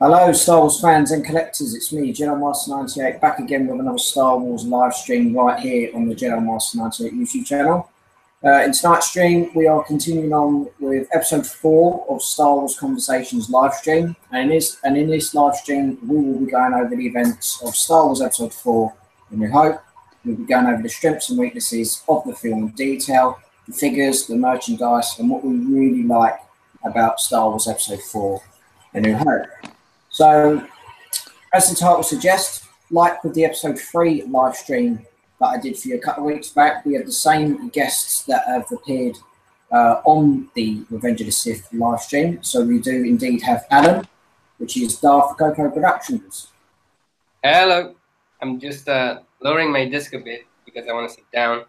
Hello, Star Wars fans and collectors. It's me, Jedi Master 98, back again with another Star Wars live stream right here on the Jedi Master 98 YouTube channel. In tonight's stream, we are continuing on with episode 4 of Star Wars Conversations live stream. And in this live stream, we will be going over the events of Star Wars Episode 4, A New Hope. We'll be going over the strengths and weaknesses of the film in detail, the figures, the merchandise, and what we really like about Star Wars Episode 4, A New Hope. So, as the title suggests, like with the episode 3 live stream that I did for you a couple of weeks back, we have the same guests that have appeared on the Revenge of the Sith live stream. So we do indeed have Alan, which is Darth Akoko Productions. Hello. I'm just lowering my disc a bit because I want to sit down.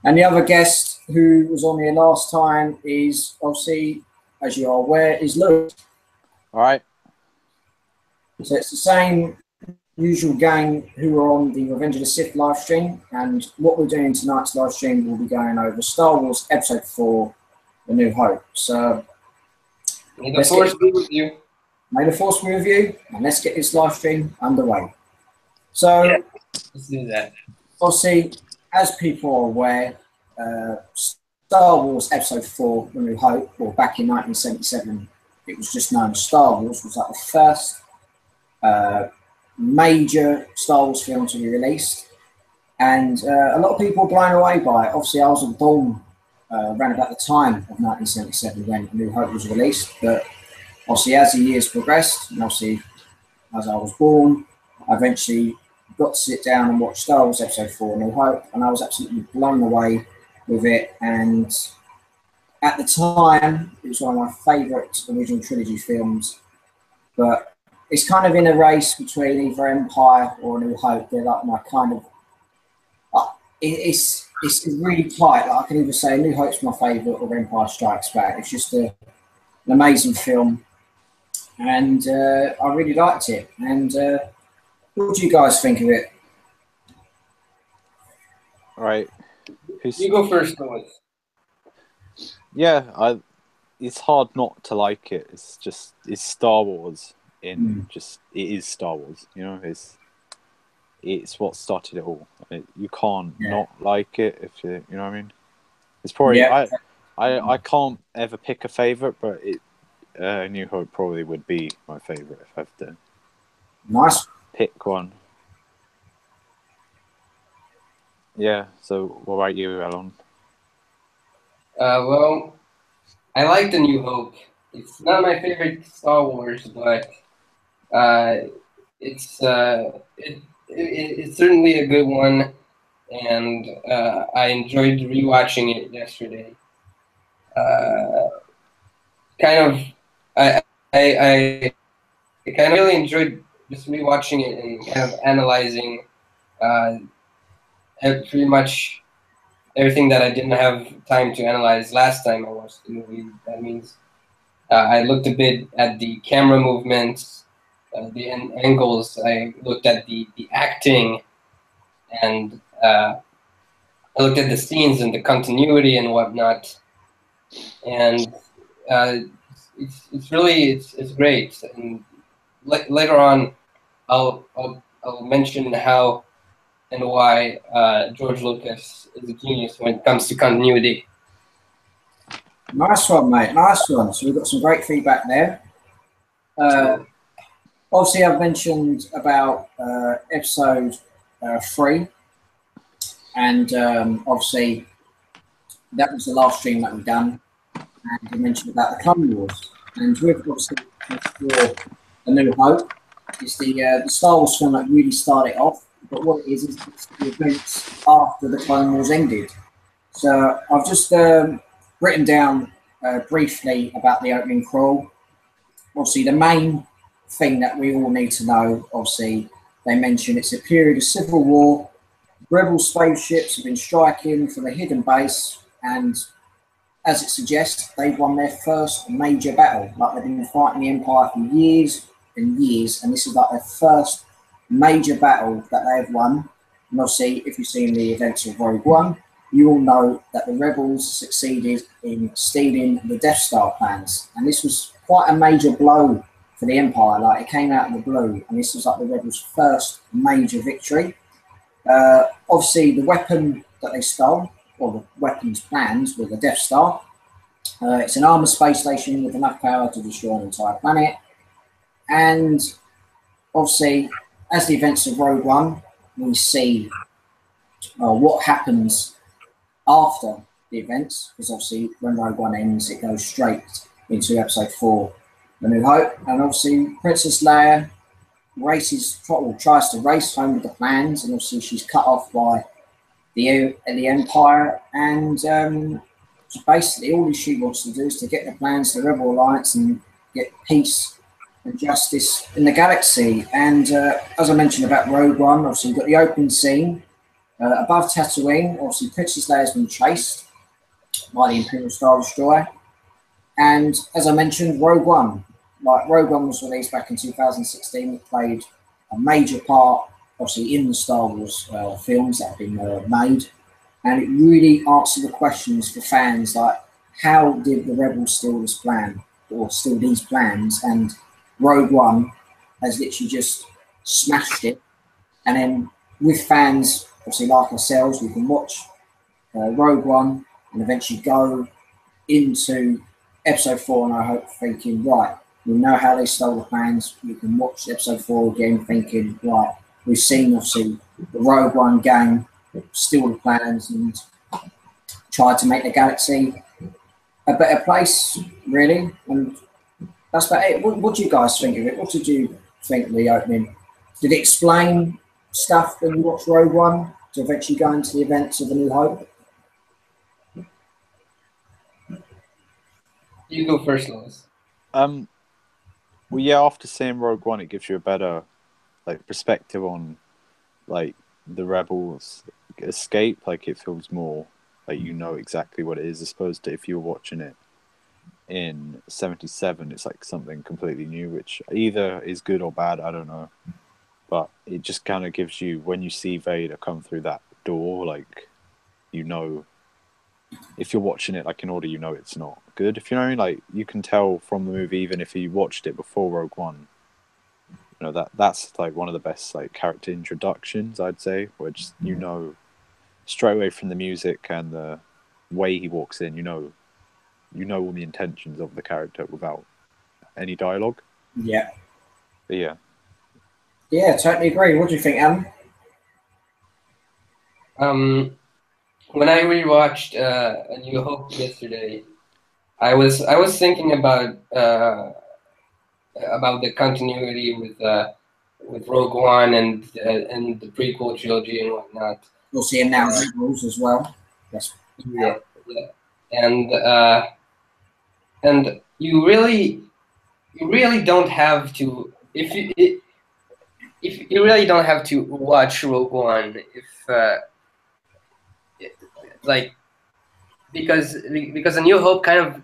And the other guest who was on here last time is, obviously, as you are aware, is Louis. All right. So it's the same usual gang who are on the Revenge of the Sith live stream, and what we're doing in tonight's live stream, we'll be going over Star Wars Episode 4, A New Hope. So, May the Force be with you. May the Force be with you, and let's get this live stream underway. So, yeah, let's do that. Obviously, as people are aware, Star Wars Episode 4, A New Hope, or back in 1977, it was just known as Star Wars, was like the first major Star Wars film to be released. And a lot of people were blown away by it. Obviously, I wasn't born around about the time of 1977 when A New Hope was released. But obviously, as the years progressed, and obviously, as I was born, I eventually got to sit down and watch Star Wars Episode 4, A New Hope. And I was absolutely blown away with it. And at the time, it was one of my favourite original trilogy films, but it's kind of in a race between either Empire or A New Hope. They're like my kind of, it's really tight. Like I can either say A New Hope's my favourite or Empire Strikes Back. It's just an amazing film, and I really liked it. And what do you guys think of it? All right. You go first, Louis. Yeah, it's hard not to like it. It's Star Wars it is Star Wars, you know, it's what started it all. You can't not like it if you know what I mean. It's probably I can't ever pick a favorite, but New Hope probably would be my favorite if I have to pick one. Yeah, so what about you, Alon? Well, I like The New Hope. It's not my favorite Star Wars, but it's certainly a good one, and I enjoyed rewatching it yesterday. I kind of really enjoyed just rewatching it and kind of analyzing pretty much everything that I didn't have time to analyze last time I watched the movie. That means I looked a bit at the camera movements, the angles. I looked at the acting, and I looked at the scenes and the continuity and whatnot. And it's great. And later on, I'll mention how and why George Lucas is a genius when it comes to continuity. Nice one, mate. Nice one. So we've got some great feedback there. Obviously, I've mentioned about episode 3, and obviously that was the last stream that we've done. And we mentioned about the Clone Wars, and with obviously A New Hope, it's the Star Wars film that really started off. But what it is it's the events after the Clone Wars ended. So I've just written down briefly about the opening crawl. Obviously, the main thing that we all need to know, obviously, they mention it's a period of civil war. Rebel spaceships have been striking for the hidden base, and as it suggests, they've won their first major battle. Like they've been fighting the Empire for years and years, and this is like their first major battle that they have won. And obviously, if you've seen the events of Rogue One, you all know that the rebels succeeded in stealing the Death Star plans. And this was quite a major blow for the Empire. Like, it came out of the blue, and this was like the Rebels' first major victory. Obviously, the weapon that they stole, or the weapons plans, were the Death Star. It's an armored space station with enough power to destroy an entire planet. And obviously, as the events of Rogue One, we see what happens after the events, because obviously when Rogue One ends, it goes straight into Episode 4, A New Hope. And obviously, Princess Leia tries to race home with the plans, and obviously she's cut off by the Empire, and basically all she wants to do is to get the plans to the Rebel Alliance and get peace and justice in the galaxy. And as I mentioned about Rogue One, obviously you've got the opening scene above Tatooine. Obviously Princess Leia has been chased by the Imperial Star Destroyer, and as I mentioned, Rogue One was released back in 2016. It played a major part, obviously, in the Star Wars films that have been made, and it really answered the questions for fans, like, how did the Rebels steal this plan, or steal these plans? And Rogue One has literally just smashed it. And then with fans, obviously like ourselves, we can watch Rogue One and eventually go into Episode 4, and I hope thinking, right, we know how they stole the plans. We can watch Episode 4 again thinking, right, we've seen obviously the Rogue One gang steal the plans and try to make the galaxy a better place, really. And that's about it. What do you guys think of it? What did you think of the opening? Did it explain stuff when you watched Rogue One to eventually go into the events of A New Hope? You go first, Louis. Well, yeah, after seeing Rogue One, it gives you a better perspective on the Rebels' escape. Like, it feels more like you know exactly what it is, as opposed to if you were watching it in 77, it's like something completely new, which either is good or bad, I don't know. But it just kind of gives you, when you see Vader come through that door, like, you know, if you're watching it in order, you know it's not good. If you know what I mean, like, you can tell from the movie, even if you watched it before Rogue One, you know, that's like one of the best character introductions, I'd say, where just, you know, straight away from the music and the way he walks in, you know all the intentions of the character without any dialogue. Yeah. But yeah. Yeah, totally agree. What do you think, Alan? When I rewatched A New Hope yesterday, I was thinking about the continuity with Rogue One and the prequel trilogy and whatnot. We'll see now Rebels as well. Yes. Yeah. And you really don't have to, if you really don't have to watch Rogue One because A New Hope kind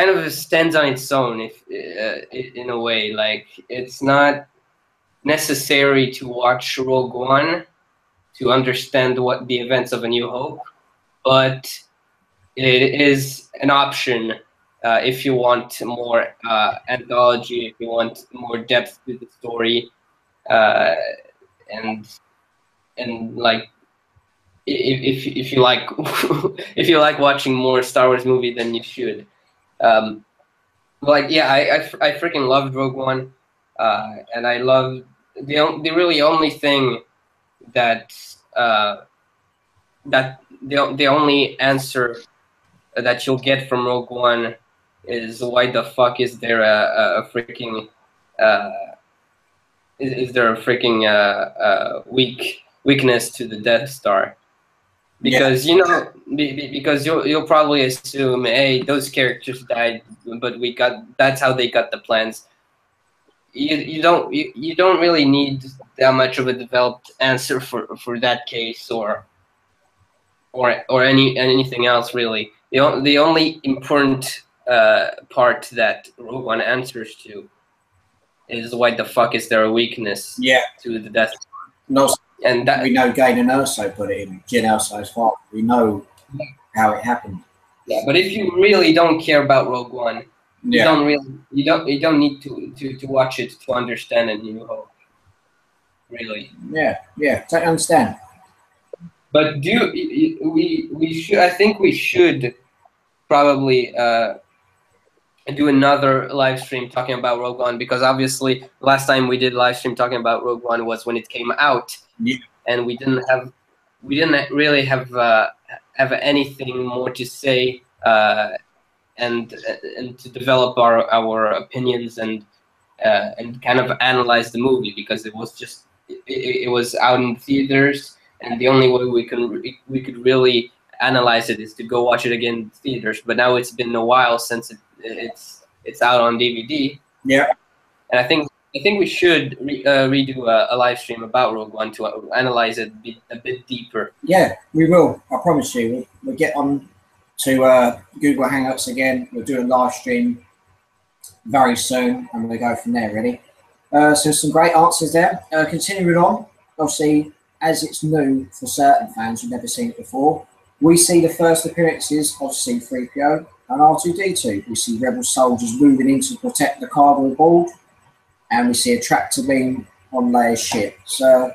of stands on its own, in a way. Like, it's not necessary to watch Rogue One to understand what the events of A New Hope, but it is an option if you want more anthology, if you want more depth to the story, and like, if you like if you like watching more Star Wars movie, then you should. I freaking loved Rogue One, and I loved the really only thing that the only answer that you'll get from Rogue One is, why the fuck is there a freaking is there a freaking weakness to the Death Star? Because because you'll probably assume, hey, those characters died, but that's how they got the plans. You don't really need that much of a developed answer for that case or anything else, really. The only important part that Rogue One answers to is, why the fuck is there a weakness to the Death Star? No, and that, we know Gaiden Erso put it in Jyn Erso's fault. We know how it happened. Yeah, but if you really don't care about Rogue One, you don't really you don't need to watch it to understand A New Hope. Really. Yeah, totally understand. But we should, I think we should probably do another live stream talking about Rogue One, because obviously last time we did live stream talking about Rogue One was when it came out, and we didn't really have anything more to say and to develop our opinions and kind of analyze the movie, because it was just it was out in theaters, and the only way we could really analyze it is to go watch it again in theaters. But now it's been a while since it's out on DVD. Yeah, and I think we should redo a live stream about Rogue One to analyze it a bit deeper. Yeah, we will. I promise you. We'll get on to Google Hangouts again. We'll do a live stream very soon, and we'll go from there. Ready? So some great answers there. Continuing on, obviously, as it's new for certain fans who've never seen it before, we see the first appearances of C-3PO and R2-D2. We see rebel soldiers moving in to protect the cargo aboard, and we see a tractor beam on Leia's ship. So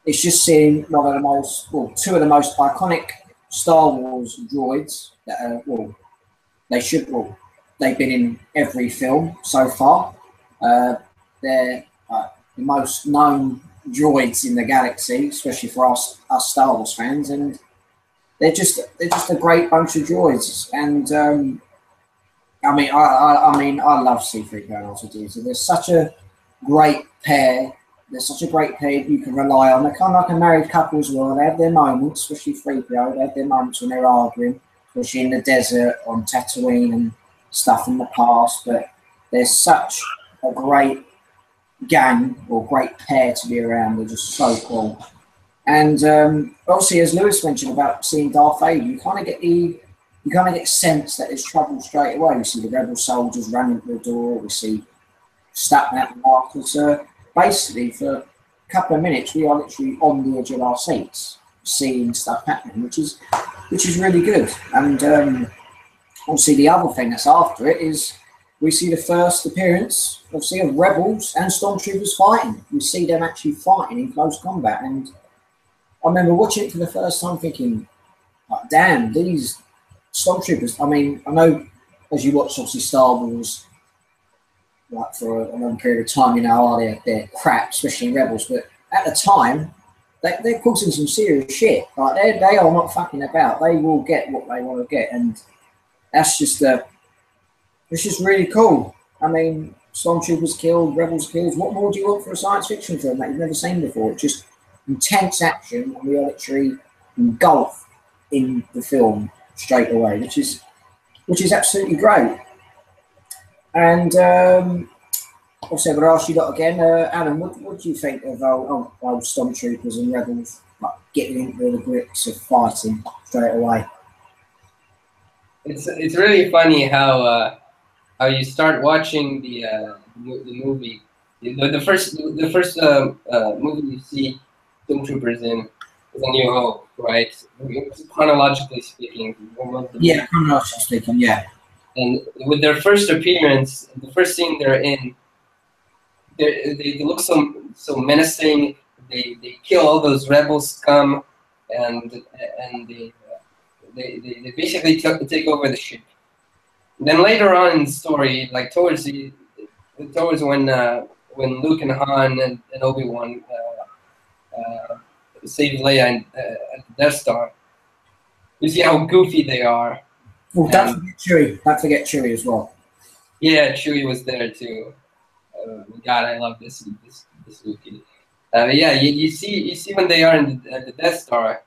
it's just seeing two of the most iconic Star Wars droids that are, they've been in every film so far. They're the most known droids in the galaxy, especially for us Star Wars fans, and they're just a great bunch of droids. And I mean, I love C-3PO and R2-D2. They're such a great pair. They're such a great pair you can rely on. They're kind of like a married couple as well. They have their moments, especially 3PO. They have their moments when they're arguing, especially in the desert, on Tatooine and stuff in the past. But they're such a great gang or great pair to be around. They're just so cool. And obviously, as Louis mentioned about seeing Darth Vader, you kind of get sense that there's trouble straight away. We see the rebel soldiers running through the door. We see stuck at the markers. Basically, for a couple of minutes, we are literally on the edge of our seats, seeing stuff happening, which is really good. And obviously, the other thing that's after it is we see the first appearance, obviously, of rebels and stormtroopers fighting. We see them actually fighting in close combat. And I remember watching it for the first time, thinking, like, "Damn, these stormtroopers." I mean, I know as you watch obviously Star Wars, like for a long period of time, you know, they're crap, especially in Rebels. But at the time, they're causing some serious shit. Like they are not fucking about. They will get what they want to get, and that's just it's just really cool. I mean, stormtroopers killed, rebels killed. What more do you want for a science fiction film that you've never seen before? It's just intense action, and we are literally engulfed in the film straight away, which is absolutely great. And also, but I'll ask you that again, Alan. What do you think of old stormtroopers and rebels like getting into the grips of fighting straight away? It's really funny how you start watching the movie. The first movie you see stormtroopers in is A New Hope, right? Chronologically speaking. Yeah, chronologically speaking, yeah. And with their first appearance, the first scene they're in, they look so menacing. They kill all those rebel scum, and they basically take over the ship. And then later on in the story, like towards when Luke and Han and Obi-Wan save Leia at the Death Star, you see how goofy they are. Well, don't forget Chewie. Don't forget Chewie as well. Yeah, Chewie was there too. God, I love this Wookiee. Yeah, you see when they are at the Death Star.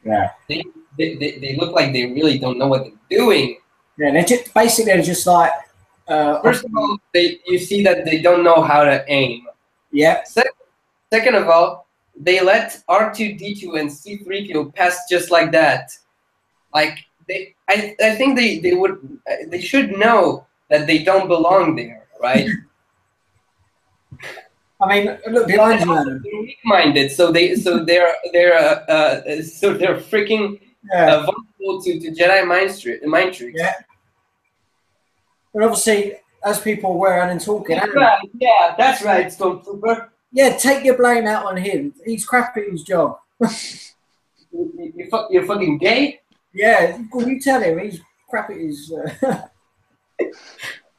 Yeah. They look like they really don't know what they're doing. Yeah, they're just like. First of all, you see that they don't know how to aim. Yeah. Second of all, they let R2-D2 and C-3PO pass just like that. Like I think they should know that they don't belong there, right? I mean, look behind you. They're weak-minded, so they're freaking vulnerable to Jedi mind tricks. Yeah. But obviously, as people were and talking, That's right. Yeah, that's right, Stormtrooper. yeah, take your blame out on him. He's crap at his job. You're fucking gay? Yeah, well, you tell him he's crap at his.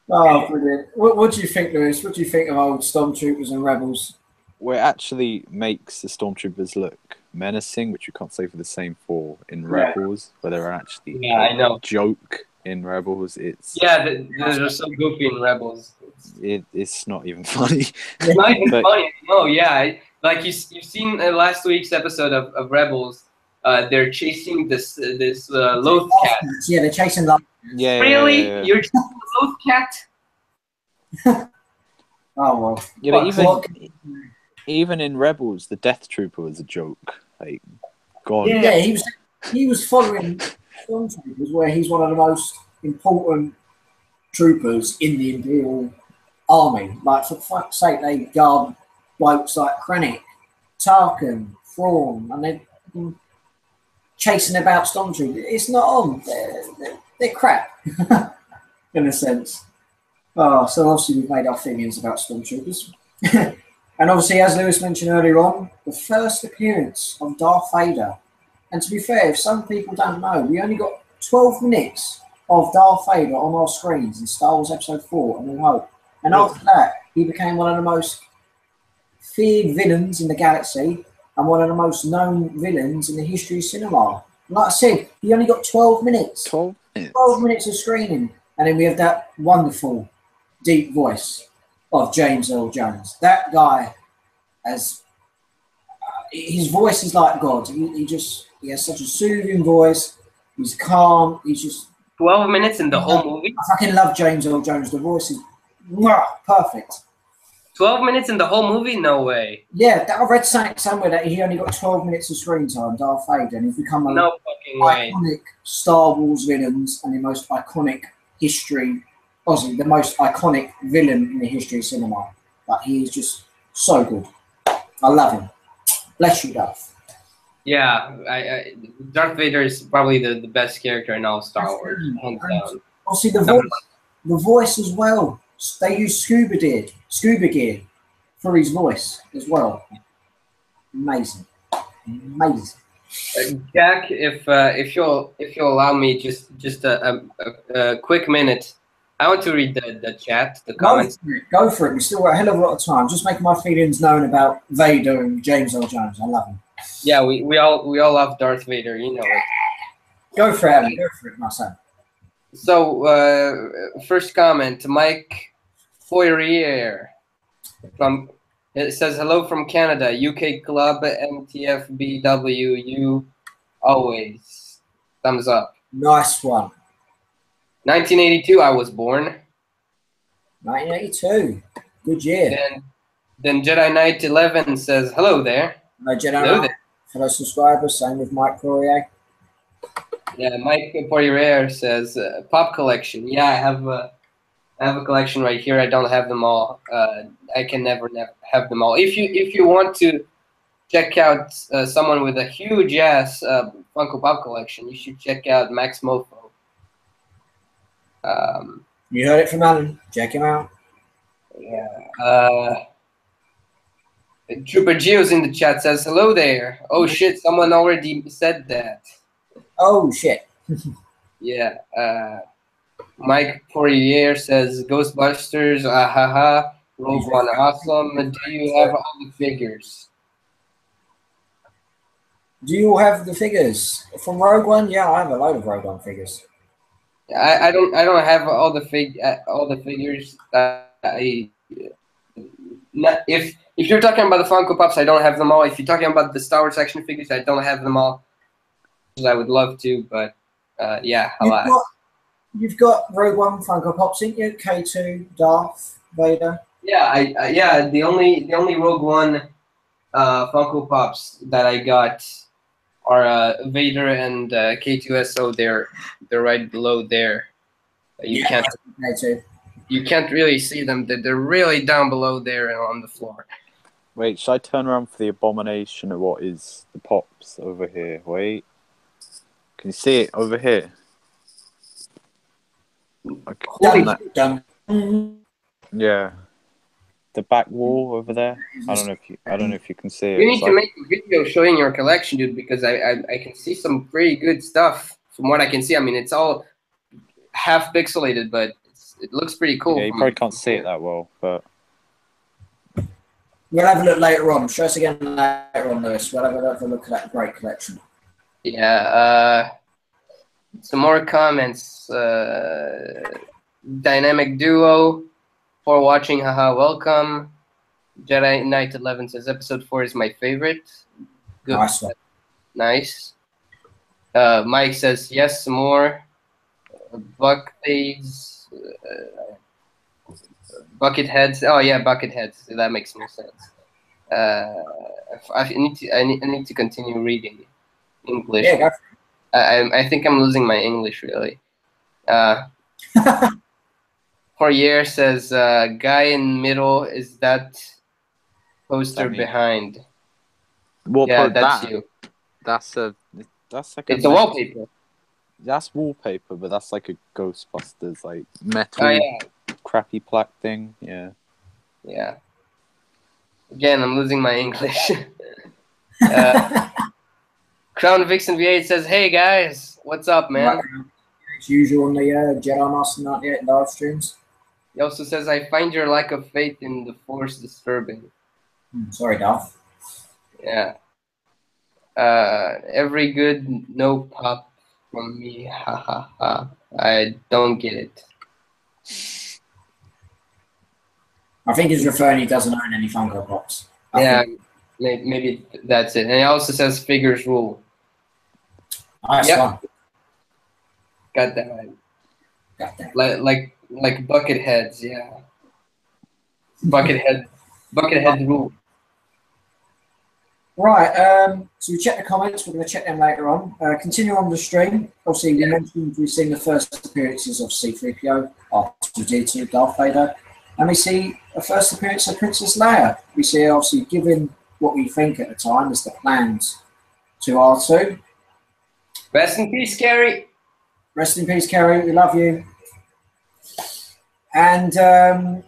Oh, brilliant. What do you think, Lewis? What do you think of old Stormtroopers and Rebels? Well, it actually makes the Stormtroopers look menacing, which you can't say for the same for in Rebels, where they're actually I know. joke in Rebels. It's they're so goofy in Rebels. it's not even funny. It's not even But- funny. No, yeah. Like you've seen last week's episode of Rebels. They're chasing this loath cat. Yeah, they're chasing like. Yeah, Really? yeah. You're chasing the loath cat? Oh well. Yeah, but even in Rebels, the Death Trooper was a joke. Like, God. Yeah, he was following Stormtroopers, where he's one of the most important troopers in the Imperial Army. Like, for fuck's sake, they guard blokes like Krennic, Tarkin, Thrawn, and they're chasing about Stormtroopers. It's not on. They're crap, in a sense. Oh, so obviously we've made our opinions about Stormtroopers. And obviously, as Lewis mentioned earlier on, the first appearance of Darth Vader. And to be fair, if some people don't know, we only got 12 minutes of Darth Vader on our screens in Star Wars Episode 4, A New Hope. And after that, he became one of the most feared villains in the galaxy and one of the most known villains in the history of cinema. And like I said, he only got 12 minutes. 12 minutes of screening. And then we have that wonderful, deep voice of James Earl Jones. That guy has his voice is like God. He has such a soothing voice. He's calm. He's just 12 minutes in the whole movie. I fucking love James Earl Jones. The voice is perfect. 12 minutes in the whole movie? No way. Yeah, I read somewhere that he only got 12 minutes of screen time, Darth Vader, and he's become a no fucking way. Iconic Star Wars villains and the most iconic history. Obviously, the most iconic villain in the history of cinema. But he is just so good. I love him. Bless you, Darth. Yeah, Darth Vader is probably the best character in all Star Wars. Hands down. Obviously, the voice as well. They use scuba gear for his voice as well. Amazing. Jack, if you'll allow me just a quick minute. I want to read the chat, the comments. Go for it. We still got a hell of a lot of time. Just making my feelings known about Vader and James Earl Jones. I love him. Yeah, we all love Darth Vader. You know it. Go for it, Alan. Go for it, my son. So, first comment, Mike Fourier it says hello from Canada, UK Club MTFBW. You always thumbs up. Nice one. 1982, I was born. 1982. Good year. Then Jedi Knight 11 says hello there. Hello, Jedi. Hello, subscribers. Same with Mike Poirier. Yeah, Mike Poirier says pop collection. Yeah, I have a collection right here. I don't have them all. I can never have them all. If you want to check out someone with a huge ass Funko Pop collection, you should check out Max Mofo. You heard it from Alan. Check him out. Yeah. Trooper Geo's in the chat says hello there. Oh shit! Someone already said that. Oh shit. Yeah. Mike Poirier says Ghostbusters. Ahaha. Rogue One awesome. Do you have all the figures? Do you have the figures from Rogue One? Yeah, I have a load of Rogue One figures. I don't have all the figures. If you're talking about the Funko Pops, I don't have them all. If you're talking about the Star Wars action figures, I don't have them all. I would love to, but yeah, alas. You've got Rogue One Funko Pops, ain't you? K2, Darth, Vader. Yeah, the only Rogue One Funko Pops that I got are Vader and K2SO. They're right below there. You can't really see them. They're really down below there on the floor. Wait, should I turn around for the abomination of what is the Pops over here? Wait. Can you see it over here? Okay. Holy Done. Yeah, the back wall over there. I don't know if you can see it. You It's need to like, make a video showing your collection, dude, because I can see some pretty good stuff from what I can see. I mean, it's all half pixelated, but it looks pretty cool. yeah, you probably can't see it that well, but We'll have a look later on. Show us again later on, Lewis. We'll have a look at that great collection. Yeah. Some more comments. Dynamic duo for watching. Haha, welcome. Jedi Knight 11 says episode 4 is my favorite. Good. Nice one. Nice. Mike says yes, some more. Bucket heads. Oh yeah, bucket heads. That makes more sense. I need to continue reading English. Yeah, go for it. I think I'm losing my English really. Fourier says guy in middle is that poster behind. what? Yeah, that's you. That's like It's a wallpaper. That's wallpaper, but that's like a Ghostbusters like metal Oh yeah. crappy plaque thing. Yeah. Yeah. Again, I'm losing my English. Crown Vixen V8 says, "Hey guys, what's up, man?" As usual on the Jedi Master 98 live streams. He also says, "I find your lack of faith in the Force disturbing." Sorry, Darth. Yeah. Every good no pop from me. Ha ha ha. I don't get it. I think he's referring he doesn't own any Funko Pops. Yeah, maybe that's it. And he also says figures rule. Nice one. Got that right. Got that. Like bucket heads, yeah. Bucket head rule. Right, so we checked the comments. We're going to check them later on. Continue on the stream. Obviously, we mentioned we've seen the first appearances of C-3PO, R2-D2, Darth Vader, and we see a first appearance of Princess Leia. We see, obviously, given what we think at the time is the plans to R2. Rest in peace, Carrie. Rest in peace, Carrie. We love you. And so,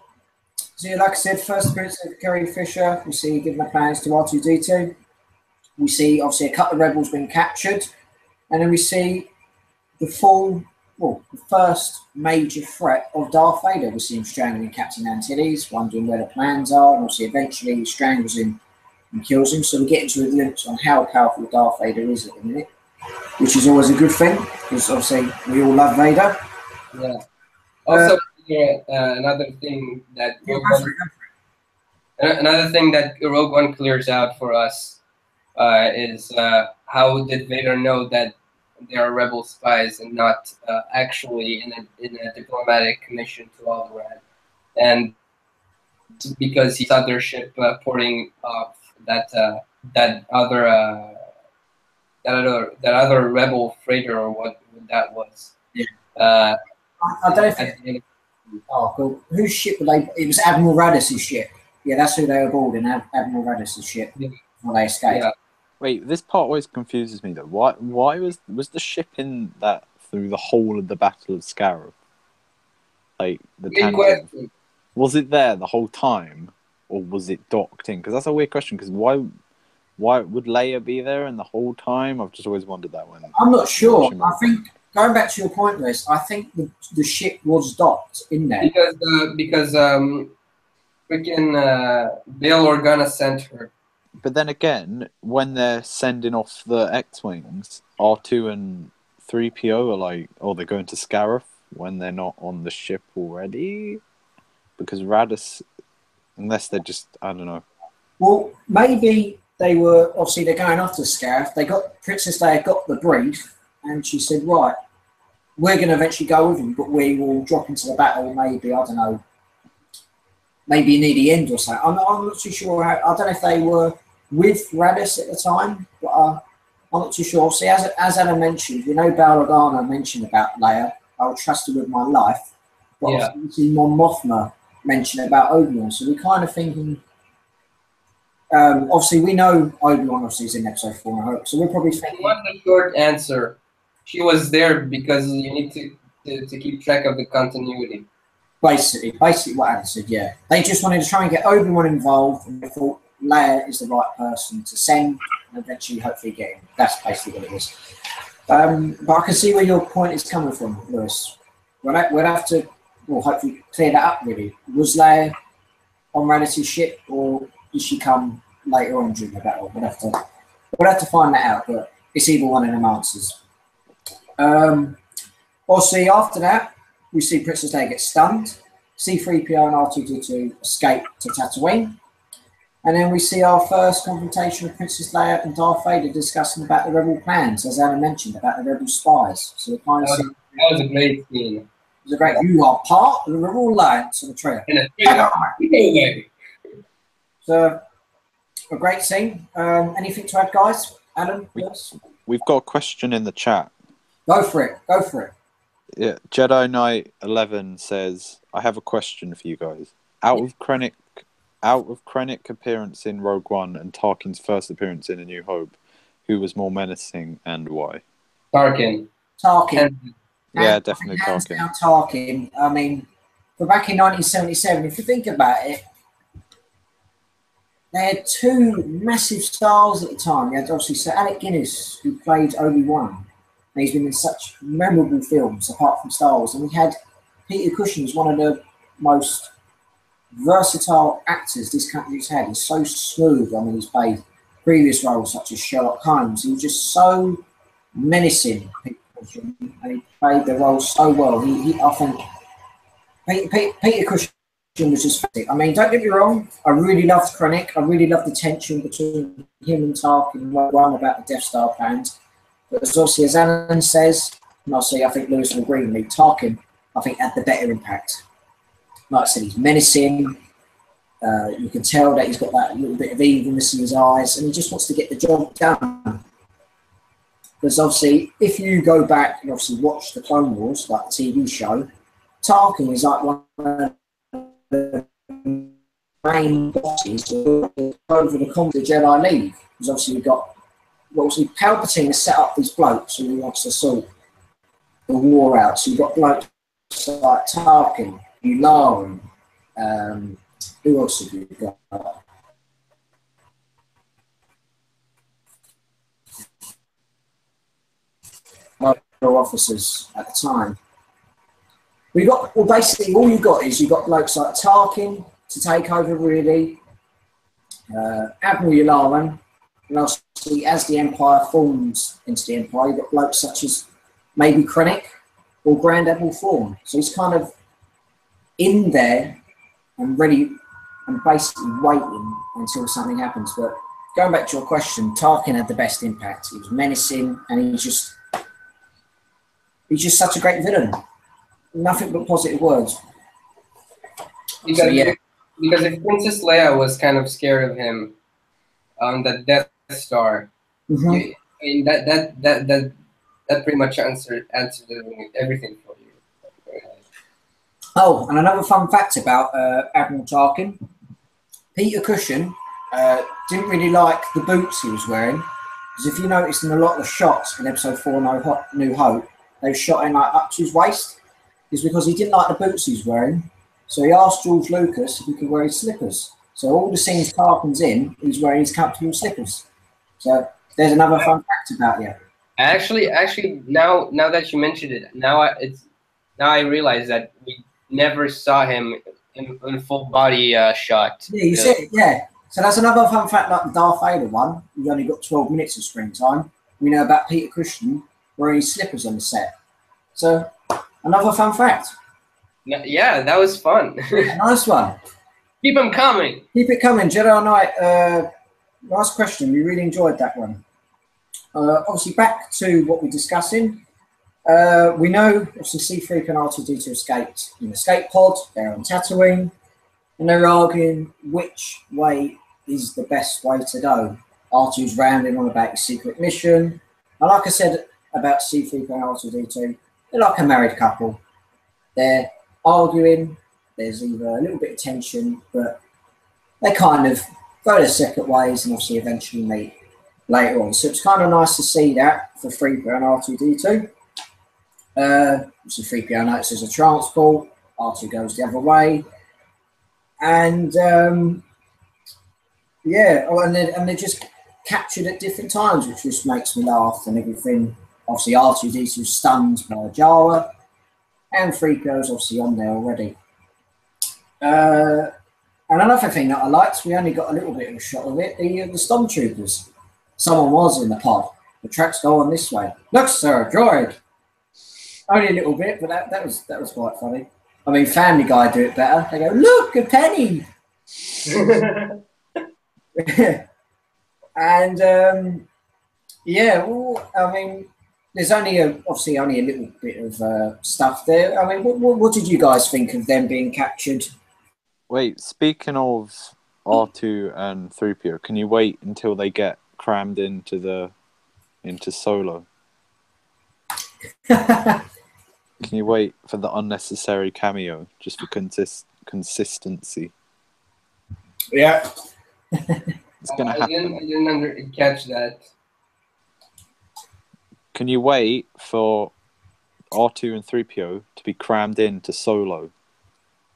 like I said, first appearance of Carrie Fisher. We see given the plans to R2-D2. We see, obviously, a couple of rebels being captured. And then we see the first major threat of Darth Vader. We see him strangling Captain Antilles, wondering where the plans are. And obviously, eventually, he strangles him and kills him. So we get into a glimpse on how powerful Darth Vader is at the minute, which is always a good thing, because obviously, we all love Vader. Yeah. Also, another thing that Rogue One clears out for us is how did Vader know that they are rebel spies and not actually in a diplomatic mission to Alderaan? And because he saw their ship porting off that other rebel freighter or what that was. Yeah. I don't think. Oh, cool. Whose ship were they? It was Admiral Radiss's ship. Yeah, that's who they were aboard in, Admiral Radiss's ship when they escaped. Yeah. Wait, this part always confuses me though. Why was the ship in that through the whole of the Battle of Scarif? Like the tangent. Was it there the whole time, or was it docked in? Because that's a weird question. Because why would Leia be there in the whole time? I've just always wondered that one. I'm not sure. I think going back to your point, Liz, I think the ship was docked in there because freaking Bail Organa sent her. But then again, when they're sending off the X-wings, R2 and 3PO are like, oh, they're going to Scarif when they're not on the ship already? Because Radis, unless they're just, I don't know. Well, maybe they were, obviously they're going off to Scarif. Princess Leia got the brief, and she said, right, we're going to eventually go with him, but we will drop into the battle maybe, I don't know, maybe near the end or something. I'm not too sure. I don't know if they were with Radis at the time, but I'm not too sure. See, as Anna mentioned, we know Bail Organa mentioned about Leia. I would trust her with my life. But obviously Mon Mothma mentioned about Obi-Wan. So we're kind of thinking, obviously we know Obi-Wan obviously is in episode 4, I hope. So we're probably thinking. One short answer. She was there because you need to to keep track of the continuity. Basically what Adam said, yeah. They just wanted to try and get Obi-Wan involved, and they thought Leia is the right person to send, and eventually, hopefully, get him. That's basically what it is. But I can see where your point is coming from, Lewis. We'll have to, well, hopefully clear that up, really. Was Leia on Raditz's ship, or did she come later on during the battle? We'll have to find that out, but it's either one of them answers. Obviously, after that, we see Princess Leia get stunned. C-3PO and R2-D2 escape to Tatooine. And then we see our first confrontation with Princess Leia and Darth Vader discussing about the Rebel plans, as Anna mentioned, about the Rebel spies. So we kind of see... That was a great scene. It was a great... You are part of the Rebel Alliance of the trailer. So, a great scene. Anything to add, guys? Adam? We've got a question in the chat. Go for it. Yeah, Jedi Knight 11 says, "I have a question for you guys. Out of Krennic appearance in Rogue One and Tarkin's first appearance in A New Hope, who was more menacing and why?" Tarkin. Yeah, definitely hands Tarkin. Down Tarkin. I mean, for back in 1977, if you think about it, they had two massive stars at the time. You had obviously Sir Alec Guinness, who played Obi-Wan. And he's been in such memorable films, apart from Star Wars. And we had Peter Cushing, who's one of the most versatile actors this country's had. He's so smooth. I mean, he's played previous roles such as Sherlock Holmes. He was just so menacing, Peter Cushing, and he played the role so well. I think Peter Cushing was just fantastic. I mean, don't get me wrong, I really loved Krennic. I really loved the tension between him and Tarkin and Rogue One about the Death Star plans. But obviously, as Alan says, and I think Lewis will agree with me, Tarkin, I think, had the better impact. Like I said, he's menacing. You can tell that he's got that little bit of evilness in his eyes, and he just wants to get the job done. Because obviously, if you go back and obviously watch the Clone Wars, like the TV show, Tarkin is like one of the main bosses over the combat the Jedi leave. Because obviously you've got, obviously Palpatine has set up these blokes who he wants to sort the war out. So you've got blokes like Tarkin, Yularen, who else have you got? Officers at the time. Basically all you got is blokes like Tarkin to take over, really, Admiral Yularen, and obviously as the Empire forms into the Empire, you've got blokes such as maybe Krennic or Grand Admiral Thrawn. So he's kind of in there and ready and basically waiting until something happens. But going back to your question, Tarkin had the best impact. He was menacing, and he's just such a great villain. Nothing but positive words. Because if Princess Leia was kind of scared of him on the Death Star, I mean, that pretty much answered everything for you. Oh, and another fun fact about Admiral Tarkin: Peter Cushing didn't really like the boots he was wearing, because if you notice in a lot of the shots in Episode 4 New Hope, they shot in like up to his waist. Is because he didn't like the boots he was wearing, so he asked George Lucas if he could wear his slippers. So all the scenes Tarkin's in, he's wearing his comfortable slippers. So there's another fun fact about you. Actually, now that you mentioned it, now I realize that we never saw him in full body shot. Yeah, you said it. Yeah. So that's another fun fact, like the Darth Vader one. We've only got 12 minutes of screen time. We know about Peter Cushing wearing his slippers on the set. So another fun fact. Yeah, that was fun. Nice one. Keep them coming. Keep it coming. Jedi Knight, last question. We really enjoyed that one. Obviously, back to what we're discussing. We know, obviously, C-3PO and R2-D2 escaped in the escape pod. They're on Tatooine. And they're arguing which way is the best way to go. R2's rambling on about his secret mission. And like I said about C-3PO and R2-D2, they're like a married couple. They're arguing. There's either a little bit of tension, but they kind of go their separate ways and obviously eventually meet later on. So it's kind of nice to see that for 3PO and R2-D2. So 3PO notices a transport. R2 goes the other way, and yeah, oh, and they're just captured at different times, which just makes me laugh and everything. Obviously, R2D2 stunned by Jawa, and 3PO's obviously on there already. And another thing that I liked, we only got a little bit of a shot of it, the stormtroopers. Someone was in the pod. The tracks go on this way. Look, sir, droid. Only a little bit, but that was quite funny. I mean, Family Guy do it better. They go, look, a penny. And yeah, well, I mean, there's obviously only a little bit of stuff there. I mean, what did you guys think of them being captured? Wait, speaking of R2 and 3PO, can you wait until they get crammed into Solo? Can you wait for the unnecessary cameo just for consistency? Yeah. It's going to happen. I didn't catch that. Can you wait for R2 and 3PO to be crammed into Solo?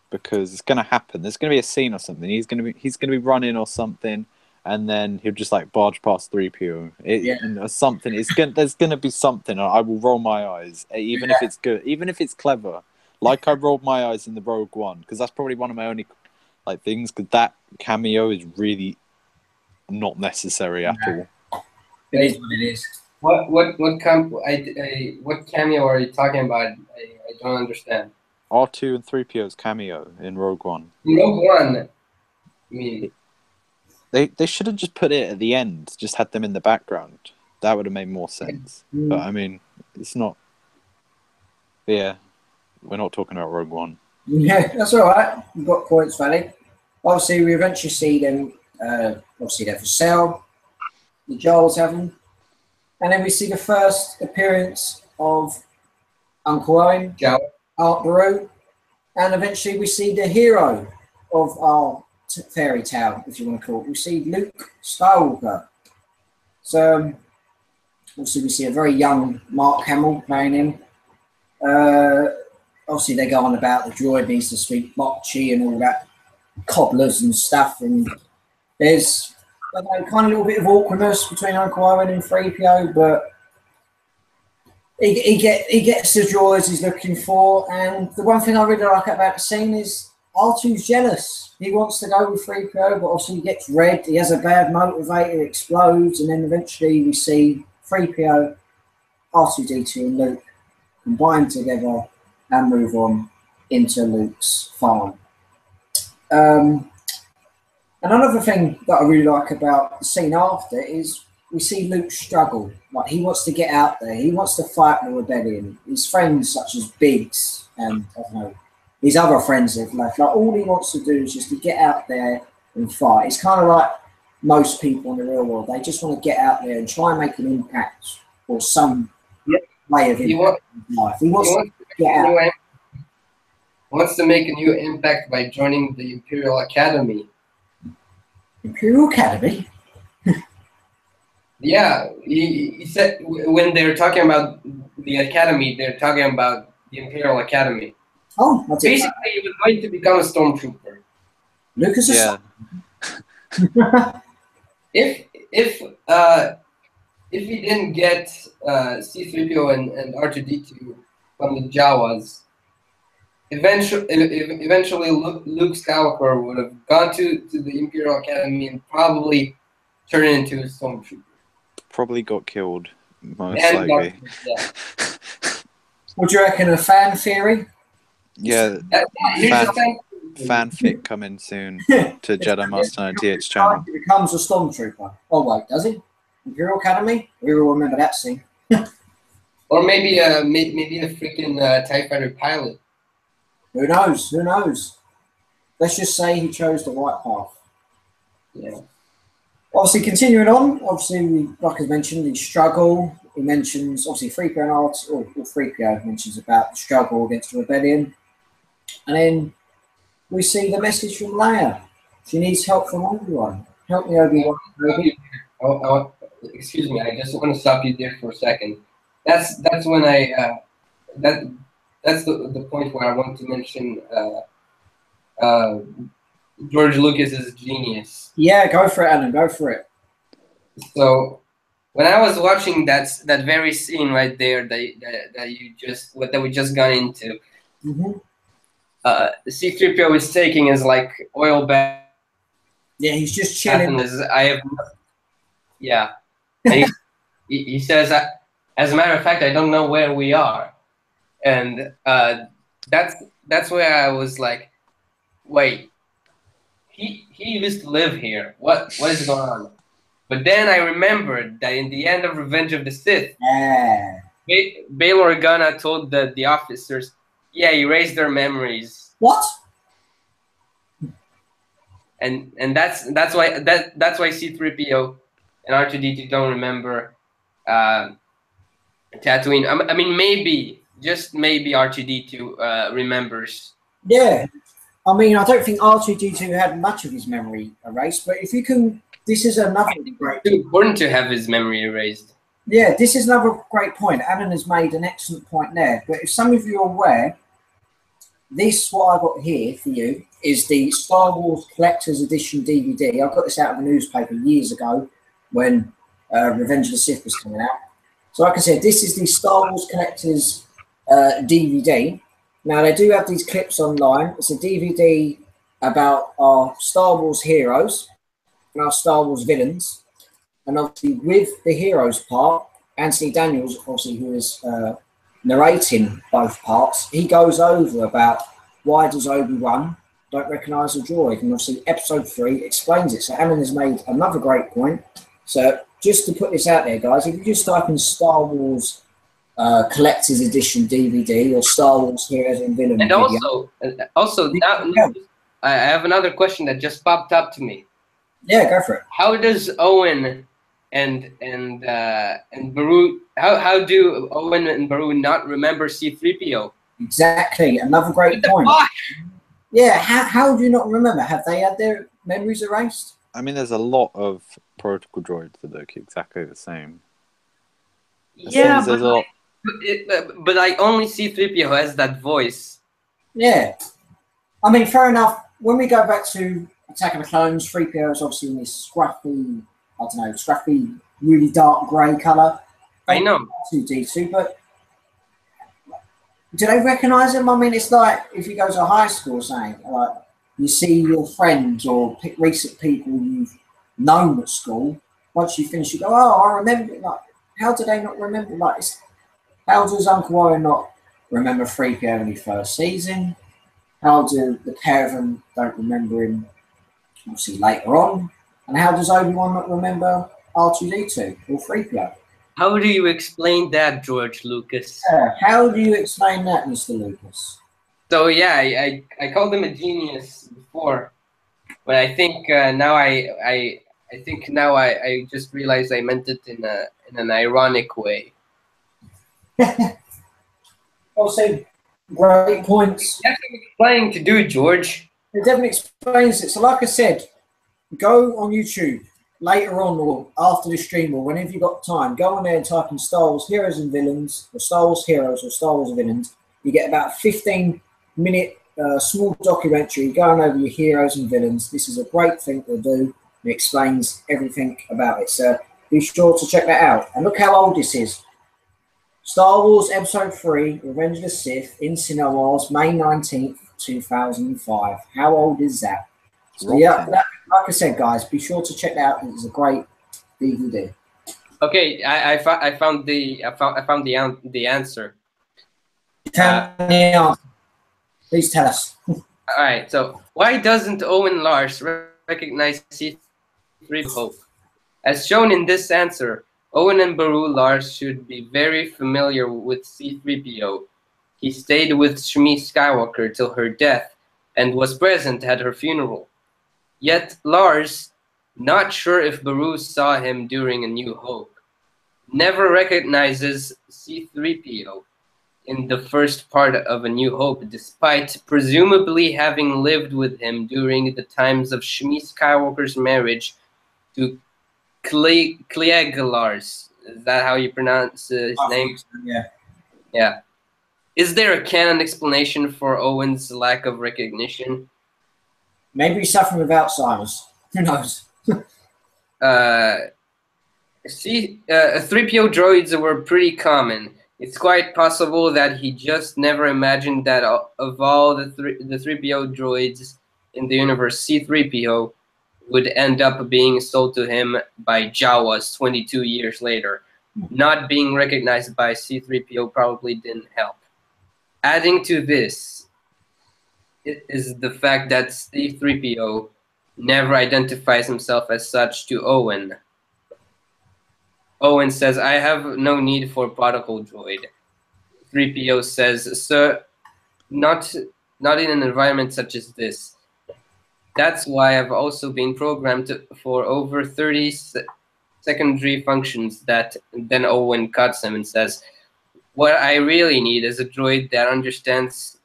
Because it's going to happen. There's going to be a scene or something. He's going to be running or something, and then he'll just like barge past 3PO. Or something. There's going to be something. I will roll my eyes, even if it's good, even if it's clever. Like I rolled my eyes in the Rogue One, because that's probably one of my only like things. Because that cameo is really not necessary at all. It is what it is. What cameo are you talking about? I don't understand. R2 and 3PO's cameo in Rogue One. Rogue One? I mean, they should have just put it at the end, just had them in the background. That would have made more sense. But I mean, it's not. Yeah, we're not talking about Rogue One. Yeah, that's all right. You've got points, Valley. Obviously, we eventually see them. Obviously, they're for sale. The Jaws have them. And then we see the first appearance of Uncle Owen, Art Baru, and eventually we see the hero of our fairy tale, if you want to call it. We see Luke Skywalker. So, obviously, we see a very young Mark Hamill playing him. Obviously, they go on about the droid needs to speak bocce and all that, cobblers and stuff, and there's kind of a little bit of awkwardness between Uncle Owen and 3PO, but he gets the droids he's looking for. And the one thing I really like about the scene is R2's jealous. He wants to go with 3PO, but obviously he gets red. He has a bad motivator, explodes, and then eventually we see 3PO, R2D2, and Luke combine together and move on into Luke's farm. Another thing that I really like about the scene after is we see Luke struggle. Like, he wants to get out there. He wants to fight the rebellion. His friends, such as Biggs and I don't know, his other friends have left. Like, all he wants to do is just to get out there and fight. It's kind of like most people in the real world. They just want to get out there and try and make an impact or some way of impact in life. He wants to get out. Wants to make a new impact by joining the Imperial Academy. Imperial Academy? Yeah, he said when they're talking about the Academy, they're talking about the Imperial Academy. Oh, basically, he was going to become a stormtrooper. Lucas, yeah. If he didn't get C-3PO and R2D2 from the Jawas, eventually Luke Skywalker would have gone to the Imperial Academy and probably turned into a stormtrooper. Probably got killed, most likely. What do you reckon, a fan theory? Yeah, fanfic coming soon to Jedi Master 98's channel. He becomes a stormtrooper. Oh wait, does he? Imperial Academy? We will remember that scene. Or maybe a freaking TIE fighter pilot. Who knows? Who knows? Let's just say he chose the right path. Yeah. Obviously, continuing on, obviously, like I mentioned, the struggle. He mentions, obviously, 3PO and R2, or 3PO mentions about the struggle against the rebellion. And then we see the message from Leia. She needs help from Obi-Wan. Help me, Obi-Wan. Excuse me, I just want to stop you there for a second. That's when I that's the point where I want to mention George Lucas's genius. Yeah, go for it, Alan. Go for it. So when I was watching that very scene right there that we just got into, C-3PO is taking his like oil bath. Yeah, he's just chilling. Yeah, and he says, as a matter of fact, I don't know where we are, and that's where I was like, wait, he used to live here. What is going on? But then I remembered that in the end of Revenge of the Sith, Bail Organa told the officers, yeah, erase their memories. What? And that's why C-3PO and R2-D2 don't remember Tatooine. I mean, maybe, just maybe R2-D2 remembers. Yeah. I mean, I don't think R2-D2 had much of his memory erased, but if you can, this is another great. It's important to have his memory erased. Yeah, this is another great point. Alan has made an excellent point there. But if some of you are aware, this, what I've got here for you, is the Star Wars Collector's Edition DVD. I got this out of the newspaper years ago when Revenge of the Sith was coming out. So like I said, this is the Star Wars Collector's DVD. Now, they do have these clips online. It's a DVD about our Star Wars heroes and our Star Wars villains. And obviously, with the heroes part, Anthony Daniels, obviously, who is narrating both parts, he goes over about why does Obi-Wan don't recognise the droid. And obviously, episode 3 explains it. So Alan has made another great point. So just to put this out there, guys, if you just type in Star Wars Collector's Edition DVD or Star Wars Heroes and Villains. And also, now, I have another question that just popped up to me. Yeah, go for it. How does Owen and Beru, how do Owen and Beru not remember C-3PO? Exactly, another great point. Fuck? Yeah, how do you not remember? Have they had their memories erased? I mean, there's a lot of protocol droids that look exactly the same. Yeah, but like only C-3PO has that voice. Yeah. I mean, fair enough. When we go back to Attack of the Clones, 3PO is obviously in this scruffy, scruffy, really dark grey colour. I know. 2D2, but do they recognise him? I mean, it's like if you go to high school, saying like you see your friends or recent people you've known at school. Once you finish, you go, "Oh, I remember." Like, how do they not remember? Like, how does Uncle Owen not remember 3PO in his first season? How do the pair of them don't remember him, obviously, later on? And how does Obi-Wan not remember R2-D2 or 3PO? How do you explain that, George Lucas? How do you explain that, Mr. Lucas? So yeah, I called him a genius before, but I think now I just realized I meant it in an ironic way. Also, great points. That's what I'm trying to do, George. It definitely explains it. So like I said, go on YouTube later on or after the stream or whenever you got time, go on there and type in Star Wars Heroes and Villains or Star Wars Heroes or Star Wars Villains. You get about a 15-minute small documentary going over your heroes and villains. This is a great thing to do. It explains everything about it. So be sure to check that out. And look how old this is. Star Wars Episode 3, Revenge of the Sith, in cinemas, May 19th, 2005. How old is that? So yeah, like I said, guys, be sure to check that out. It's a great DVD. Okay, I found the answer. Please tell us. All right. So why doesn't Owen Lars recognize C-3PO? As shown in this answer, Owen and Beru Lars should be very familiar with C-3PO. He stayed with Shmi Skywalker till her death and was present at her funeral. Yet Lars, not sure if Beru saw him during A New Hope, never recognizes C-3PO in the first part of A New Hope, despite presumably having lived with him during the times of Shmi Skywalker's marriage to Cleagh Lars. Is that how you pronounce his name? Yeah. Yeah. Is there a canon explanation for Owen's lack of recognition? Maybe he's suffering with Alzheimer's. Who knows? 3PO droids were pretty common. It's quite possible that he just never imagined that of all the 3PO droids in the universe, C3PO would end up being sold to him by Jawas 22 years later. Not being recognized by C3PO probably didn't help. Adding to this is the fact that C3PO never identifies himself as such to Owen. Owen says, "I have no need for protocol droid." 3PO says, "Sir, not in an environment such as this. That's why I've also been programmed for over 30 secondary functions." That then Owen cuts him and says, "What I really need is a droid that understands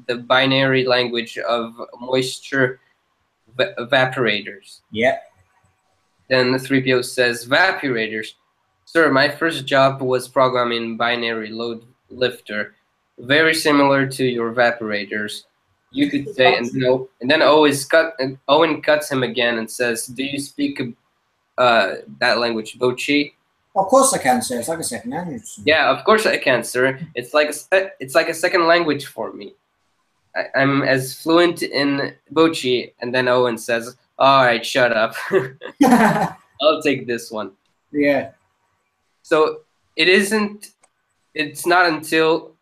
the binary language of moisture evaporators." Yeah. Then the 3PO says, "Evaporators? Sir, my first job was programming binary load lifter, very similar to your evaporators. You could say," and then Owen cuts him again and says, "Do you speak that language, Bochi?" Of course I can, sir. It's like a second language. "Yeah, of course I can, sir. It's like a second language for me. I'm as fluent in Bochi." And then Owen says, "All right, shut up. I'll take this one." Yeah. So it's not until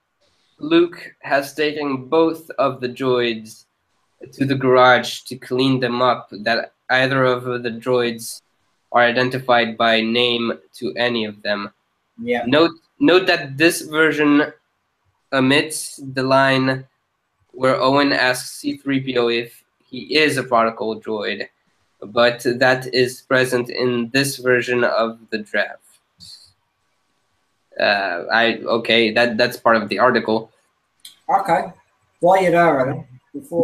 Luke has taken both of the droids to the garage to clean them up that either of the droids are identified by name to any of them. Yeah. Note that this version omits the line where Owen asks C-3PO if he is a protocol droid, but that is present in this version of the draft. That's part of the article. Okay. While you're there, Adam,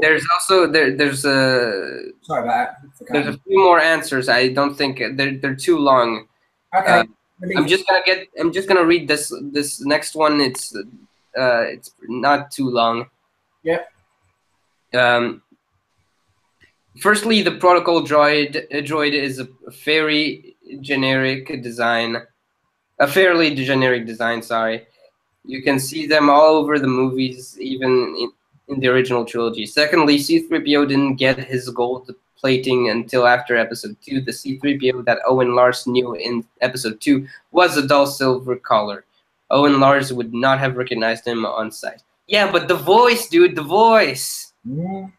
There's also there's a sorry about that. there's a few more answers. I don't think they're too long. Okay. I'm just gonna read this next one. It's not too long. Yep. Firstly, the protocol droid is a fairly generic design. Sorry. You can see them all over the movies, even in the original trilogy. Secondly, C-3PO didn't get his gold plating until after Episode 2. The C-3PO that Owen Lars knew in Episode 2 was a dull silver color. Owen Lars would not have recognized him on sight. Yeah, but the voice, dude, the voice! Mm.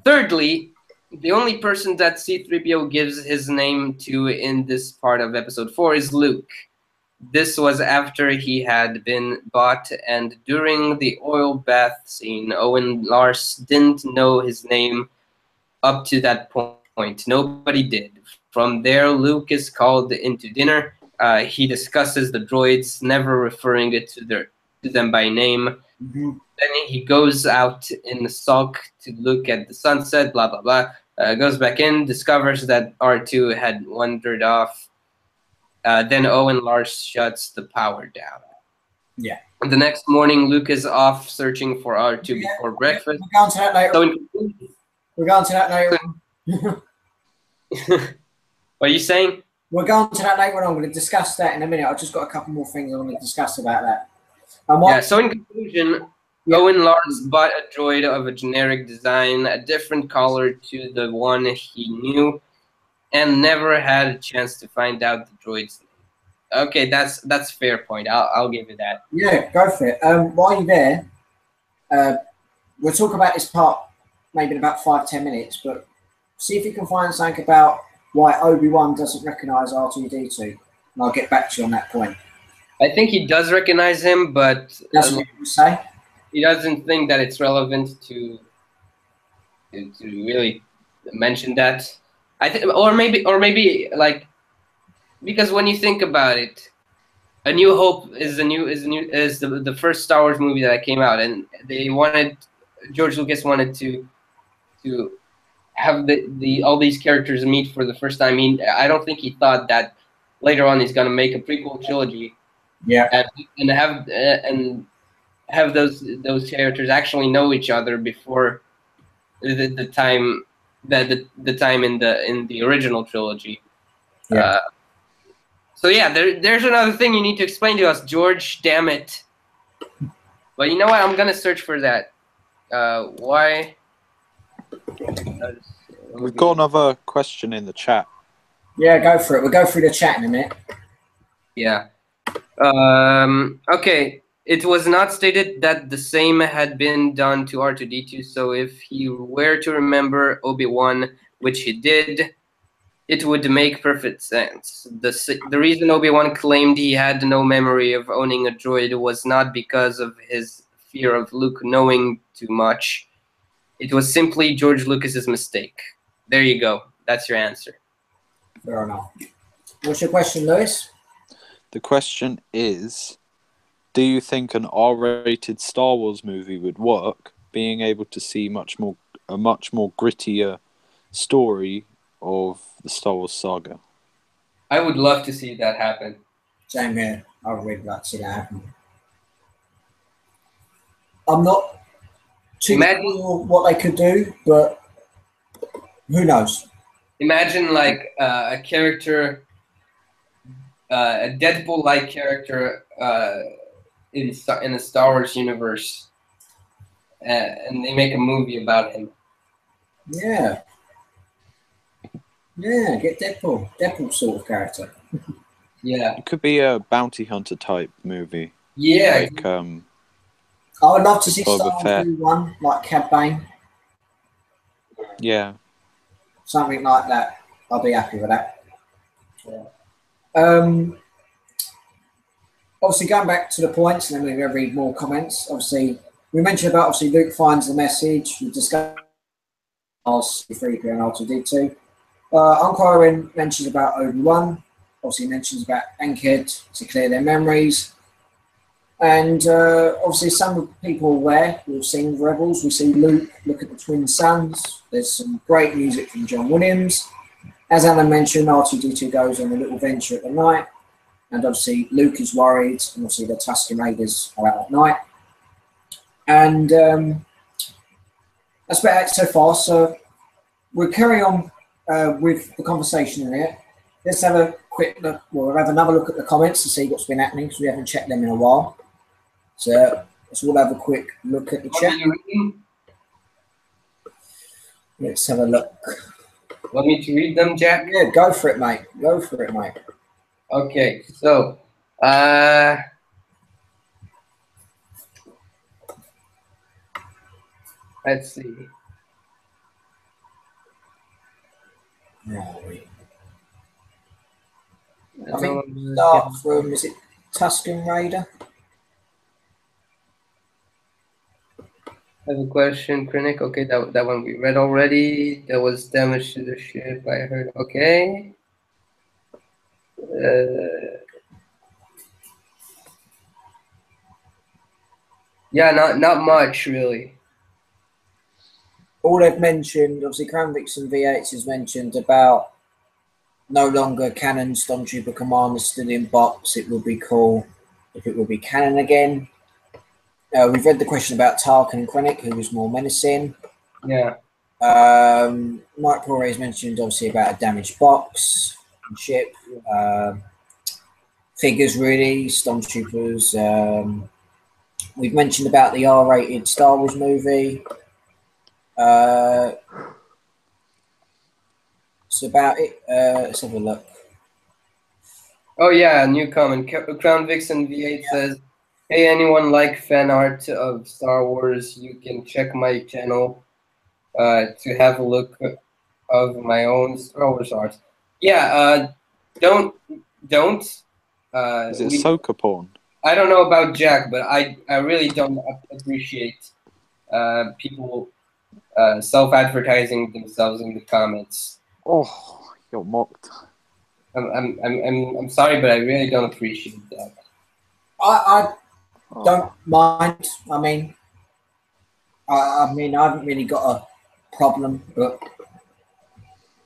Thirdly, the only person that C-3PO gives his name to in this part of Episode 4 is Luke. This was after he had been bought, and during the oil bath scene, Owen Lars didn't know his name up to that point. Nobody did. From there, Luke is called into dinner. He discusses the droids, never referring it to them by name. Mm-hmm. Then he goes out in the sulk to look at the sunset, blah, blah, blah. Goes back in, discovers that R2 had wandered off. Then Owen Lars shuts the power down. Yeah. And the next morning, Luke is off searching for R2 before breakfast. We're going to that later. We're going to that later. What are you saying? We're going to that later on. I'm going to discuss that in a minute. I've just got a couple more things I want to discuss about that. So in conclusion, Owen Lars bought a droid of a generic design, a different color to the one he knew, and never had a chance to find out the droid's name. Okay, that's a fair point. I'll give you that. Yeah, go for it. While you're there, we'll talk about this part maybe in about 5-10 minutes, but see if you can find something about why Obi-Wan doesn't recognize R2-D2, and I'll get back to you on that point. I think he does recognize him, but That's what you say. He doesn't think that it's relevant to really mention that. I think, or maybe like, because when you think about it, A New Hope is the first Star Wars movie that came out, and George Lucas wanted to have all these characters meet for the first time. I don't think he thought that later on he's gonna make a prequel trilogy. Yeah. And have those characters actually know each other before the time the time in the original trilogy. Yeah. So yeah, there's another thing you need to explain to us, George. Damn it! But you know what? I'm gonna search for that. Why? We've got another question in the chat. Yeah, go for it. We'll go through the chat in a minute. Yeah. Okay. It was not stated that the same had been done to R2-D2, so if he were to remember Obi-Wan, which he did, it would make perfect sense. The reason Obi-Wan claimed he had no memory of owning a droid was not because of his fear of Luke knowing too much. It was simply George Lucas's mistake. There you go. That's your answer. Fair enough. What's your question, Lewis? The question is, do you think an R-rated Star Wars movie would work, being able to see a much more grittier story of the Star Wars saga? I would love to see that happen. Same here. I would really like to see that happen. I'm not too sure what they could do, but who knows? Imagine like a character, a Deadpool-like character in a Star Wars universe, and they make a movie about him. Yeah. Yeah, get Deadpool. Deadpool sort of character. Yeah. It could be a bounty hunter type movie. Yeah. Like, I would love to see Boba Star Wars Fett. do one, like Cad Bane. Yeah. Something like that. I'll be happy with that. Yeah. Obviously, going back to the points, and then we're going to read more comments. Obviously, we mentioned about Luke finds the message. We discussed C-3PO and R2-D2. Uncle Owen mentions about Obi-Wan. Obviously, mentions about Ankhead to clear their memories. And obviously, some people are aware, we've seen Rebels. We see Luke look at the twin suns. There's some great music from John Williams. As Alan mentioned, R2-D2 goes on a little venture at the night. And obviously, Luke is worried. And obviously, the Tusken Raiders are out at night. And that's about it so far. So we'll carry on with the conversation in here. Let's have a quick look. We'll have another look at the comments to see what's been happening because we haven't checked them in a while. So let's all have a quick look at the chat. Let's have a look. Want me to read them, Jack? Yeah, go for it, mate. Go for it, mate. Okay, so let's see. I think start from, is it Tusken Raider? I have a question, Krennic. Okay, that one we read already. There was damage to the ship, I heard. Okay. Yeah, not much, really. All they've mentioned, obviously, Crown Vixen V8 has mentioned about no longer canon Stormtrooper Commander still in box. It would be cool if it would be canon again. We've read the question about Tarkin and Krennic, who was more menacing. Yeah. Mike Poirier has mentioned, obviously, about a damaged box and ship. Figures, really, Stormtroopers. We've mentioned about the R-rated Star Wars movie. It's about it. Let's have a look. Oh yeah, new comment. Crown Vixen V8 says, "Hey, anyone like fan art of Star Wars? You can check my channel to have a look of my own Star Wars art." Yeah. Don't. Is it Ahsoka porn? I don't know about Jack, but I really don't appreciate people self-advertising themselves in the comments. Oh, you're mocked. I'm sorry, but I really don't appreciate that. I don't mind. I mean, I haven't really got a problem, but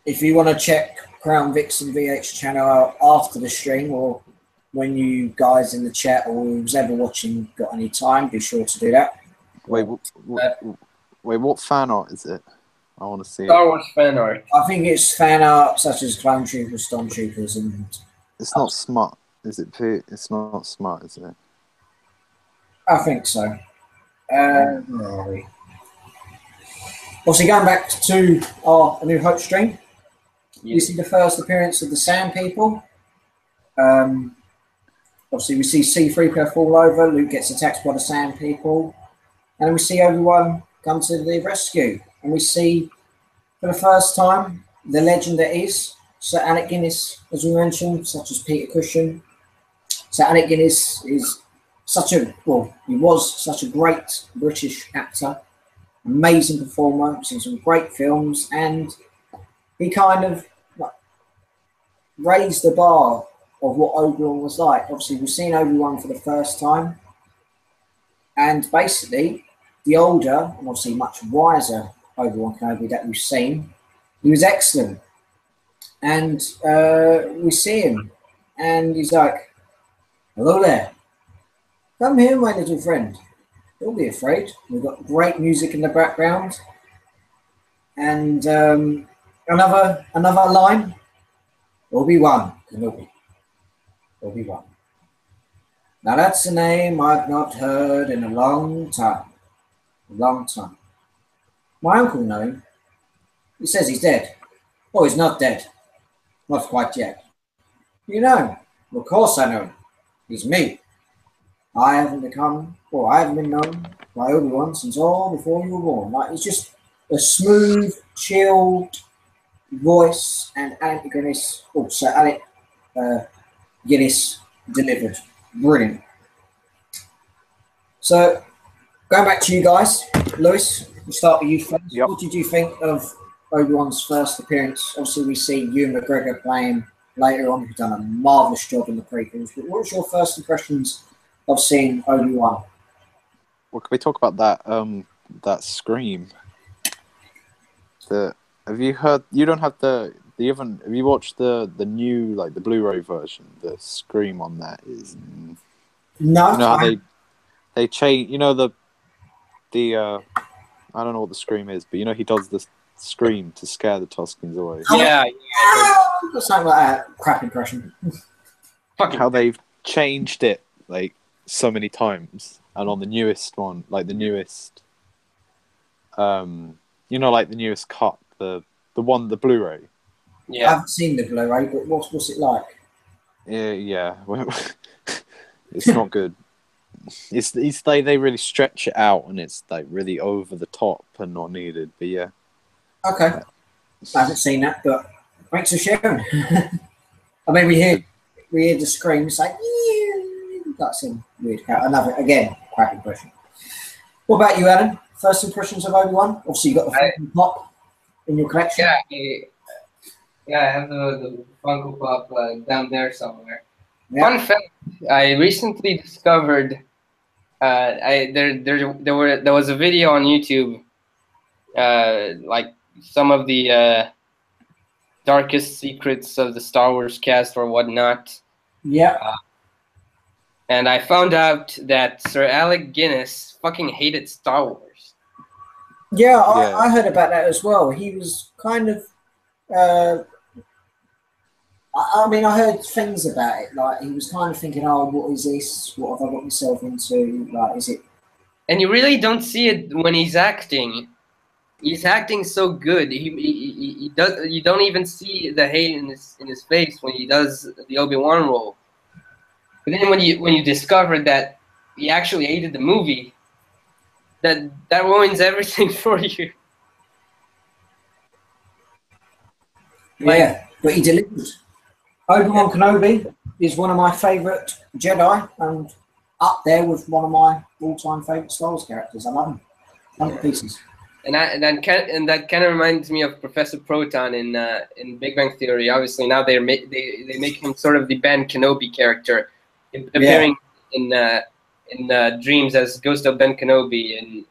if you want to check Crown Vixen VH channel out after the stream, or when you guys in the chat or who's ever watching got any time, be sure to do that. Wait, what fan art is it? I want to see Star it. Wars fan art. I think it's fan art such as Clone Troopers, Stormtroopers, and It's not smart, is it? It's not smart, is it? I think so. Where are we? Obviously, going back to our A New Hope stream, you see the first appearance of the Sand People. Obviously, we see C-3PO fall over. Luke gets attacked by the Sand People, and we see Obi-Wan come to the rescue. And we see, for the first time, the legend that is Sir Alec Guinness, as we mentioned, such as Peter Cushing. Sir Alec Guinness is he was such a great British actor, amazing performer, seen some great films, and he kind of raised the bar of what Obi-Wan was like. Obviously, we've seen Obi-Wan for the first time, and basically, the older and obviously much wiser Obi-Wan Kenobi that we've seen, he was excellent. And we see him, and he's like, "Hello there. Come here, my little friend. Don't be afraid." We've got great music in the background, and another line. Obi-Wan Kenobi. Obi-Wan. Now that's a name I've not heard in a long time. A long time. My uncle knows him. He says he's dead. Oh, he's not dead. Not quite yet. You know him? Of course I know him. He's me. I haven't been known by Obi-Wan since all before you were born. Like, it's just a smooth, chilled voice, and Alec Guinness, Guinness delivered. Brilliant. So, going back to you guys, Louis, we'll start with you first. Yep. What did you think of Obi-Wan's first appearance? Obviously, we see Ewan McGregor playing later on, who's done a marvellous job in the prequels. But what was your first impressions of seeing Obi-Wan? Well, can we talk about that scream? Have you heard? You don't have have you watched the new, like, the Blu-ray version? The scream on that is No. You know how they change. You know the I don't know what the scream is, but you know he does the scream to scare the Tuskens away. Yeah. Something like that. Crap impression. How they've changed it like so many times, and on the newest one, like the newest, you know, like the newest cut, the Blu-ray. Yeah. I haven't seen the Blu-ray, but what's it like? Yeah. It's not good. It's they really stretch it out, and it's like really over the top and not needed. But yeah. Okay. I haven't seen that, but thanks for sharing. I mean, we hear the screams like, that's some weird. Another crap impression. What about you, Alan? First impressions of Obi-Wan? Obviously, you got the Funko Pop in your collection. Yeah, I have the Funko Pop down there somewhere. Yeah. Fun fact: I recently discovered. There was a video on YouTube, like some of the darkest secrets of the Star Wars cast or whatnot. Yeah. And I found out that Sir Alec Guinness fucking hated Star Wars. Yeah, I heard about that as well. He was kind of. I mean, I heard things about it. Like, he was kind of thinking, "Oh, what is this? What have I got myself into? Like, is it?" And you really don't see it when he's acting. He's acting so good. He does. You don't even see the hate in his face when he does the Obi-Wan role. But then when you discover that he actually hated the movie, that ruins everything for you. Yeah, but he delivered. Obi-Wan Kenobi is one of my favourite Jedi, and up there with one of my all-time favourite Star Wars characters. I love him. 100 pieces. And that kind of reminds me of Professor Proton in Big Bang Theory. Obviously, now they make him sort of the Ben Kenobi character, appearing in dreams as Ghost of Ben Kenobi in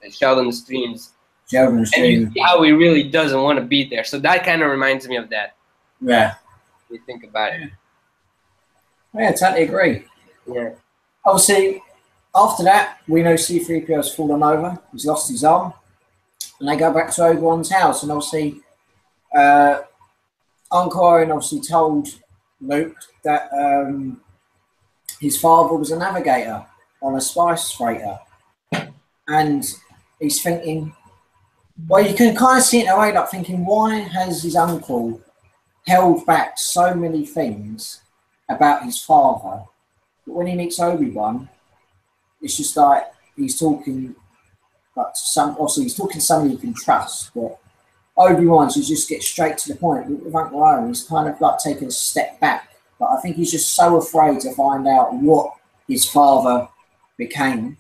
Sheldon's dreams. And you see how he really doesn't want to be there. So that kind of reminds me of that. Yeah. When you think about it. Yeah, totally agree. Yeah. Obviously, after that, we know C-3PO has fallen over. He's lost his arm. And they go back to Obi-Wan's house. And obviously, Uncle Owen obviously told Luke that his father was a navigator on a spice freighter. And he's thinking, well, you can kind of see it in a way, like thinking, why has his uncle held back so many things about his father? But when he meets Obi-Wan, it's just like he's talking, like obviously he's talking to somebody you can trust. But Obi-Wan's, you just get straight to the point. With Uncle Owen, he's kind of like taking a step back. But I think he's just so afraid to find out what his father became.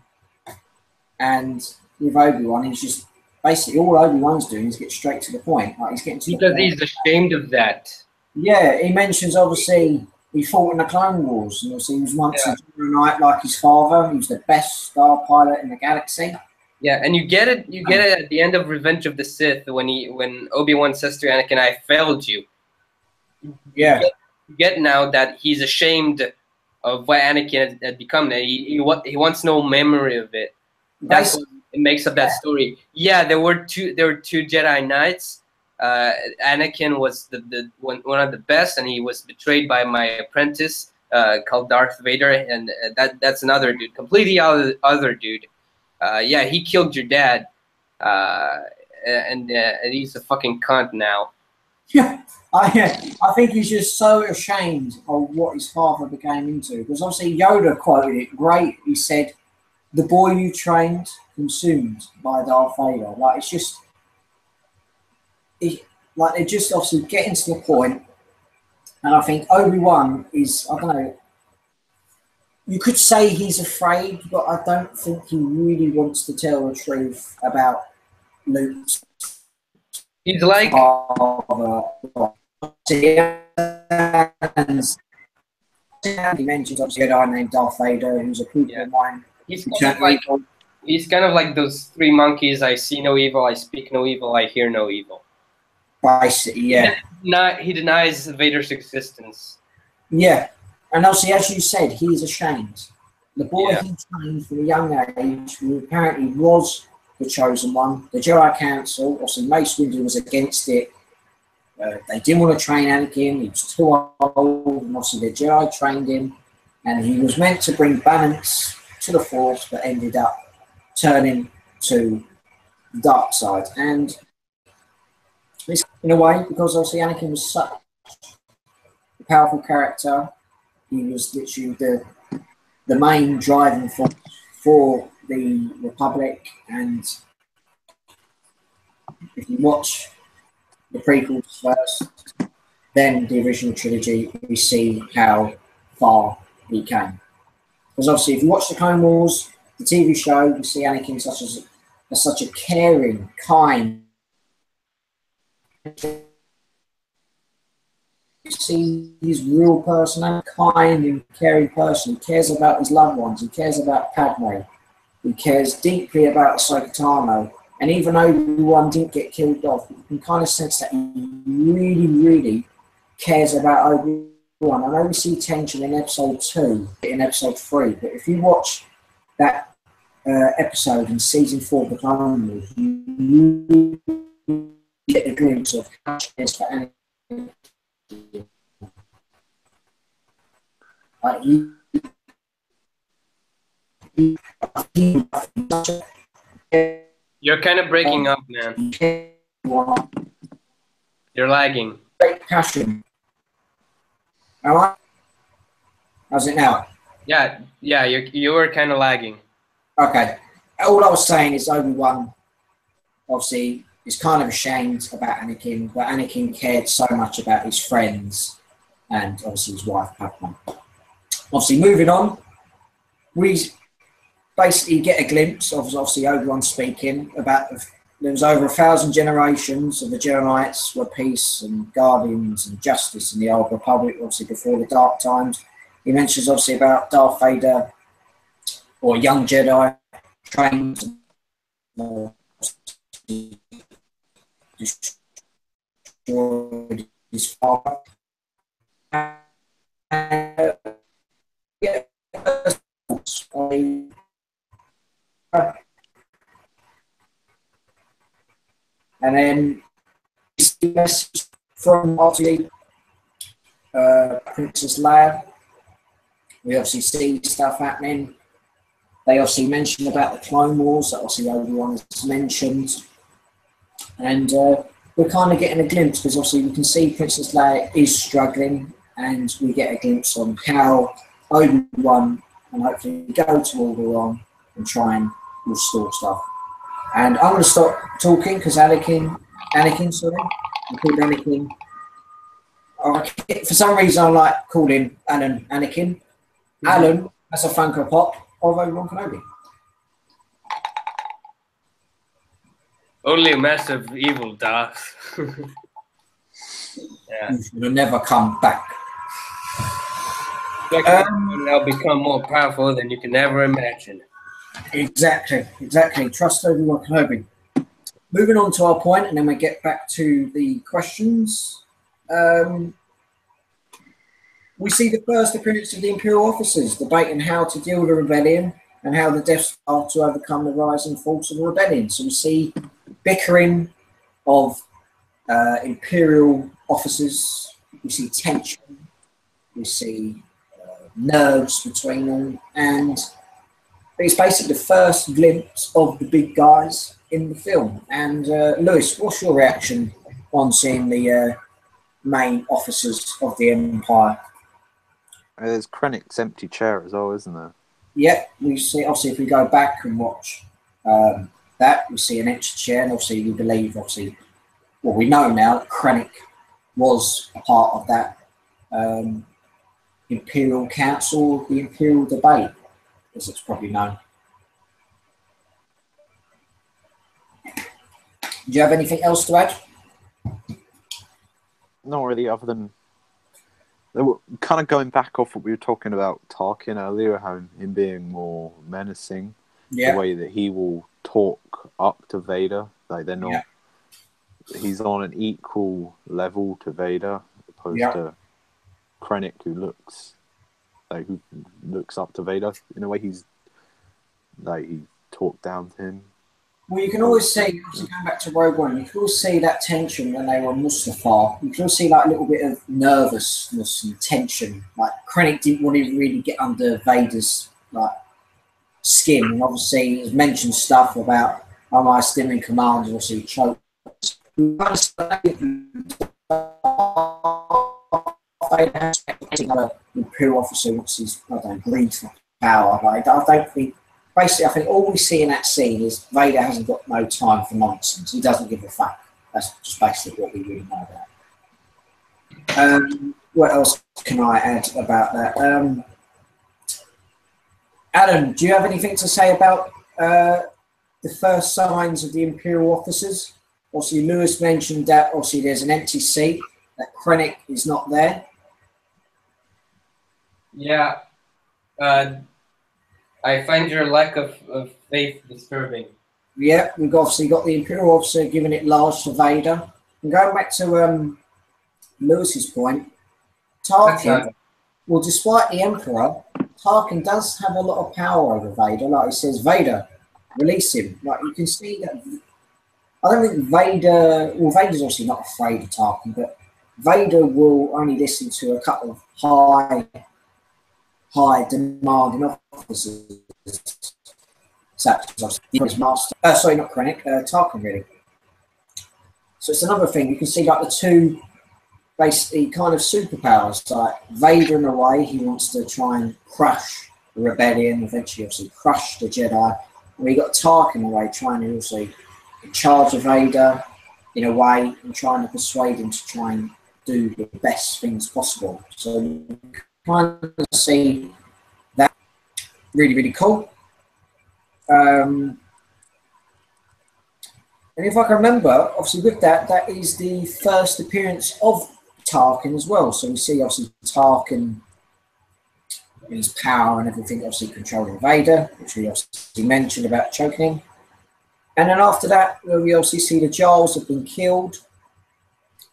And with Obi-Wan, he's just basically all Obi-Wan's doing is get straight to the point. Like he's getting to because he's ashamed of that. Yeah, he mentions obviously he fought in the Clone Wars, and obviously he was once a Jedi like his father. He was the best star pilot in the galaxy. Yeah, and you get it at the end of Revenge of the Sith when Obi-Wan says to Anakin, "I failed you." Yeah. You get now that he's ashamed of what Anakin had become. He wants no memory of it. That's what it makes up that story. Yeah, there were two Jedi Knights. Anakin was one of the best, and he was betrayed by my apprentice called Darth Vader, and that's another dude, completely other dude. Yeah, he killed your dad, and he's a fucking cunt now. Yeah, I think he's just so ashamed of what his father became into. Because obviously Yoda quoted it great. He said, "The boy you trained, consumed by Darth Vader." Like it's just, like they're just obviously getting to the point. And I think Obi-Wan is, I don't know, you could say he's afraid, but I don't think he really wants to tell the truth about Luke's He's like, father. He mentions obviously a guy named Darth Vader, who's a pupil of mine. He's kind of like those three monkeys. I see no evil, I speak no evil, I hear no evil. Basically, yeah. He denies Vader's existence. Yeah, and obviously, as you said, he's ashamed. The boy he trained from a young age, who apparently was the chosen one, the Jedi Council, obviously Mace Windu was against it. They didn't want to train Anakin, he was too old, and obviously the Jedi trained him, and he was meant to bring balance to the Force, but ended up turning to the dark side. And it's in a way, because obviously Anakin was such a powerful character, he was literally the main driving force for the Republic. And if you watch the prequels first, then the original trilogy, we see how far he came. Because obviously, if you watch the Clone Wars, the TV show, you see Anakin as such a caring, kind. You see his real person, a kind and caring person. He cares about his loved ones. He cares about Padme. He cares deeply about Ahsoka Tano. And even though Obi-Wan didn't get killed off, you can kind of sense that he really, really cares about Obi-Wan. I know we see tension in episode 2, in episode 3, but if you watch that episode in season 4 of the Clone Wars, you really get a glimpse of how he cares for Anakin. You're kind of breaking up, man. You're lagging. Great passion. All right. How's it now? Yeah. You were kind of lagging. Okay. All I was saying is Obi-Wan, obviously, is kind of ashamed about Anakin, but Anakin cared so much about his friends and obviously his wife, Padme. Obviously, moving on, we basically get a glimpse of obviously Obi-Wan speaking about there was over 1,000 generations of the Jedi Knights were peace and guardians and justice in the Old Republic, obviously before the Dark Times. He mentions obviously about Darth Vader or young Jedi trained destroyed his father. And then we see a message from obviously Princess Leia. We obviously see stuff happening. They obviously mention about the Clone Wars that obviously Obi-Wan has mentioned. And we're kind of getting a glimpse, because obviously we can see Princess Leia is struggling, and we get a glimpse on how Obi-Wan can hopefully go to Alderaan and try and restore stuff. And I'm going to stop talking because Anakin, sorry, I called Anakin. For some reason, I like calling Alan Anakin. Alan has a Funko Pop of Obi-Wan Kenobi. Only massive evil Darth. Yeah. You should have never come back. I'll become more powerful than you can ever imagine. Exactly. Trust Obi-Wan Kenobi. Moving on to our point, and then we get back to the questions. We see the first appearance of the Imperial officers debating how to deal with the rebellion and how the Death Star to overcome the rising force of the rebellion. So we see bickering of Imperial officers. We see tension. We see nerves between them, and it's basically the first glimpse of the big guys in the film. And Louis, what's your reaction on seeing the main officers of the Empire? There's Krennic's empty chair as well, isn't there? Yeah, we see. Obviously, if we go back and watch that, we see an empty chair, and obviously we believe, well, we know now that Krennic was a part of that Imperial Council, the Imperial debate, as it's probably known. Do you have anything else to add? Not really, other than kind of going back off what we were talking about Tarkin earlier, how him being more menacing, the way that he will talk up to Vader, like they're not, he's on an equal level to Vader, opposed to Krennic, who looks up to Vader in a way. He's like, he talked down to him. Well, you can always see, going back to Rogue One, you can always see that tension when they were on Mustafar. You can always see like a little bit of nervousness and tension. Like Krennic didn't want to really get under Vader's skin, and obviously he's mentioned stuff about my still in command, and obviously choked. Imperial officer wants his greed for power. Like, I don't think. Basically, I think all we see in that scene is Vader hasn't got no time for nonsense. He doesn't give a fuck. That's just basically what we really know about. What else can I add about that? Adam, do you have anything to say about the first signs of the Imperial officers? Obviously, Louis mentioned that obviously there's an empty seat, that Krennic is not there. Yeah. I find your lack of faith disturbing. Yeah, we've obviously got the Imperial officer giving it large to Vader. And going back to Lewis's point, Tarkin, well, despite the Emperor, Tarkin does have a lot of power over Vader. Like he says, Vader, release him. Like you can see that. I don't think Vader. Well, Vader's obviously not afraid of Tarkin, but Vader will only listen to a couple of high demanding officers. His master. Sorry, not Krennic. Tarkin, really. So it's another thing. You can see like the two basically kind of superpowers. Like Vader, in a way, he wants to try and crush the rebellion, eventually, obviously, crush the Jedi. And we got Tarkin, in a way, trying to also in charge of Vader, in a way, and trying to persuade him to try and do the best things possible. So you kind of see that really, really cool. And if I can remember, obviously with that, that is the first appearance of Tarkin as well. So we see obviously Tarkin, his power and everything, obviously controlling Vader, which we obviously mentioned about choking him. And then after that, we obviously see the Jaws have been killed.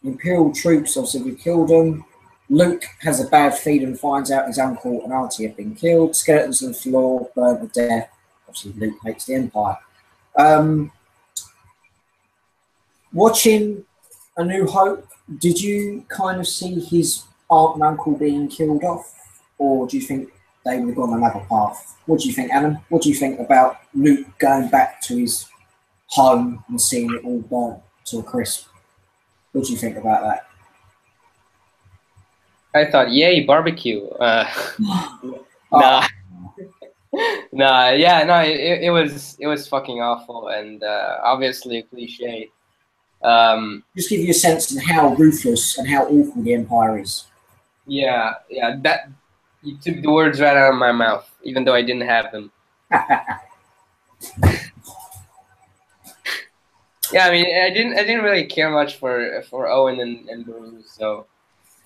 The Imperial troops, obviously, we killed them. Luke has a bad feed and finds out his uncle and auntie have been killed. Skeletons on the floor, burned to death. Obviously, Luke hates the Empire. Watching A New Hope, did you kind of see his aunt and uncle being killed off, or do you think they would have gone another path? What do you think, Alan? What do you think about Luke going back to his home and seeing it all burnt to a crisp? What do you think about that? I thought, yay, barbecue. Nah. Nah, yeah, no, it was fucking awful and obviously a cliche. Just give you a sense of how ruthless and how awful the Empire is. Yeah, that you took the words right out of my mouth, even though I didn't have them. Yeah, I mean, I didn't really care much for Owen and Bruce, so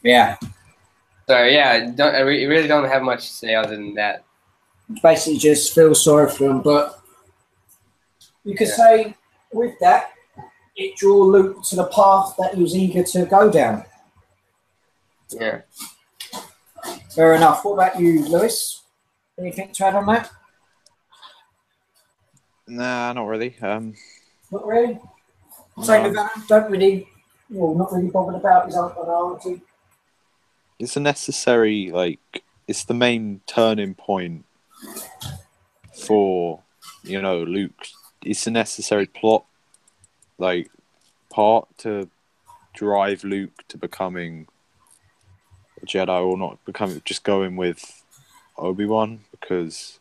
Yeah. So yeah, I really don't have much to say other than that. Basically, just feel sorry for him, but you could say with that, it drew Luke to the path that he was eager to go down. Yeah. Fair enough. What about you, Lewis? Anything to add on that? Nah, not really. Not really. Same with Alan. Don't really, not really bothered about his uncle and auntie. It's a necessary, it's the main turning point for, Luke. It's a necessary plot, part to drive Luke to becoming a Jedi, or not becoming, just going with Obi-Wan, because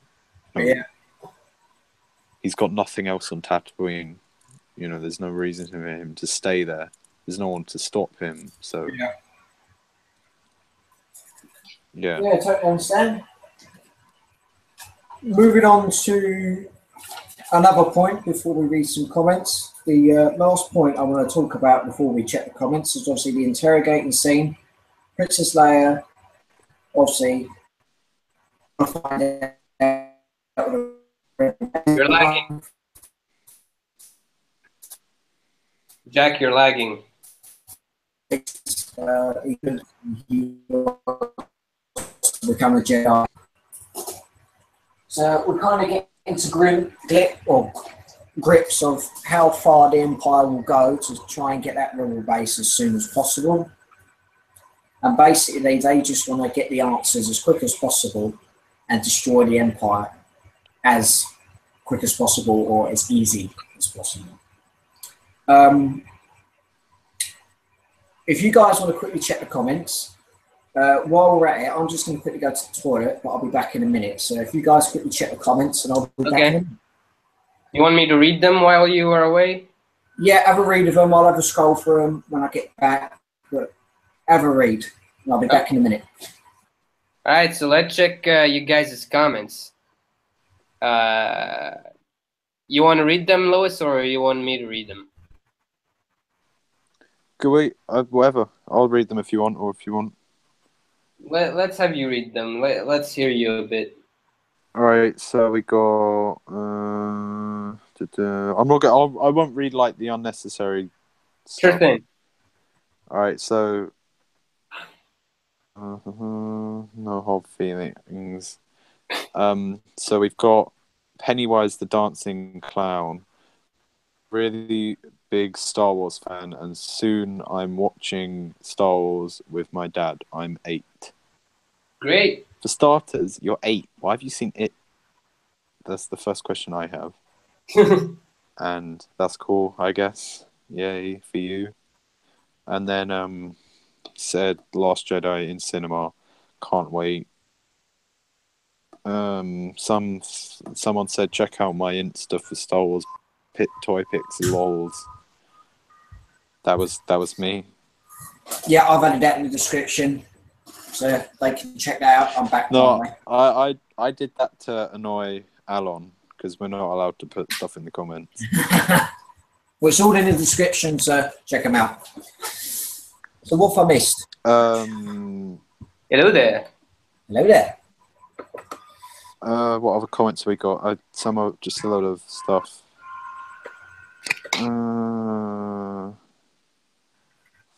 he's got nothing else on Tatooine. There's no reason for him to stay there. There's no one to stop him. So yeah, totally understand. Moving on to another point before we read some comments. The last point I want to talk about before we check the comments is obviously the interrogating scene. Princess Leia, obviously, You're lagging. Jack, you're lagging. Become a Jedi. So we kind of get into grips of how far the Empire will go to try and get that rebel base as soon as possible. And basically, they just want to get the answers as quick as possible and destroy the Empire as quick as possible or as easy as possible. If you guys want to quickly check the comments, while we're at it, I'm just going to quickly go to the toilet, but I'll be back in a minute. So if you guys quickly check the comments, and I'll be back in a minute. You want me to read them while you are away? Yeah, have a read of them. I'll have a scroll through them when I get back. But have a read, and I'll be back in a minute. All right, so let's check you guys' comments. You want to read them, Lois, or you want me to read them? Go wait, whatever. I'll read them if you want, or if you want. Let's have you read them. Let's hear you a bit. All right, so we got. I'm not gonna. I won't read the unnecessary stuff. Sure thing. All right, so. No hard feelings. So we've got Pennywise the Dancing Clown. Really big Star Wars fan, and soon I'm watching Star Wars with my dad. I'm 8. Great. For starters, you're 8. Why have you seen it? That's the first question I have. And that's cool, I guess. Yay for you. And then said Last Jedi in cinema. Can't wait. Someone said check out my Insta for Star Wars toy pics lols. That was me. Yeah, I've added that in the description, so they can check that out. I'm back. No, I did that to annoy Alon, because we're not allowed to put stuff in the comments. Well, it's all in the description, so check them out. So what have I missed? Hello there. Hello there. What other comments have we got? Just a load of stuff.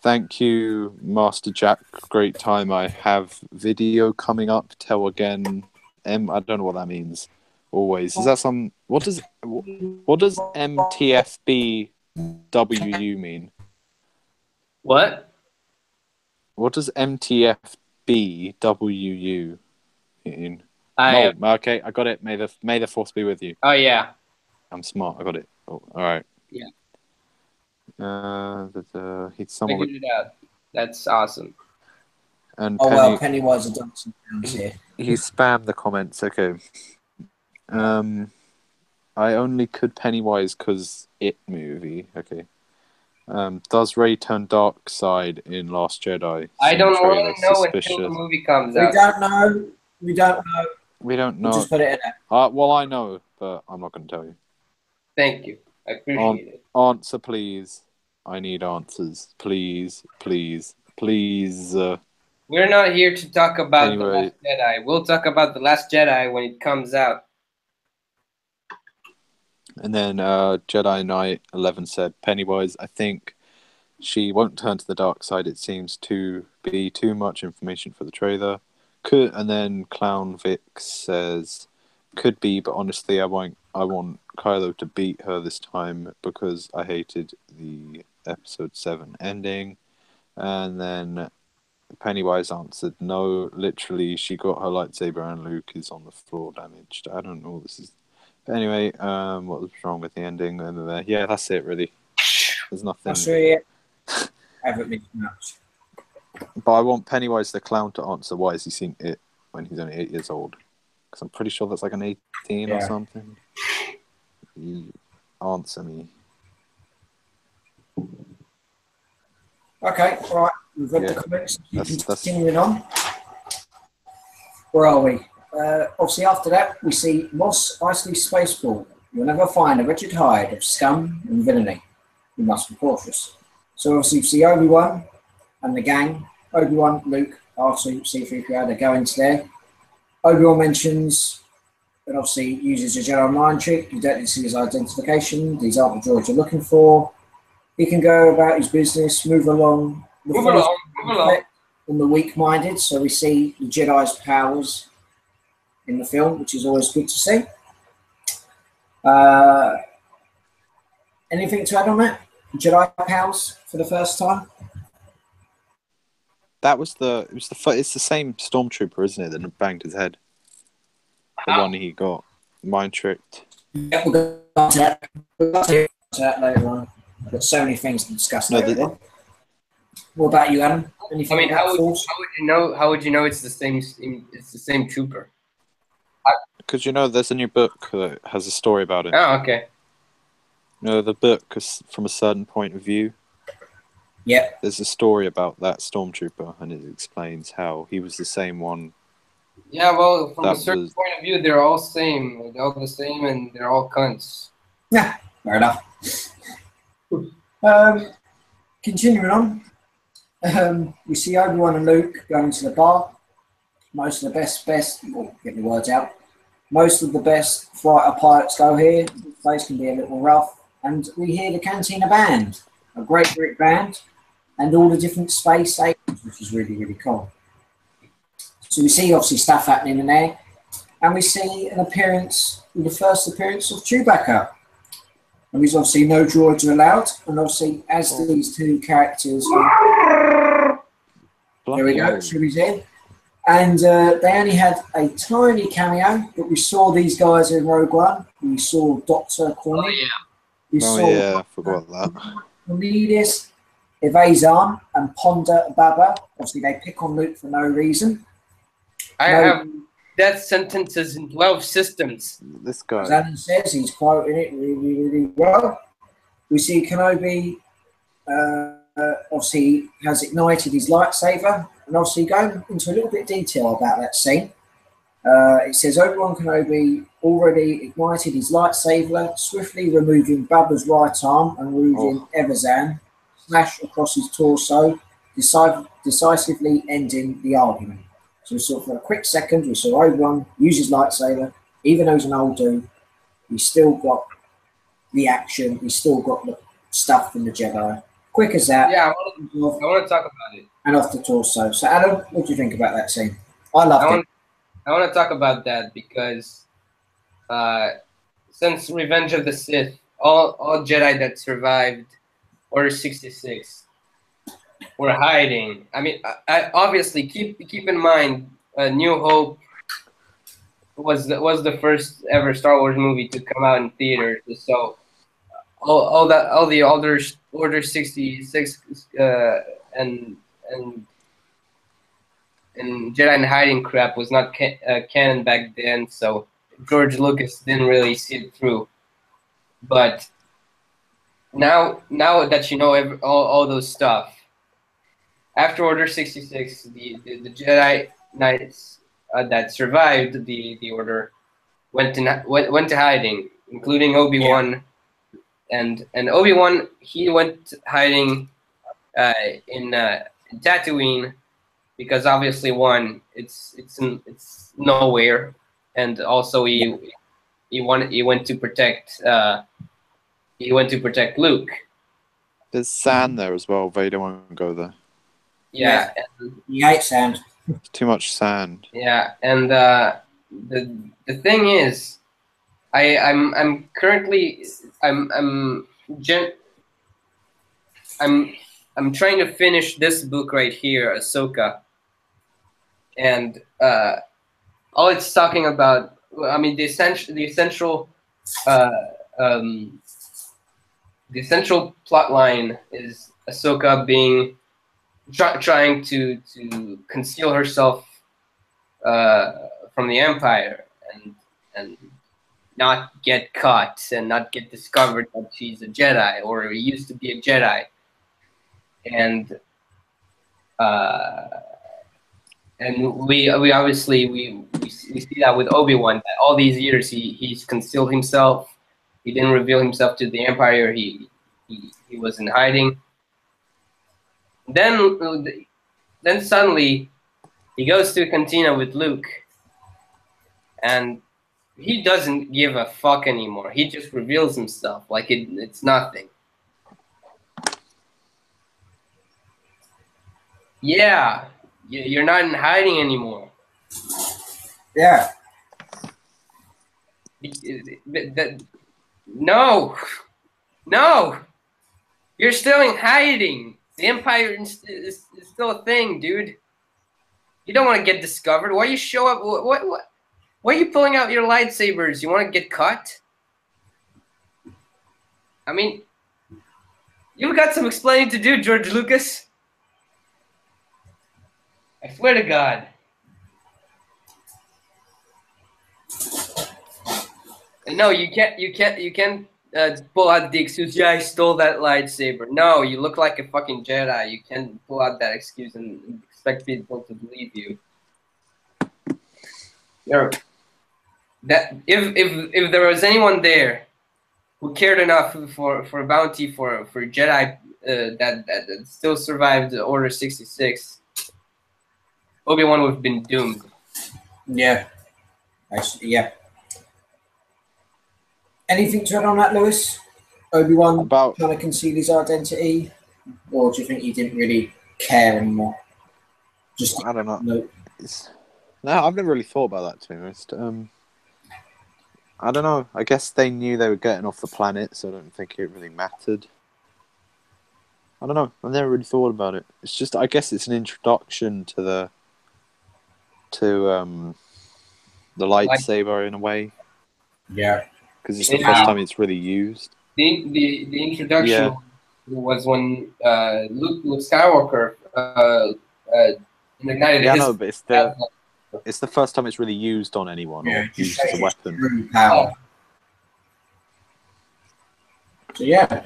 Thank you, Master Jack. Great time. I have video coming up. Tell again. I don't know what that means. Always. Is that some? What does MTFB WU mean? What? What does MTFB WU mean? I No, okay, I got it. May the force be with you. Oh yeah. I'm smart. I got it. Oh, all right. Yeah. He's someone. Figured it out. That's awesome. And Oh well, Pennywise are dancing pounds here. He spammed the comments. Okay. I only could Pennywise because It movie. Okay. Does Rey turn dark side in Last Jedi? I don't trailer, want to know suspicious. until the movie comes We out. don't know. We don't know. We don't know. We'll just put it in there. Well, I know, but I'm not going to tell you. Thank you. I appreciate it. Answer, please. I need answers. Please, please, please. We're not here to talk about Anyway. The Last Jedi. We'll talk about The Last Jedi when it comes out. And then Jedi Knight 11 said, Pennywise, I think she won't turn to the dark side. It seems to be too much information for the trailer. And then Clown Vic says, could be, but honestly, I want Kylo to beat her this time because I hated the episode 7 ending. And then Pennywise answered, no, literally, she got her lightsaber and Luke is on the floor damaged. I don't know what this is. But anyway, what was wrong with the ending? And yeah, that's it, really. There's nothing. That's really it. Haven't missed much. But I want Pennywise the clown to answer why has he seen It when he's only 8 years old? Because I'm pretty sure that's like an 18 or something. You answer me. Okay, all right. We've read the comments. That's Continuing on. Where are we? Obviously, after that, we see Moss Eisley Spaceball. You'll never find a wretched hide of scum and villainy. You must be cautious. So obviously, you see Obi-Wan and the gang. Obi-Wan, Luke, R2, C-3PO, they go into there. Obi-Wan mentions, and obviously uses a Jedi mind trick. You don't see his identification. These aren't the droids you're looking for. He can go about his business, move along. Move along. On the weak-minded, so we see the Jedi's powers in the film, which is always good to see. Anything to add on that? Jedi powers for the first time. It's the same stormtrooper, isn't it? That banged his head. The one he got mind tricked. Yeah, we'll go to that. We'll go to that later on. Got so many things to discuss later on. What about you, Adam? Anything? I mean, how would you know? How would you know it's the same? It's the same trooper. Because there's a new book that has a story about it. Oh, okay. The book is from a certain point of view. Yeah. There's a story about that stormtrooper, and it explains how he was the same one. Yeah, well, from a certain point of view, they're all same. They're all the same, and they're all cunts. Yeah, fair enough. Continuing on. We see Obi-Wan and Luke going to the bar. Most of the best, get the words out. Most of the best fighter pilots go here. The place can be a little rough. And we hear the Cantina Band, a great band, and all the different space agents, which is really, really cool. So we see obviously stuff happening in there. And we see the first appearance of Chewbacca. And there's obviously no droids are allowed. And obviously, as these two characters... There we go, Chewie's in. And they only had a tiny cameo, but we saw these guys in Rogue One. We saw Dr. Corny. Oh, yeah. We saw I forgot that. Cornelius, Evazan, and Ponda Baba. Obviously, they pick on Luke for no reason. I have death sentences in 12 systems. This guy. As Alan says, he's quoting it really, really well. We see Kenobi, obviously, has ignited his lightsaber. And obviously, going into a little bit of detail about that scene. It says Obi-Wan Kenobi already ignited his lightsaber, swiftly removing Baba's right arm and removing Evazan, slash across his torso, decisively ending the argument. So we saw for a quick second, we saw Obi-Wan use his lightsaber, even though he's an old dude, he's still got the action, he's still got the stuff from the Jedi. Quick as that. Yeah, I want to talk about it. And off the torso. So Adam, what do you think about that scene? I loved it. I want to talk about that because since Revenge of the Sith, all Jedi that survived Order 66 were hiding. I mean, I obviously keep in mind, New Hope was the first ever Star Wars movie to come out in theaters. So all the Order 66 and Jedi in Hiding crap was not canon back then. So George Lucas didn't really see it through. But now that you know all those stuff, after Order 66, the Jedi Knights that survived the Order went to hiding, including Obi-Wan, and Obi-Wan, he went hiding in Tatooine, because obviously, one, it's nowhere, and also he went to protect Luke. There's sand there as well. Vader won't go there. Yeah, He hates sand. It's too much sand. yeah, and the thing is, I'm currently I'm trying to finish this book right here, Ahsoka, and all it's talking about. I mean, the essential plot line is Ahsoka being trying to conceal herself from the Empire and not get caught and not get discovered that she's a Jedi or used to be a Jedi, and we obviously we see that with Obi-Wan, that all these years he's concealed himself. He didn't reveal himself to the Empire. He was in hiding. Then suddenly he goes to a cantina with Luke, and he doesn't give a fuck anymore. He just reveals himself like it's nothing. Yeah, you're not in hiding anymore. Yeah. No, you're still in hiding. The Empire is still a thing, dude. You don't want to get discovered. Why you show up? What? Why are you pulling out your lightsabers? You want to get caught? I mean, you've got some explaining to do, George Lucas. I swear to God. No, you can't pull out the excuse. Yeah, I stole that lightsaber. No, you look like a fucking Jedi. You can't pull out that excuse and expect people to believe you. That if there was anyone there who cared enough for a bounty for Jedi that still survived Order 66, Obi-Wan would have been doomed. Yeah. Yeah. Anything to add on that, Louis? Obi-Wan trying to conceal his identity, or do you think he didn't really care anymore? Just I don't know. No, I've never really thought about that, to be honest. I don't know. I guess they knew they were getting off the planet, so I don't think it really mattered. I don't know. I've never really thought about it. It's just, I guess it's an introduction to the lightsaber in a way. Yeah. Because it's the first time it's really used. The introduction was when Luke Skywalker ignited his... Yeah, no, but it's the first time it's really used on anyone or used as a weapon. Power. So yeah,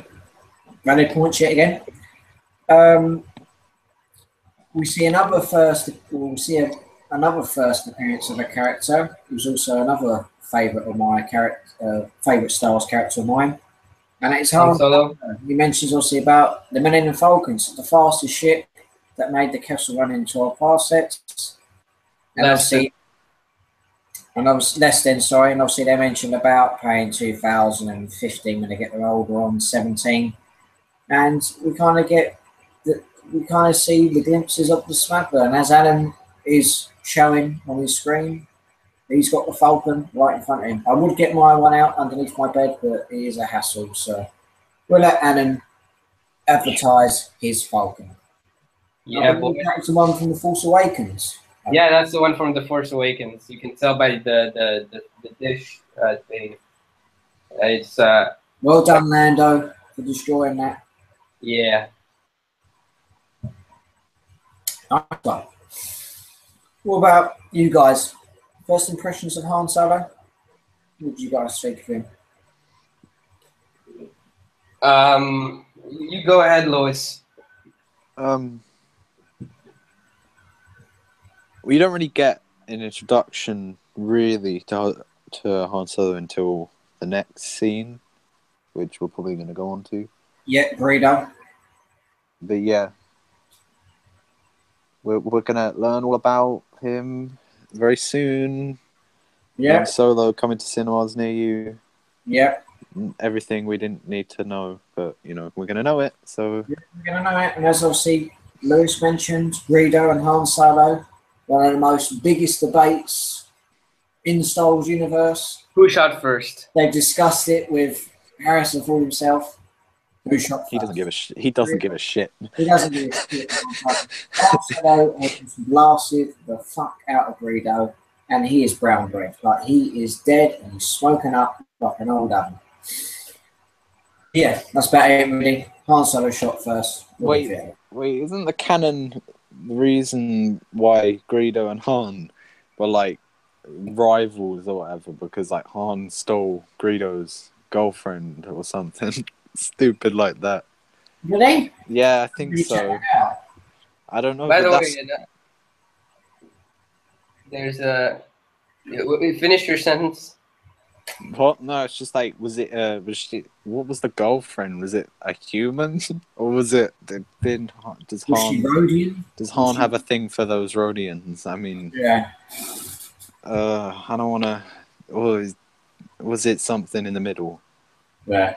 valid points yet again. We see another first appearance of a character who's also another favourite of my favourite Star Wars character of mine, and it's Han Solo. He mentions obviously about the Millennium Falcons, the fastest ship that made the Kessel run in 12 parsecs. And obviously they mentioned about paying 2015 when they get their older on 17, and we kind of see the glimpses of the smuggler, and as Alan is showing on his screen, He's got the Falcon right in front of him. I would get my one out underneath my bed, but it is a hassle. So we'll let Anon advertise his Falcon. Yeah, boy. That's the one from The Force Awakens. Yeah, that's the one from The Force Awakens. You can tell by the dish thing. It's well done, Lando, for destroying that. Yeah. Okay. What about you guys? First impressions of Han Solo? What did you guys think of him? You go ahead, Louis. We don't really get an introduction really to Han Solo until the next scene, which we're probably going to go on to. Yeah, Greedo. But yeah, we're going to learn all about him very soon. Yeah. Han Solo coming to cinemas near you. Yeah. Everything we didn't need to know, but you know we're going to know it. So yeah, we're going to know it, and as obviously Louis mentioned, Greedo and Han Solo, one of the most biggest debates in the Star Wars universe. Who shot first? They've discussed it with Harrison Ford himself. Who shot first? He doesn't give a shit. He doesn't give a shit. He doesn't give a shit. Han Solo has blasted the fuck out of Greedo, and he is brown bread. Like, he is dead and he's smoking up like an old oven. Yeah, that's about it, really. Han Solo shot first. Wait, isn't the canon the reason why Greedo and Han were like rivals or whatever? Because like Han stole Greedo's girlfriend or something stupid like that. Really? Yeah, I think so. I don't know. By but the that's... way, there's a. Finish your sentence. What? No, it's just like, was it? Was she? What was the girlfriend? Was it a human, or was it? Does Han? Rhodian? Does Han have a thing for those Rhodians? I mean, yeah. I don't want to. Was it something in the middle? Yeah.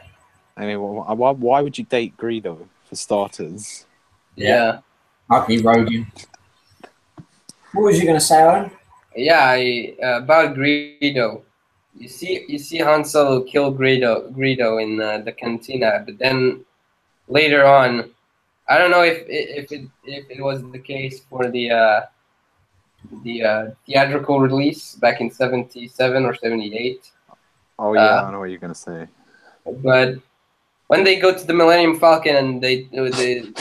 I mean, why would you date Greedo for starters? Yeah. I'd be Rhodian. What was you going to say, Owen? Yeah, about Greedo. You see Han Solo kill Greedo in the cantina, but then later on, I don't know if it was the case for the theatrical release back in '77 or '78. Oh yeah, I know what you're gonna say. But when they go to the Millennium Falcon and the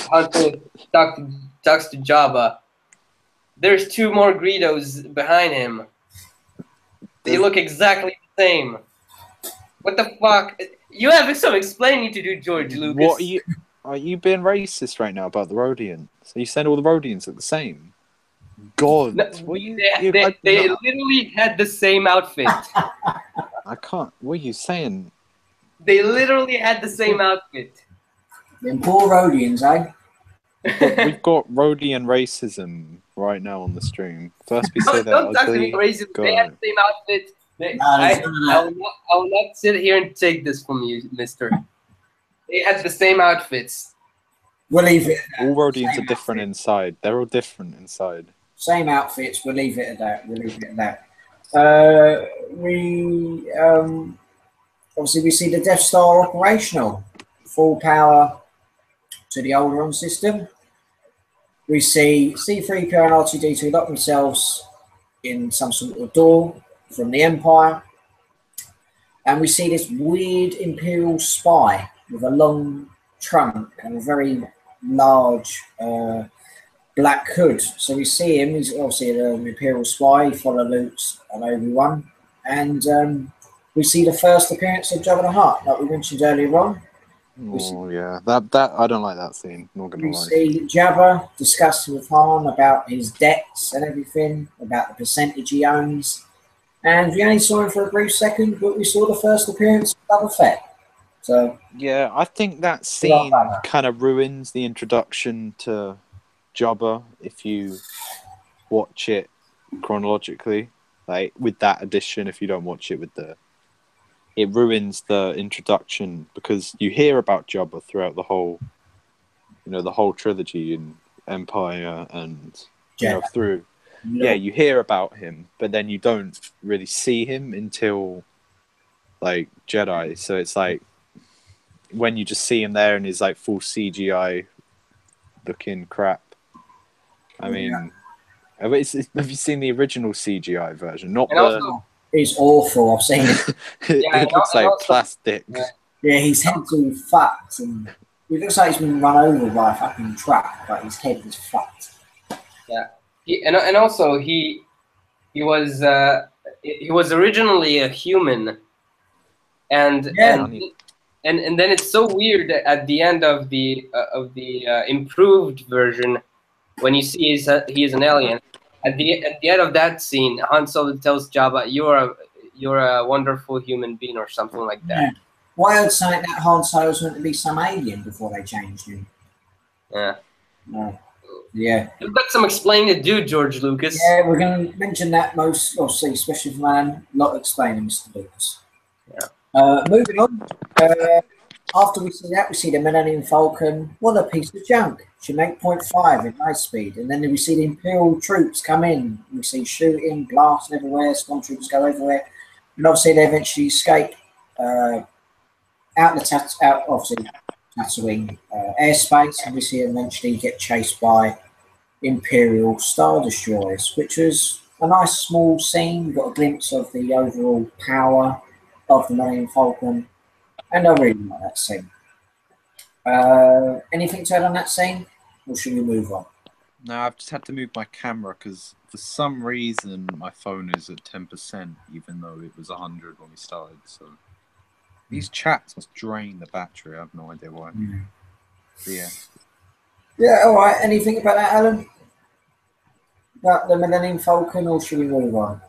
Han Solo talks to Jabba, there's two more Greedos behind him. They look exactly the same. What the fuck? You have some explaining to do, George Lucas. What are you being racist right now about the Rhodians? So you said all the Rhodians look the same? God, no, they literally had the same outfit. I can't. What are you saying? They literally had the same outfit. Them poor Rhodians, eh? We've got Rhodian racism right now on the stream. First we say they're don't ugly. Talk to me racist. They had the same outfit. I will not sit here and take this from you, mister. They had the same outfits. We'll leave it. All Rhodians are different inside. They're all different inside. Same outfits. We'll leave it at that. We obviously we see the Death Star operational, full power to the Alderaan system. We see C-3PO and R2-D2 lock themselves in some sort of door from the Empire, and we see this weird Imperial spy with a long trunk and a very large black hood. So we see him. He's obviously an Imperial spy. He followed Luke and Obi-Wan, and we see the first appearance of Jabba the Hutt, like we mentioned earlier on. Oh yeah, that I don't like that scene. Not gonna lie. We see Jabba discussing with Han about his debts and everything, about the percentage he owns, and we only saw him for a brief second, but we saw the first appearance of Boba Fett. So yeah, I think that scene kind of ruins the introduction to Jabba if you watch it chronologically, like with that addition. If you don't watch it with it ruins the introduction because you hear about Jabba throughout the whole trilogy in Empire and through. Yeah, you hear about him, but then you don't really see him until like Jedi. So it's like when you just see him there and his like full CGI looking crap. I mean, have you seen the original CGI version? Not And the. also, It's awful. I've seen it. It looks like plastic. Yeah, his head's all fucked, and it looks like he's been run over by a fucking truck, but his head is fucked. Yeah, and also he was originally a human, and and then it's so weird at the end of the improved version when you see he is an alien. At the end of that scene, Han Solo tells Jabba, "You're a wonderful human being," or something like that. Yeah. Why would saying that Han Solo's meant to be some alien before they changed him? Yeah. No. Yeah. You've got some explaining to do, George Lucas. Yeah, we're going to mention that most, obviously, especially for man, not explaining Mr. Lucas. Yeah. Moving on. After we see that, we see the Millennium Falcon. What a piece of junk. She make 0.5 in high speed. And then we see the Imperial troops come in. We see shooting, blasting everywhere, stormtroopers go everywhere. And obviously they eventually escape out obviously Tatooine airspace. And we see eventually get chased by Imperial Star Destroyers, which was a nice small scene. We got a glimpse of the overall power of the Millennium Falcon. And I really like that scene. Anything to add on that scene? Or should we move on? No, I've just had to move my camera because for some reason my phone is at 10%, even though it was 100 when we started. So these chats must drain the battery. I have no idea why. Yeah. Yeah, all right. Anything about that, Alan? About the Millennium Falcon, or should we move on?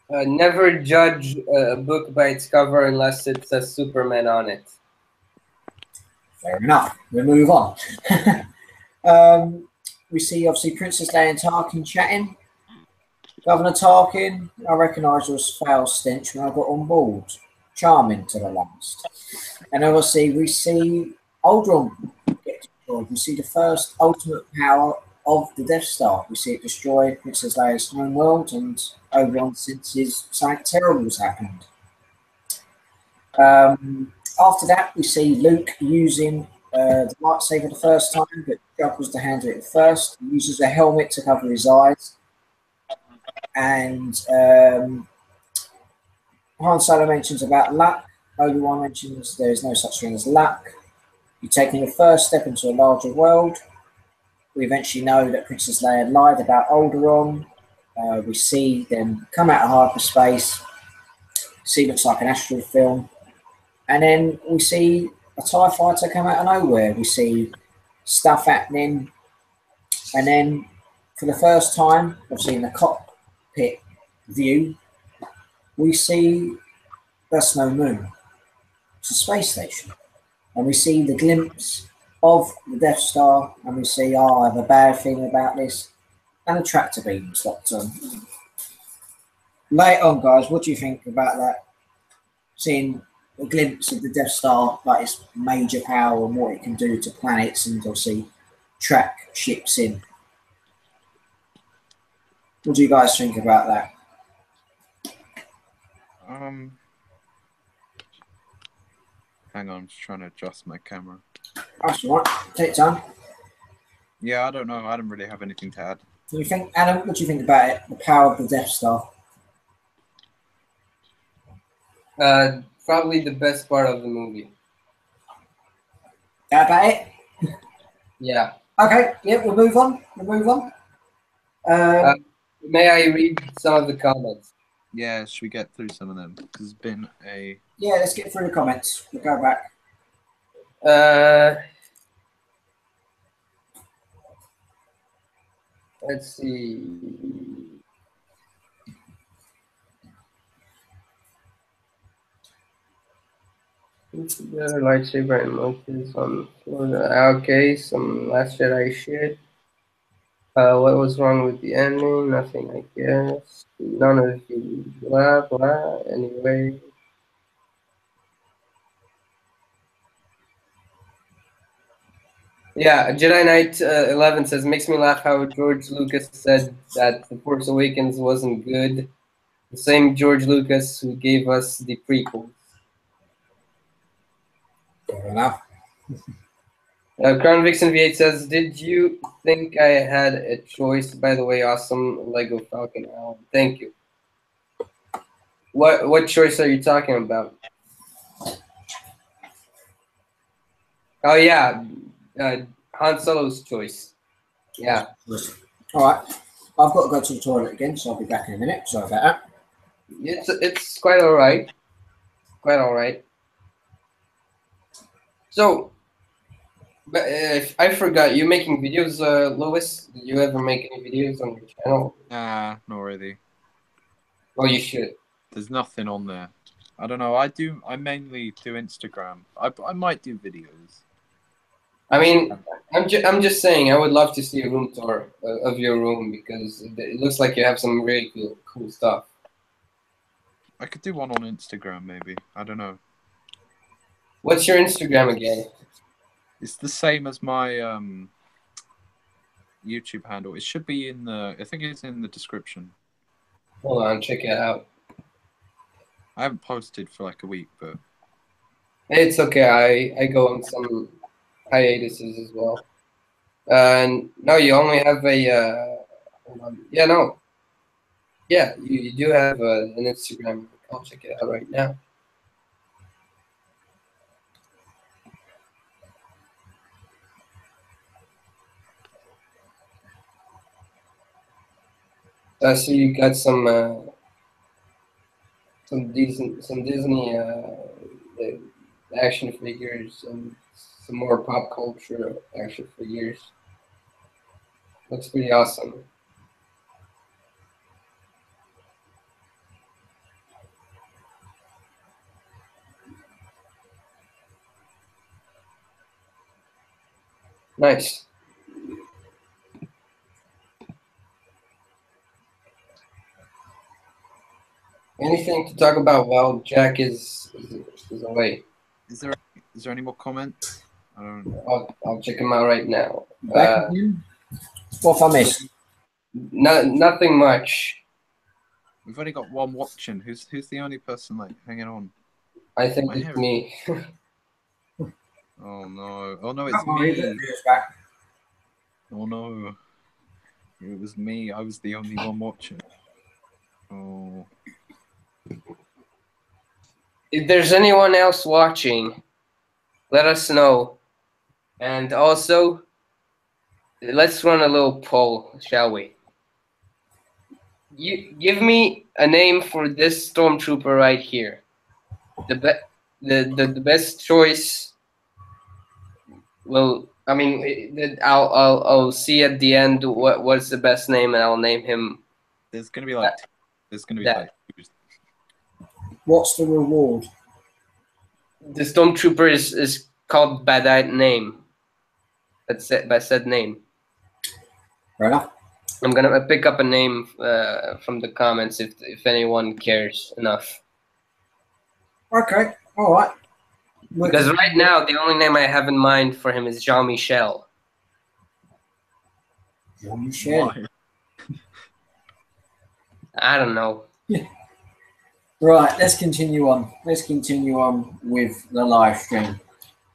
Never judge a book by its cover unless it says Superman on it. Fair enough. We'll move on. We see, obviously, Princess Leia and Tarkin chatting. Governor Tarkin, I recognised was foul stench when I got on board. Charming to the last. And obviously, we see Alderaan get destroyed. We see the first ultimate power of the Death Star. We see it destroy Princess Leia's home world, and Obi-Wan senses something terrible has happened. After that, we see Luke using the lightsaber the first time, but struggles to handle it first. He uses a helmet to cover his eyes. And Han Solo mentions about luck. Obi-Wan mentions there is no such thing as luck. You're taking the first step into a larger world. We eventually know that Princess Leia lied about Alderaan. We see them come out of hyperspace. See looks like an astral film. And then we see a TIE fighter come out of nowhere. We see stuff happening. And then for the first time, obviously in the cockpit view, we see the Snow Moon. It's a space station. And we see the glimpse of the Death Star, and we see, I have a bad feeling about this, and the tractor beams locked on. Later on, guys, what do you think about that? Seeing a glimpse of the Death Star, like its major power and what it can do to planets, and obviously track ships in. What do you guys think about that? Hang on, I'm just trying to adjust my camera. That's all right. Take your time. Yeah, I don't know. I don't really have anything to add. Do you think, Adam, what do you think about it? The power of the Death Star? Probably the best part of the movie. That about it? Yeah. Okay, yeah, we'll move on. May I read some of the comments? Yeah, should we get through some of them? There's been a... Yeah, let's get through the comments. We'll go back. Let's see. The lightsaber and monkeys on Florida. Okay, some Last Jedi shit. What was wrong with the ending? Nothing, I guess. None of you. Blah blah. Anyway. Yeah, Jedi Knight 11 says, makes me laugh how George Lucas said that The Force Awakens wasn't good. The same George Lucas who gave us the prequels. Fair enough. Crown Vixen V8 says, "Did you think I had a choice? By the way, awesome Lego Falcon Allen. Thank you. What choice are you talking about? Oh yeah, Han Solo's choice. Yeah. All right. I've got to go to the toilet again, so I'll be back in a minute. Sorry about that. It's quite all right. Quite all right. So, but I forgot, you making videos, Louis? Did you ever make any videos on your channel? Nah, not really. Well, you should. There's nothing on there. I don't know. I mainly do Instagram. I might do videos. I mean, I'm just saying, I would love to see a room tour of your room because it looks like you have some really cool stuff. I could do one on Instagram, maybe. I don't know. What's your Instagram again? It's the same as my YouTube handle. It should be in the. I think it's in the description. Hold on, check it out. I haven't posted for like a week, but It's okay. I go on some hiatuses as well. And no, you only have a. Hold on. Yeah, no. Yeah, you do have an Instagram. I'll check it out right now. I see you got some Disney action figures and some more pop culture action figures. Looks pretty awesome. Nice. Anything to talk about while Jack is away? is there any more comments? I don't. I'll check them out right now. Back again? What have I missed? Nothing much. We've only got one watching. Who's the only person like hanging on? I think it's me. Oh no! Oh no! It's me! Oh no! It was me. I was the only one watching. Oh. If there's anyone else watching, let us know. And also, let's run a little poll, shall we? You give me a name for this stormtrooper right here. The best choice. Well, I mean, I'll see at the end what's the best name, and I'll name him. There's gonna be like. There's gonna be like. What's the reward? The stormtrooper is called by that name. That's it, by said name. Fair enough. I'm gonna pick up a name from the comments if anyone cares enough. Okay, all right. Because right now the only name I have in mind for him is Jean-Michel. Jean-Michel. I don't know. Right, let's continue on. Let's continue on with the live stream.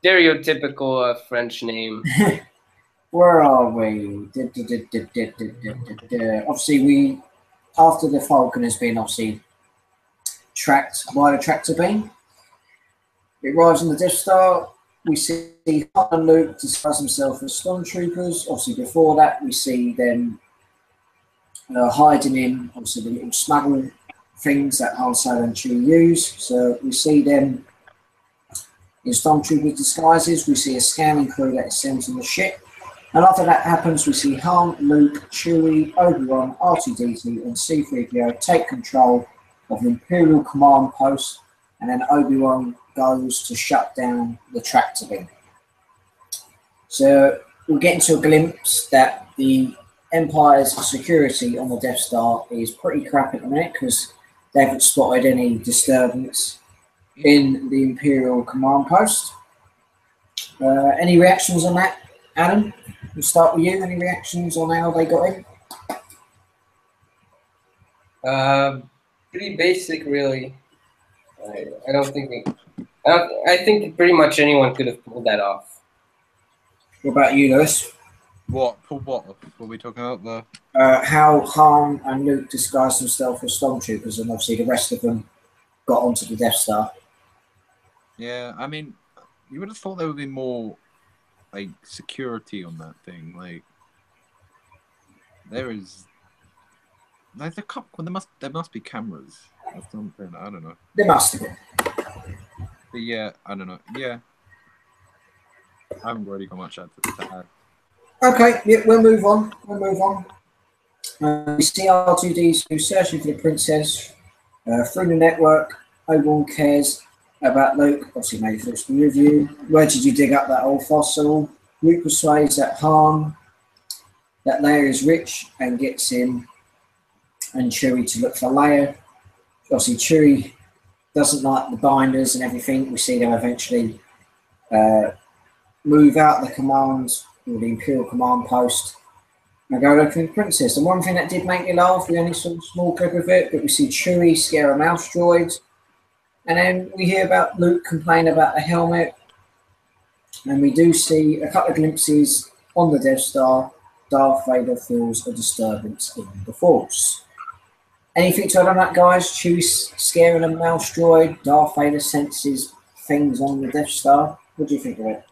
Stereotypical French name. Where are we? Obviously, after the Falcon has been obviously tracked by the tractor beam, it arrives on the Death Star. We see Han and Luke disguise themselves as stormtroopers. Obviously, before that, we see them hiding in obviously the little smuggle things that Han Solo and Chewie use. So we see them in stormtrooper disguises. We see a scanning crew that is sent on the ship. And after that happens, we see Han, Luke, Chewie, Obi-Wan, R2-D2 and C-3PO take control of the Imperial command post, and then Obi-Wan goes to shut down the tractor beam. So we'll get into a glimpse that the Empire's security on the Death Star is pretty crap at the minute because they haven't spotted any disturbance in the Imperial command post. Any reactions on that, Adam? We'll start with you. Any reactions on how they got in? Pretty basic, really. I don't think I think pretty much anyone could have pulled that off. What about you, Lewis? What? For what? What are we talking about? How Han and Luke disguised themselves as stormtroopers, and obviously the rest of them got onto the Death Star. Yeah, I mean, you would have thought there would be more, like, security on that thing. Like, there is. Like, there must be cameras or something. I don't know. They must have been. But yeah, I don't know. Yeah, I haven't really got much to add. Okay, yeah, we'll move on. We see R2D2 who's searching for the princess through the network. Obi-Wan cares about Luke. Obviously, made a first review. Where did you dig up that old fossil? Luke persuades that Leia is rich and gets him and Chewie to look for Leia. Obviously, Chewie doesn't like the binders and everything. We see them eventually move out the command, or the Imperial command post, and go looking for the princess. And one thing that did make me laugh, we only saw a small clip of it, but we see Chewie scare a mouse droid, and then we hear about Luke complain about the helmet, and we do see a couple of glimpses on the Death Star. Darth Vader feels a disturbance in the Force. Anything to add on that, guys? Chewie scaring a mouse droid, Darth Vader senses things on the Death Star. What do you think of it?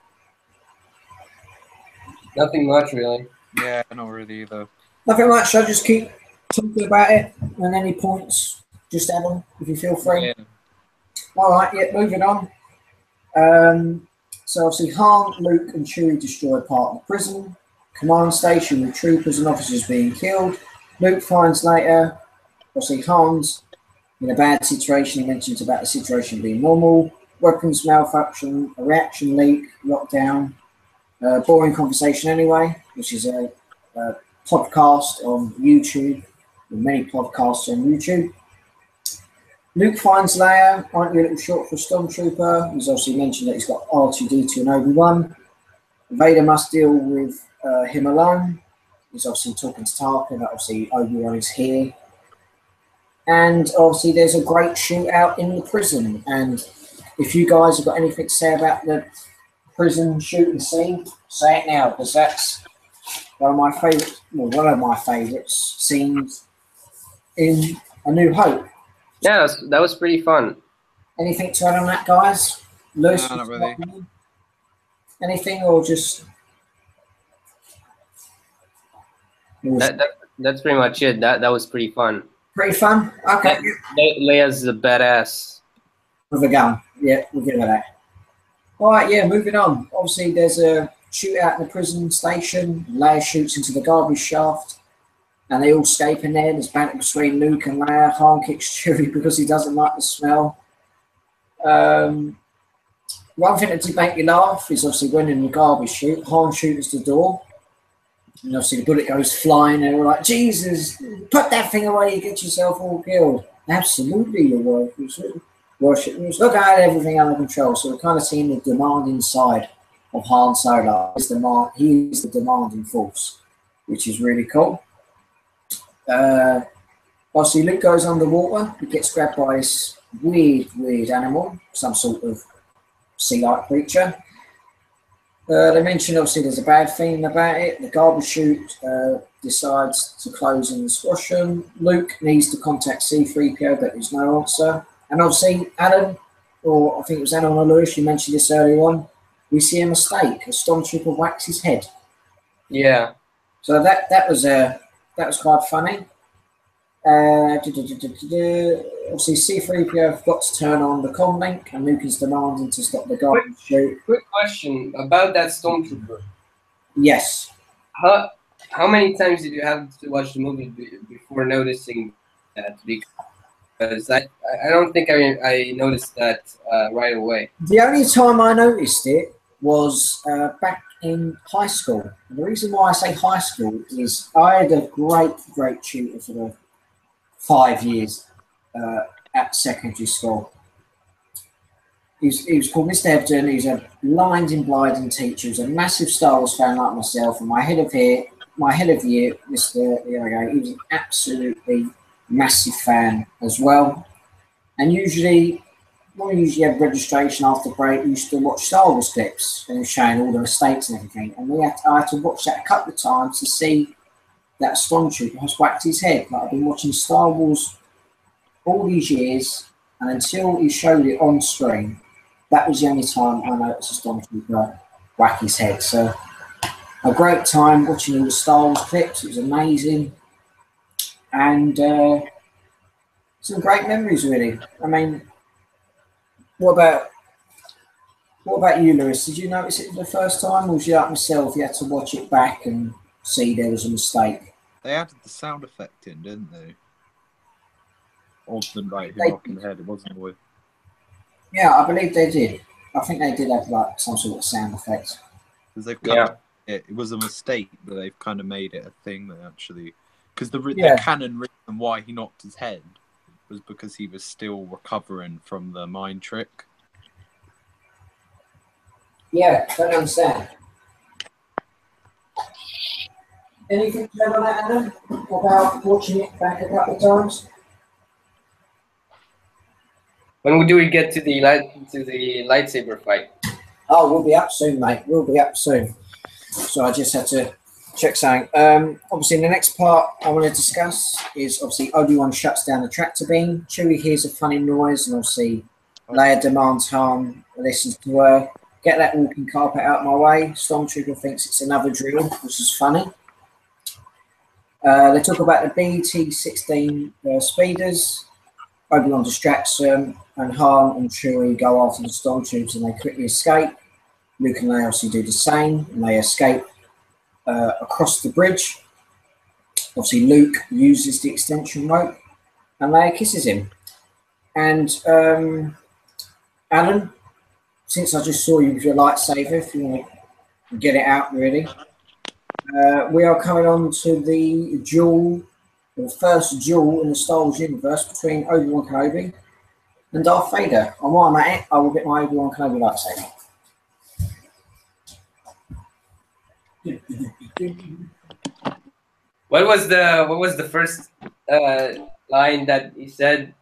Nothing much, really. Yeah, not really either. Nothing much. I'll just keep talking about it, and any points, just add on if you feel free. Yeah. All right, yeah, moving on. So obviously Han, Luke and Chewie destroy part of the prison command station with troopers and officers being killed. Luke finds later, obviously Han's in a bad situation. He mentions about the situation being normal. Weapons malfunction, a reaction leak, lockdown. Boring conversation anyway, which is a podcast on YouTube. Many podcasts on YouTube. Luke finds Leia. Aren't you a little short for a stormtrooper? He's obviously mentioned that he's got R2D2 and Obi-Wan. Vader must deal with him alone. He's obviously talking to Tarkin. Obviously Obi-Wan is here. And obviously there's a great shootout in the prison. And if you guys have got anything to say about the prison shooting scene, say it now, because that's one of my favourites scenes in A New Hope. Yeah, that was pretty fun. Anything to add on that, guys? Lewis, No, not really. Anything, or just that's pretty much it. That was pretty fun. Pretty fun. Okay. Leia's a badass with a gun. Yeah, we'll give her that. All right. Yeah, moving on. Obviously, there's a shootout in the prison station. Leia shoots into the garbage shaft, and they all escape in there. There's banter between Luke and Leia. Han kicks Chewie because he doesn't like the smell. One thing that did make me laugh is obviously when in the garbage chute, Han shoots the door, and obviously the bullet goes flying, and we're like, Jesus, put that thing away, you get yourself all killed. Absolutely, your worship. Look at everything under control. So we're kind of seeing the demanding side of Han Solo. He is the demanding force, which is really cool. Obviously, Luke goes underwater. He gets grabbed by this weird animal, some sort of sea-like creature. They mentioned obviously there's a bad thing about it. The garbage chute decides to close and squash them. Luke needs to contact C-3PO, but there's no answer. And obviously, Alan, or I think it was Alan or Lewis, you mentioned this earlier on, we see a mistake. A stormtrooper whacks his head. Yeah. So that was quite funny. Obviously, C-3PO forgot to turn on the comm link, and Luke is demanding to stop the garbage chute. Quick question about that stormtrooper. Yes. How many times did you have to watch the movie before noticing that? Because I don't think I noticed that right away. The only time I noticed it was back in high school. And the reason why I say high school is I had a great tutor for the 5 years at secondary school. He was called Mr. Ebden. He was a blind and blinding teacher. He was a massive Star Wars fan like myself. And my head of year, Mr. There we go, he was an absolutely massive fan as well. And usually, when we usually have registration after break, we used to watch Star Wars clips and showing all the mistakes and everything. And I had to watch that a couple of times to see that Stormtrooper has whacked his head. Like, I've been watching Star Wars all these years, and until he showed it on screen, that was the only time I noticed a Stormtrooper whack his head. So a great time watching all the Star Wars clips. It was amazing. And some great memories, really. I mean, what about you, Lewis? Did you notice it for the first time, or was you like myself, you had to watch it back and see there was a mistake? They added the sound effect in, didn't they? Of them like him knocking the head. It wasn't with. Yeah, I believe they did. I think they did have like some sort of sound effect. Because they've kind of, it was a mistake, but they've kind of made it a thing that actually. Because the canon reason why he knocked his head was because he was still recovering from the mind trick. Yeah, I don't understand. Anything to add on that, Adam, about watching it back a couple of times? When do we get to the lightsaber fight? Oh, we'll be up soon, mate. We'll be up soon. So I just had to check something. Obviously, the next part I want to discuss is obviously Obi-Wan shuts down the tractor beam. Chewie hears a funny noise, and obviously Leia demands Han listens to her. Get that walking carpet out of my way. Stormtrooper thinks it's another drill, which is funny. They talk about the BT-16 speeders. Obi-Wan distracts them, and Han and Chewie go after the Stormtroopers, and they quickly escape. Luke and Leia obviously do the same, and they escape across the bridge. Obviously, Luke uses the extension rope, and Leia kisses him. And Alan, since I just saw you with your lightsaber, if you want to get it out, really, we are coming on to the duel, the first duel in the Star Wars universe between Obi-Wan Kenobi and Darth Vader. And while I'm at it, I will get my Obi-Wan Kenobi lightsaber. What was the first line that he said?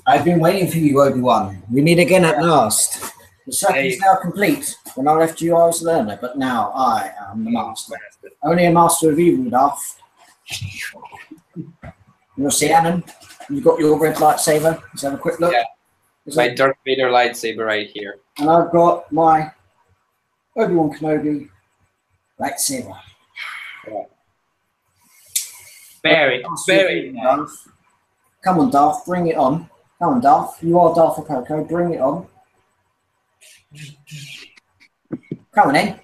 I've been waiting for you, Obi-Wan. We meet again at last. The circle is now complete. When I left you, I was a learner, but now I am the master. Only a master of evil, Darth. You'll see, Adam. You've got your red lightsaber. Let's have a quick look. Yeah. My Darth Vader lightsaber right here. And I've got my Obi-Wan Kenobi lightsaber. Yeah. Very. Darth. Come on, Darth. Bring it on. Come on, Darth. You are Darth Akoko. Bring it on. Come on, in.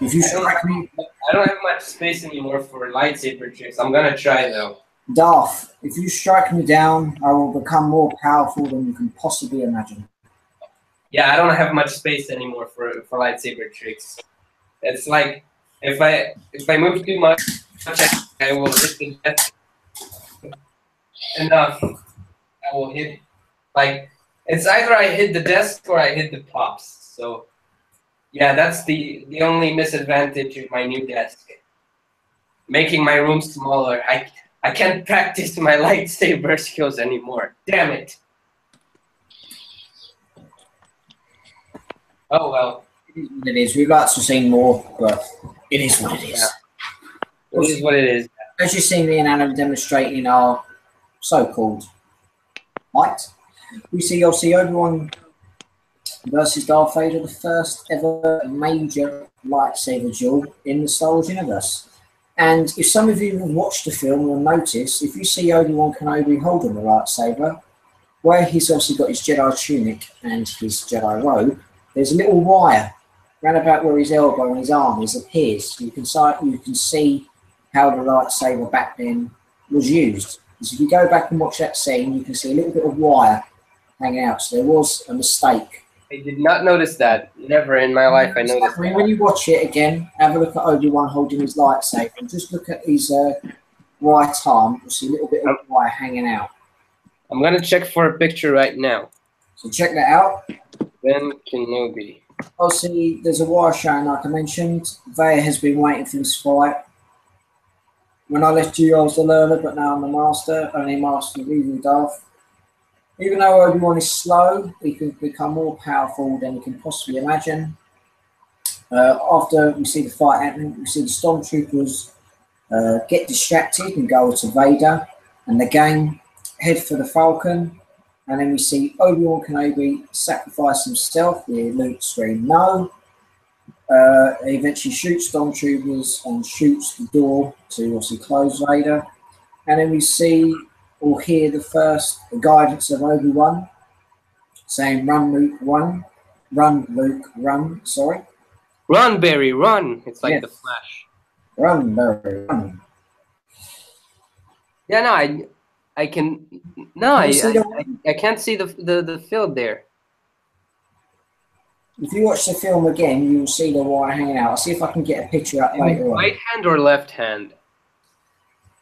If you strike me, I don't have much space anymore for lightsaber tricks. I'm gonna try though. Darth, if you strike me down, I will become more powerful than you can possibly imagine. Yeah, I don't have much space anymore for lightsaber tricks. It's like if I move too much, I will hit the desk enough. I will hit, like, it's either I hit the desk or I hit the pops. So yeah, that's the only misadvantage of my new desk. Making my room smaller. I can't practice my lightsaber skills anymore. Damn it. Oh well. It is what it is. We'd like to see more, but it is what it is. Yeah. It is what it is. As you see me and Anna demonstrating our so-called might, we see obviously Obi-Wan versus Darth Vader, the first ever major lightsaber duel in the Star Wars universe. And if some of you have watched the film, you'll notice if you see Obi-Wan Kenobi holding the lightsaber, where he's obviously got his Jedi tunic and his Jedi robe, there's a little wire round about where his elbow and his arm is appears. You can see how the lightsaber back then was used. So if you go back and watch that scene, you can see a little bit of wire hanging out. So there was a mistake. I did not notice that. Never in my life I noticed that. When you watch it again, have a look at Obi-Wan holding his lightsaber and just look at his right arm. You'll see a little bit of wire hanging out. I'm going to check for a picture right now. So check that out. Ben Kenobi. Obviously, there's a wire showing, like I mentioned. Vader has been waiting for this fight. When I left you, I was the learner, but now I'm the master, only master of evil Darth. Even though Obi-Wan is slow, he can become more powerful than he can possibly imagine. After we see the fight happening, we see the stormtroopers get distracted and go to Vader, and the gang head for the Falcon. And then we see Obi-Wan Kenobi sacrifice himself with Luke scream no. He eventually shoots stormtroopers and shoots the door to obviously close Vader. And then we see or hear the guidance of Obi-Wan saying, "Run, Luke, run. Run, Luke, run." Sorry. Run, Barry, run. It's like Yes. the Flash. Run, Barry, run. Yeah, no, I can. No, I can't see the field there. If you watch the film again, you will see the wire hanging out. I'll see if I can get a picture up later on. Right hand or left hand?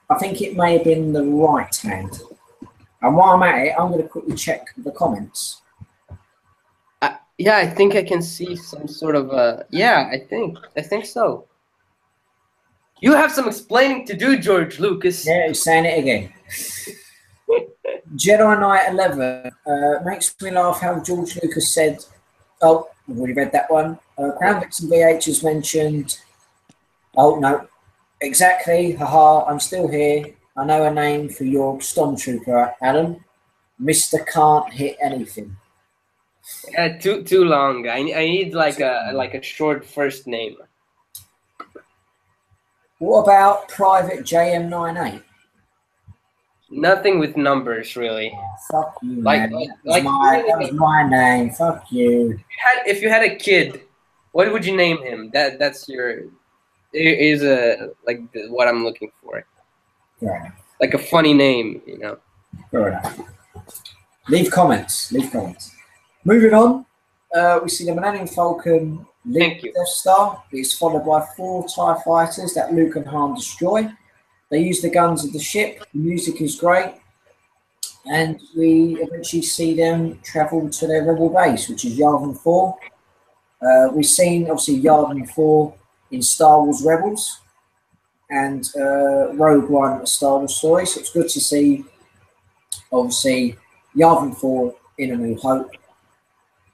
I think it may have been the right hand. And while I'm at it, I'm going to quickly check the comments. Yeah, I think I can see some sort of yeah, I think so. You have some explaining to do, George Lucas. Yeah, he's saying it again. Jedi Knight 11 makes me laugh how George Lucas said, oh, we've already read that one. Crown Vixen VH has mentioned, oh, no, exactly, haha, I'm still here. I know a name for your stormtrooper, Alan. Mr. Can't Hit Anything. Too long. I need like a short first name. What about Private JM98? Nothing with numbers, really. Fuck you, Like, man. like That was my name. Fuck you. If you had a kid, what would you name him? That's your is like what I'm looking for. Fair enough. Like a funny name, you know. Fair enough. Leave comments. Leave comments. Moving on, we see the Millennium Falcon leave the Death Star. It's followed by 4 TIE fighters that Luke and Han destroy. They use the guns of the ship. The music is great. And we eventually see them travel to their rebel base, which is Yavin 4. We've seen, obviously, Yavin 4 in Star Wars Rebels and Rogue One, a Star Wars story. So it's good to see, obviously, Yavin 4 in A New Hope.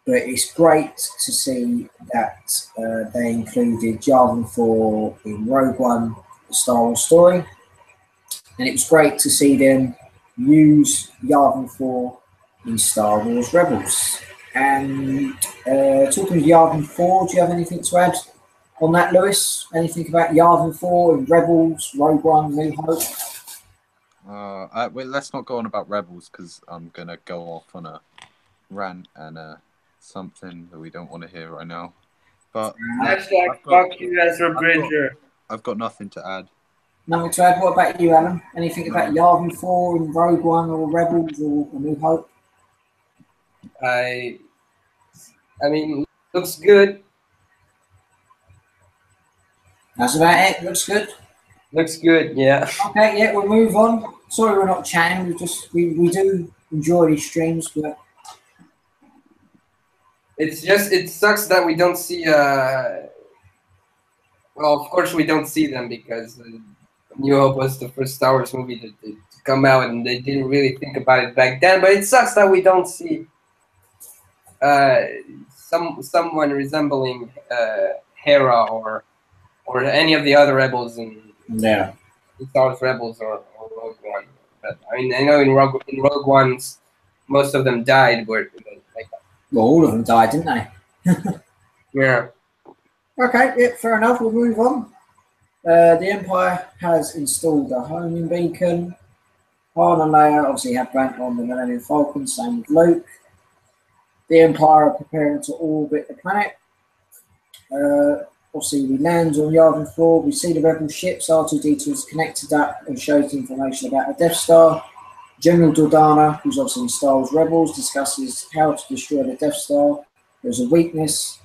But it's great to see that they included Yavin 4 in Rogue One, a Star Wars story. And it was great to see them use Yavin 4 in Star Wars Rebels. And talking of Yavin 4, do you have anything to add on that, Lewis? Anything about Yavin 4 in Rebels, Rogue One, New Hope? Well, let's not go on about Rebels because I'm going to go off on a rant and something that we don't want to hear right now. But fuck you, Ezra Bridger. I've got nothing to add. Nothing to add. What about you, Alan? Anything about Yavin 4 in Rogue One or Rebels or A New Hope? I mean, looks good. That's about it. Looks good. Looks good, yeah. Okay, yeah, we'll move on. Sorry we're not chatting. We do enjoy these streams, but it sucks that we don't see well, of course we don't see them because New Hope was the first Star Wars movie to come out and they didn't really think about it back then, but it sucks that we don't see someone resembling Hera or any of the other rebels in Star Wars Rebels or Rogue One. But I mean, I know in Rogue Ones most of them died, but like well, all of them died, didn't they? yeah. Okay, yeah, fair enough. We'll move on. The Empire has installed a homing beacon. Han and Leia obviously have banked on the Millennium Falcon, same with Luke. The Empire are preparing to orbit the planet. Obviously, we land on Yavin 4. We see the Rebel ships. R2-D2 is connected up and shows information about the Death Star. General Dordana, who's obviously in Star Wars Rebels, discusses how to destroy the Death Star. There's a weakness,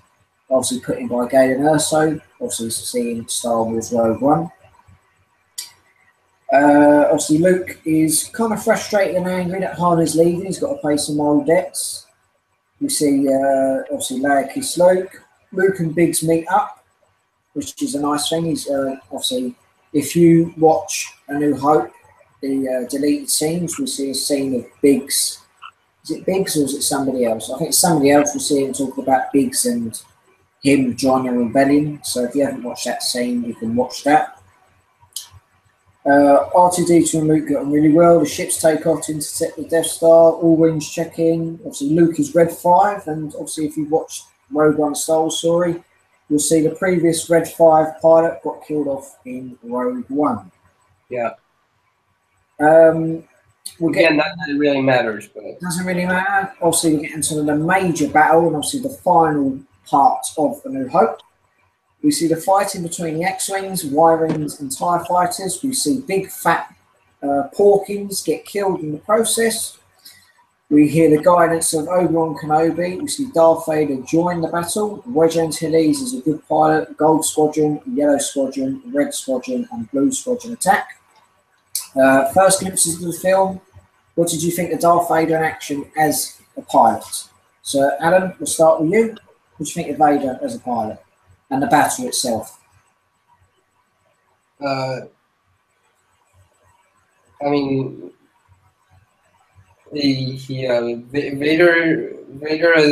obviously put in by Galen Erso, obviously seen Star Wars Rogue One. Obviously, Luke is kind of frustrated and angry that Han is leaving. He's got to pay some old debts. We see, obviously, Leia kiss Luke. Luke and Biggs meet up, which is a nice thing. He's obviously If you watch A New Hope, the deleted scenes, we see a scene of Biggs. Is it Biggs or is it somebody else? I think it's somebody else. We see him talking about Biggs and him joining a rebellion. So if you haven't watched that scene, you can watch that. R2D2 and Luke get on really well. The ships take off to intercept the Death Star. All wings check in. Obviously, Luke is Red 5, and obviously, if you've watched Rogue One: Star Wars Story, you'll see the previous Red 5 pilot got killed off in Rogue One. Yeah. We'll get, Again, not that it really matters, but it doesn't really matter. Obviously, we get into the major battle, and obviously the final part of A New Hope. We see the fighting between the X-Wings, Y-Wings, and TIE fighters. We see big fat Porkins get killed in the process. We hear the guidance of Obi-Wan Kenobi. We see Darth Vader join the battle. Wedge Antilles is a good pilot. Gold Squadron, Yellow Squadron, Red Squadron, and Blue Squadron attack. First glimpses of the film. What did you think of Darth Vader in action as a pilot? So, Adam, we'll start with you. What do you think of Vader as a pilot and the battle itself? I mean, Vader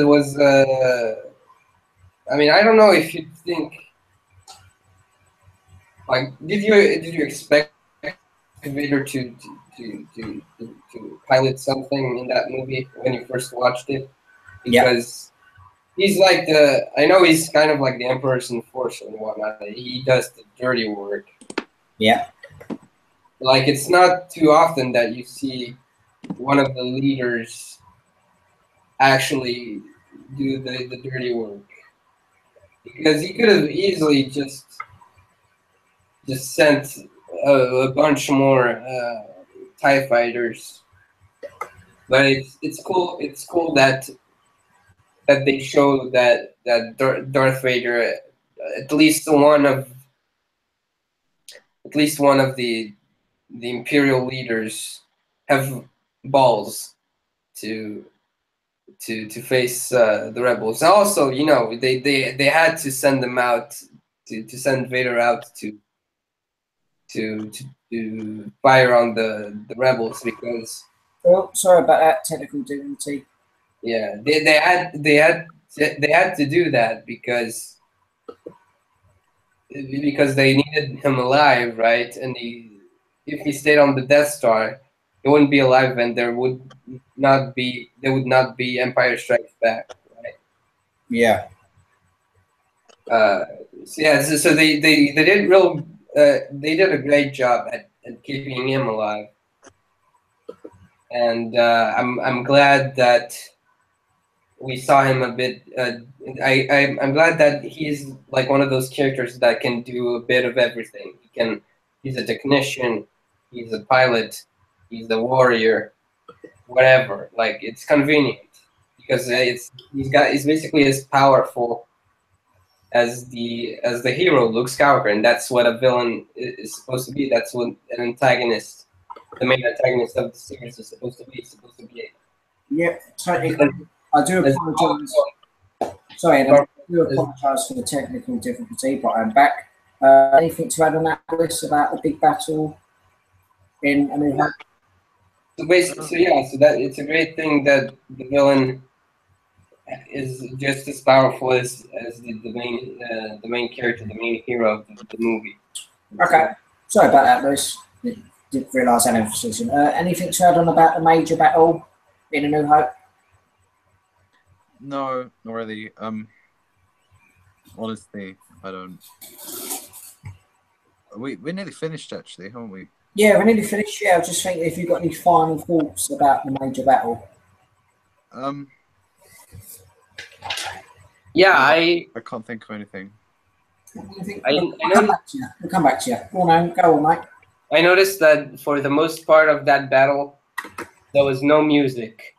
was. I mean, I don't know if you think. Like, did you expect Vader to pilot something in that movie when you first watched it? Because he's like I know he's kind of like the Emperor's enforcer and whatnot. He does the dirty work. Yeah. Like, it's not too often that you see one of the leaders actually do the dirty work. Because he could have easily just sent a bunch more TIE fighters. But it's cool. It's cool that they show that Darth Vader, at least one of the Imperial leaders, have balls to face the rebels. Also, you know, they had to send them out to send Vader out to fire on the rebels because. Oh, sorry about that technical difficulty. Yeah, they had to do that because they needed him alive, right? And if he stayed on the Death Star, he wouldn't be alive, and there would not be Empire Strikes Back, right? Yeah. So they did they did a great job at keeping him alive, and I'm glad that we saw him a bit. I'm glad that he's like one of those characters that can do a bit of everything. He's a technician, he's a pilot, he's a warrior, whatever. Like, it's convenient because he's basically as powerful as the hero Luke Skywalker, and that's what a villain is supposed to be. That's what an antagonist, the main antagonist of the series, is supposed to be. It's supposed to be. Yeah, totally. I do apologise. Sorry, I do apologise for the technical difficulty, but I'm back. Anything to add on that, Chris, about the big battle in A New Hope? So basically, so that it's a great thing that the villain is just as powerful as the main character, the main hero of the movie. Okay, sorry about that, Lewis. Didn't realise that emphasis. Anything to add on about the major battle in A New Hope? No, not really. Honestly, I don't. We're nearly finished, actually, haven't we? Yeah, we're nearly finished. Yeah, I was just thinking if you've got any final thoughts about the major battle. Yeah, I can't think of anything. We'll come back to you. Go on, mate. I noticed that for the most part of that battle, there was no music.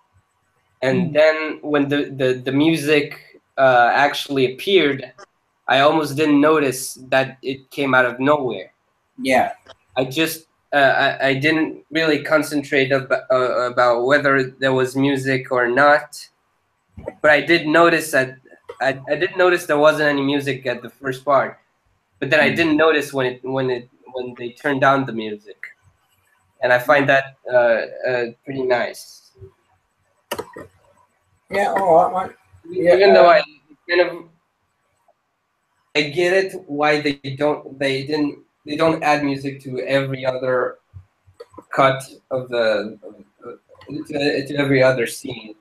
And then when the music actually appeared, I almost didn't notice that it came out of nowhere. Yeah. I just I didn't really concentrate about whether there was music or not, but I did notice that I did notice there wasn't any music at the first part, but then I didn't notice when when they turn down the music, and I find that pretty nice. Yeah, all right, mate. Yeah, Even though I kind of I get it why they don't add music to every other cut of to every other scene.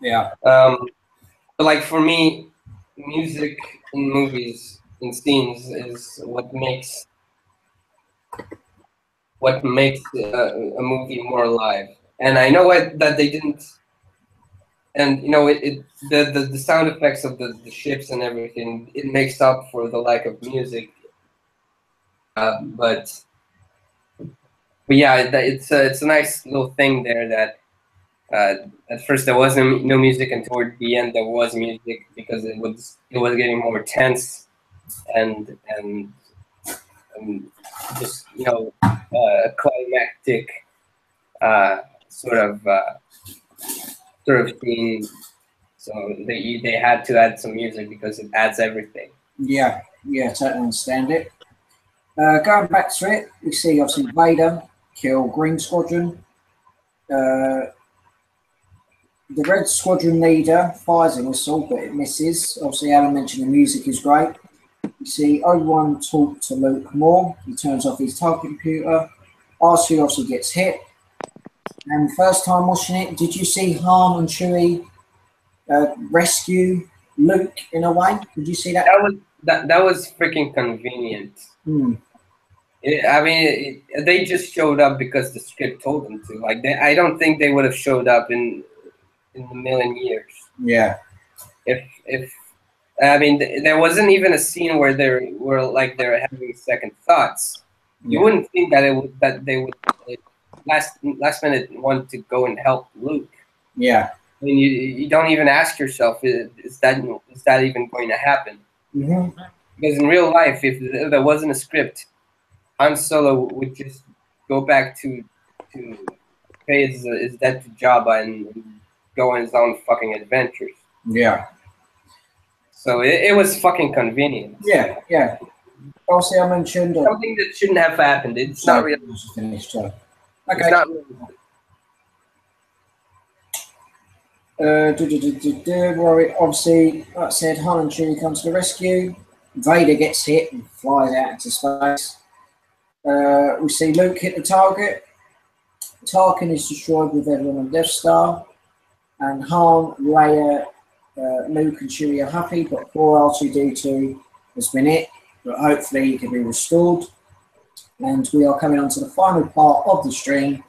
yeah, But like for me, music in movies in scenes is what makes a movie more alive. And I know that they didn't. And you know the sound effects of the ships and everything, it makes up for the lack of music. But yeah, it's a nice little thing there that at first there wasn't no music, and toward the end there was music because it was getting more tense and just climactic uh, sort of scene. So they had to add some music because it adds everything. yeah, yeah. Totally understand it. Going back to it, we see obviously Vader kill Green Squadron. The Red Squadron leader fires a whistle, but it misses. Obviously, Alan mentioned the music is great. You see Obi-Wan talk to Luke more. He turns off his target computer. R2 obviously gets hit. And first time watching it, did you see Han and Chewie rescue Luke in a way? Did you see that? That was freaking convenient. Hmm. They just showed up because the script told them to. Like, I don't think they would have showed up in a million years. Yeah. If there wasn't even a scene where they were having second thoughts. You wouldn't think that they would last minute want to go and help Luke. Yeah. I mean, you don't even ask yourself, is that even going to happen? Mm-hmm. Because in real life, if there wasn't a script, Han Solo would just go back to pay his debt to Jabba and go on his own fucking adventures. Yeah. So it was fucking convenient. Yeah, yeah. Also, I mentioned something that shouldn't have happened. It's not real. Finished, so. Okay. It's not real. Obviously, like I said, Han and Chewie comes to the rescue. Vader gets hit and flies out into space. We see Luke hit the target. Tarkin is destroyed with everyone on Death Star. And Han, Leia, Luke and Chewie are happy, but poor R2-D2 has been hit. But hopefully he can be restored. And we are coming on to the final part of the stream.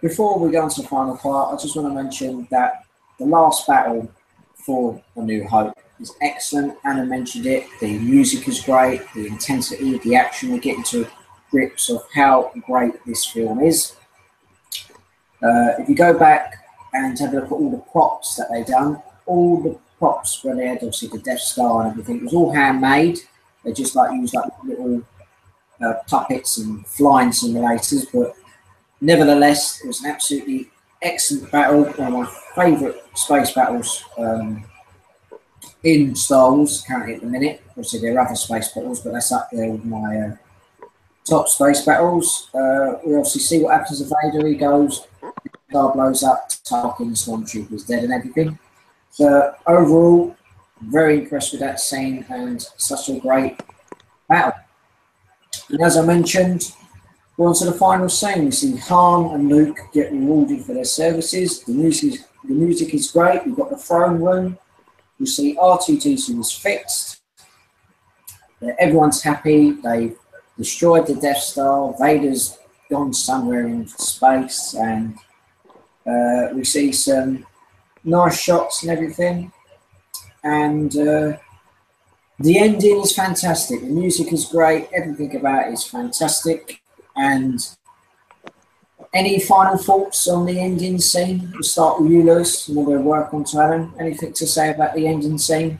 Before we go on to the final part, I just want to mention that the last battle for A New Hope is excellent. Anna mentioned it. The music is great. The intensity, the action, we're getting to grips of how great this film is. If you go back and have a look at all the props that they've done, all the props where they had obviously the Death Star and everything, it was all handmade. They just used little puppets and flying simulators, but nevertheless, it was an absolutely excellent battle. One of my favourite space battles in Star Wars currently at the minute. Obviously, there are other space battles, but that's up there with my top space battles. We obviously see what happens to Vader. He goes, Star blows up, Tarkin, Stormtrooper's dead and everything. So overall, very impressed with that scene and such a great battle. And as I mentioned, we're on to the final scene. We see Han and Luke get rewarded for their services. The music is great. We've got the throne room. We see R2-D2 is fixed. Everyone's happy. They've destroyed the Death Star. Vader's gone somewhere in space. And we see some nice shots and everything. And the ending is fantastic. The music is great. Everything about it is fantastic. And any final thoughts on the ending scene? We'll start with you, Lewis, and then we'll work on to Alan. Anything to say about the ending scene?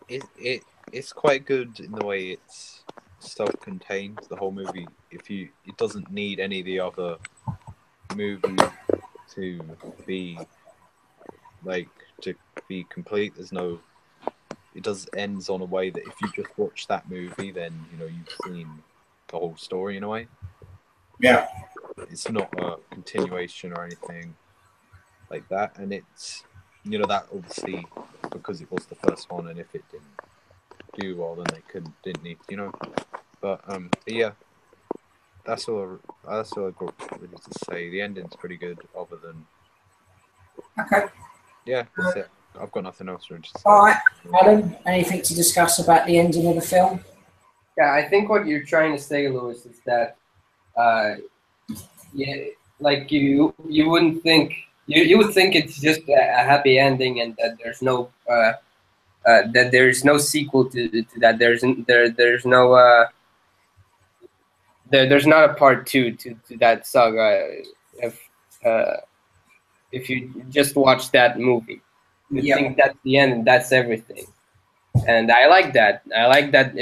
It's quite good in the way it's self-contained. The whole movie, it doesn't need any of the other movies to be complete. There's no it does ends on a way that if you just watch that movie, then you know you've seen the whole story in a way. Yeah. It's not a continuation or anything like that, and it's, you know, that obviously because it was the first one, and if it didn't do well, then they didn't need, you know. But yeah, that's all I've got really to say. The ending's pretty good, other than Okay. yeah, that's it. I've got nothing else to say. All right, Alan, anything to discuss about the ending of the film? Yeah, I think what you're trying to say, Louis, is that yeah, like you wouldn't think you would think it's just a happy ending, and that there's no sequel to that. There's no there's not a part two to that saga. If uh, if you just watch that movie, you think that's the end and that's everything. And I like that. I like that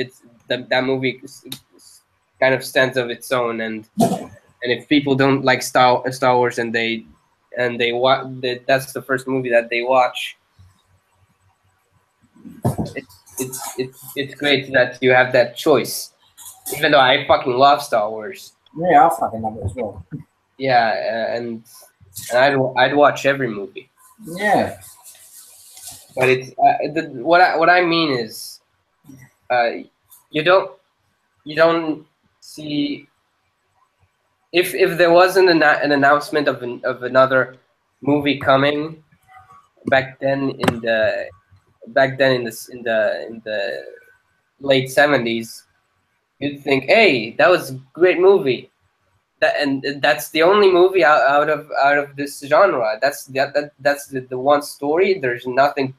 that movie kind of stands of its own. And if people don't like Star Wars and that's the first movie that they watch, it's great that you have that choice. Even though I fucking love Star Wars. Yeah, I fucking love it as well. Yeah, and I'd watch every movie. Yeah. But it's what I mean is, you don't see if there wasn't an announcement of another movie coming back then in the late 70s, you'd think, hey, that was a great movie. And that's the only movie out of this genre. That's the one story. There's nothing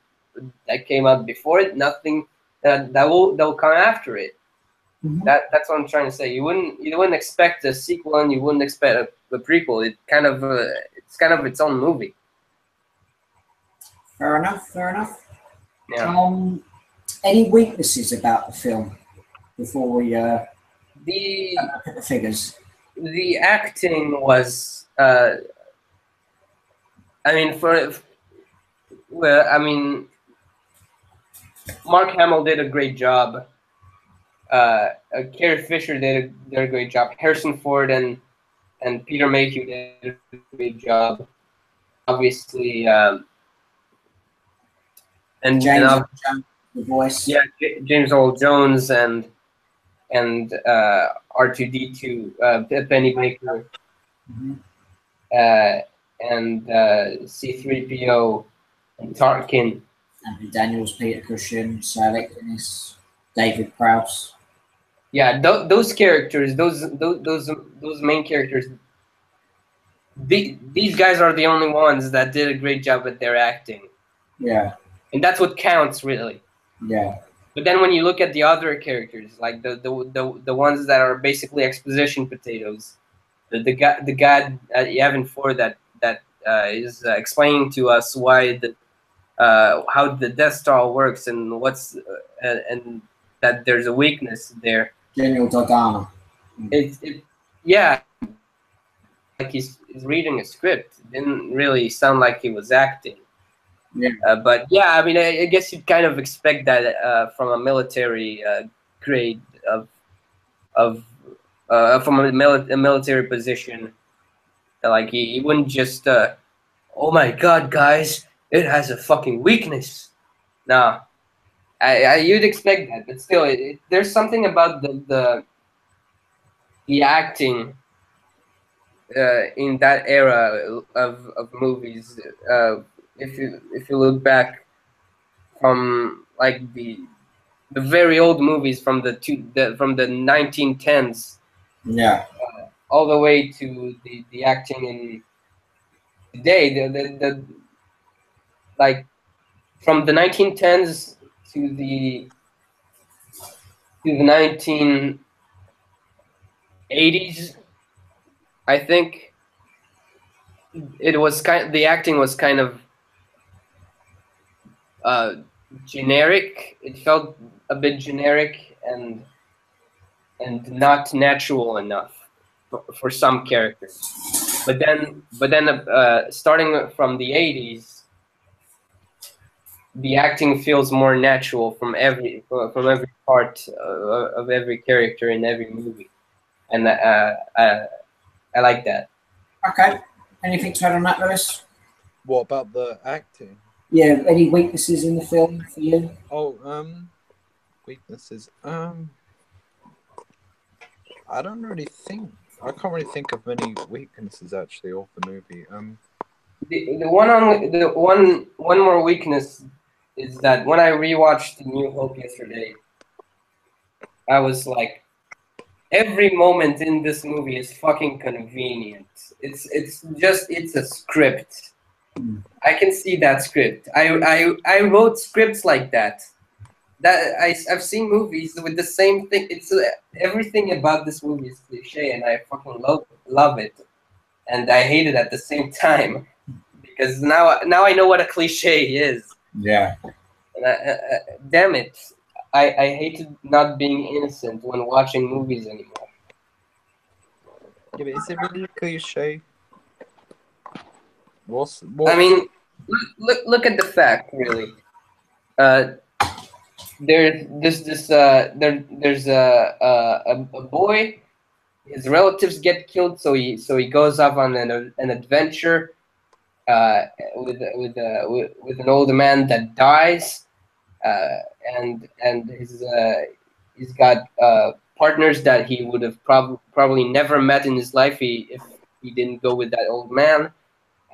that came out before it. Nothing that will come after it. Mm-hmm. That's what I'm trying to say. You wouldn't expect a sequel, and you wouldn't expect a prequel. It's kind of its own movie. Fair enough. Fair enough. Yeah. Any weaknesses about the film before we look The at the figures? the acting was, I mean, Mark Hamill did a great job. Carrie Fisher did a great job. Harrison Ford and Peter Mayhew did a great job. Obviously, and James and the voice. yeah, James Earl Jones and R2D2, Penny Baker, Mm-hmm. and C3PO and Tarkin. Anthony Daniels, Peter Cushing, Sally Dennis, David Prowse. Yeah, those characters, those main characters. These guys are the only ones that did a great job at their acting. Yeah. And that's what counts, really. Yeah. But then when you look at the other characters, like the ones that are basically exposition potatoes, the guy Yavin Ford that is explaining to us why how the Death Star works and and that there's a weakness there. General Dogana. Yeah, like he's reading a script. It didn't really sound like he was acting. Yeah. But yeah, I mean, I guess you'd kind of expect that from a military grade from a military position. Like he wouldn't just, oh my God, guys, it has a fucking weakness. No, you'd expect that, but still, there's something about the acting in that era of movies. If you look back from like the very old movies from the 1910s, Yeah. all the way to the acting in today, the like from the 1910s to the 1980s, I think the acting was kind of generic. It felt a bit generic and not natural enough for some characters. But then starting from the 80s, the acting feels more natural from every part of every character in every movie, and I like that. Okay. Anything to add on that, Lewis? What about the acting? Yeah. Any weaknesses in the film for you? Oh, weaknesses. I don't really think. I can't really think of many weaknesses actually of the movie. The one more weakness is that when I rewatched The New Hope yesterday, I was like, every moment in this movie is fucking convenient. It's a script. I can see that script. I wrote scripts like that. I've seen movies with the same thing. It's everything about this movie is cliche, and I fucking love it, and I hate it at the same time because now I know what a cliche is. Yeah. And damn it, I hated not being innocent when watching movies anymore. Yeah, but is it really a cliche? I mean, look at the fact, really. There's a boy. His relatives get killed, so he goes off on an adventure with an older man that dies, and he's got partners that he would have probably never met in his life if he didn't go with that old man,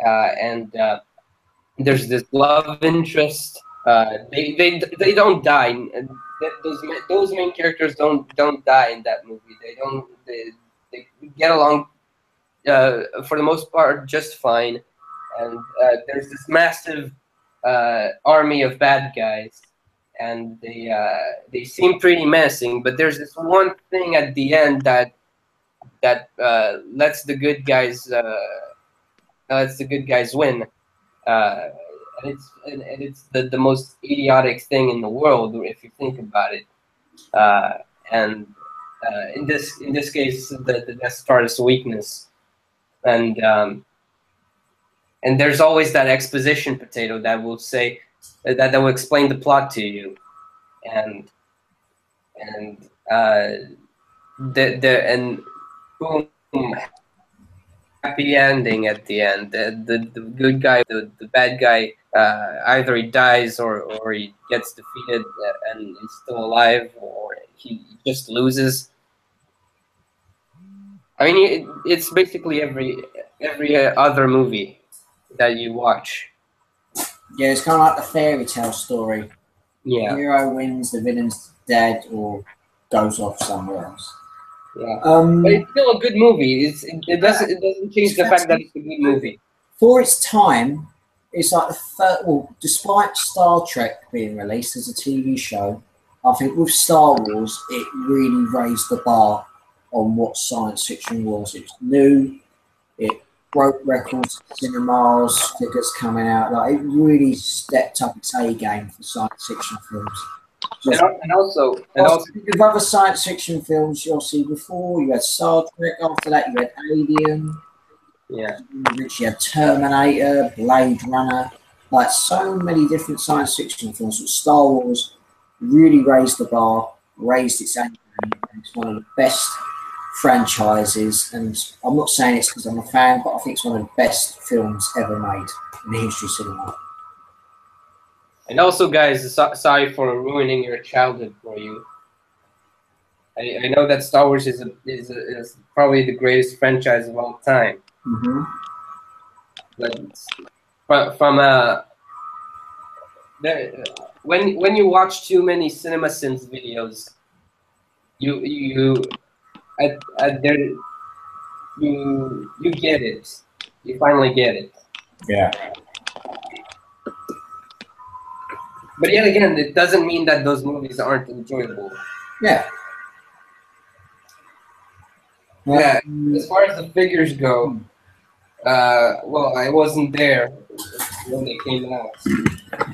and there's this love interest. They don't die. And those main characters don't die in that movie. They get along for the most part just fine. And there's this massive army of bad guys, and they seem pretty menacing. But there's this one thing at the end that lets the good guys win. And it's the most idiotic thing in the world if you think about it. And in this case, the Death Star is a weakness, and there's always that exposition potato that will say that will explain the plot to you, and boom, happy ending at the end. The good guy, the bad guy, either he dies or he gets defeated and he's still alive, or he just loses. I mean, it's basically every other movie that you watch. Yeah, it's kind of like the fairy tale story. Yeah. The hero wins, the villain's dead, or goes off somewhere else. Yeah. But it's still a good movie. It doesn't change the fact that it's a good movie. For its time, it's like the first. Well, despite Star Trek being released as a TV show, I think with Star Wars, it really raised the bar on what science fiction was. It was new. It broke records, cinemas, figures coming out. Like it really stepped up its A game for science fiction films. And also with other science fiction films you'll see before, you had Star Trek. After that, you had Alien. Yeah. You had Terminator, Blade Runner. Like so many different science fiction films. But Star Wars really raised the bar, raised its A game, and it's one of the best franchises. And I'm not saying it's because I'm a fan, but I think it's one of the best films ever made in the history of cinema. And also, guys, sorry for ruining your childhood for you. I know that Star Wars is probably the greatest franchise of all time. Mm-hmm. But when you watch too many CinemaSins videos, you get it. You finally get it. Yeah. But yet again, it doesn't mean that those movies aren't enjoyable. Yeah. Yeah. As far as the figures go, well, I wasn't there when they came out.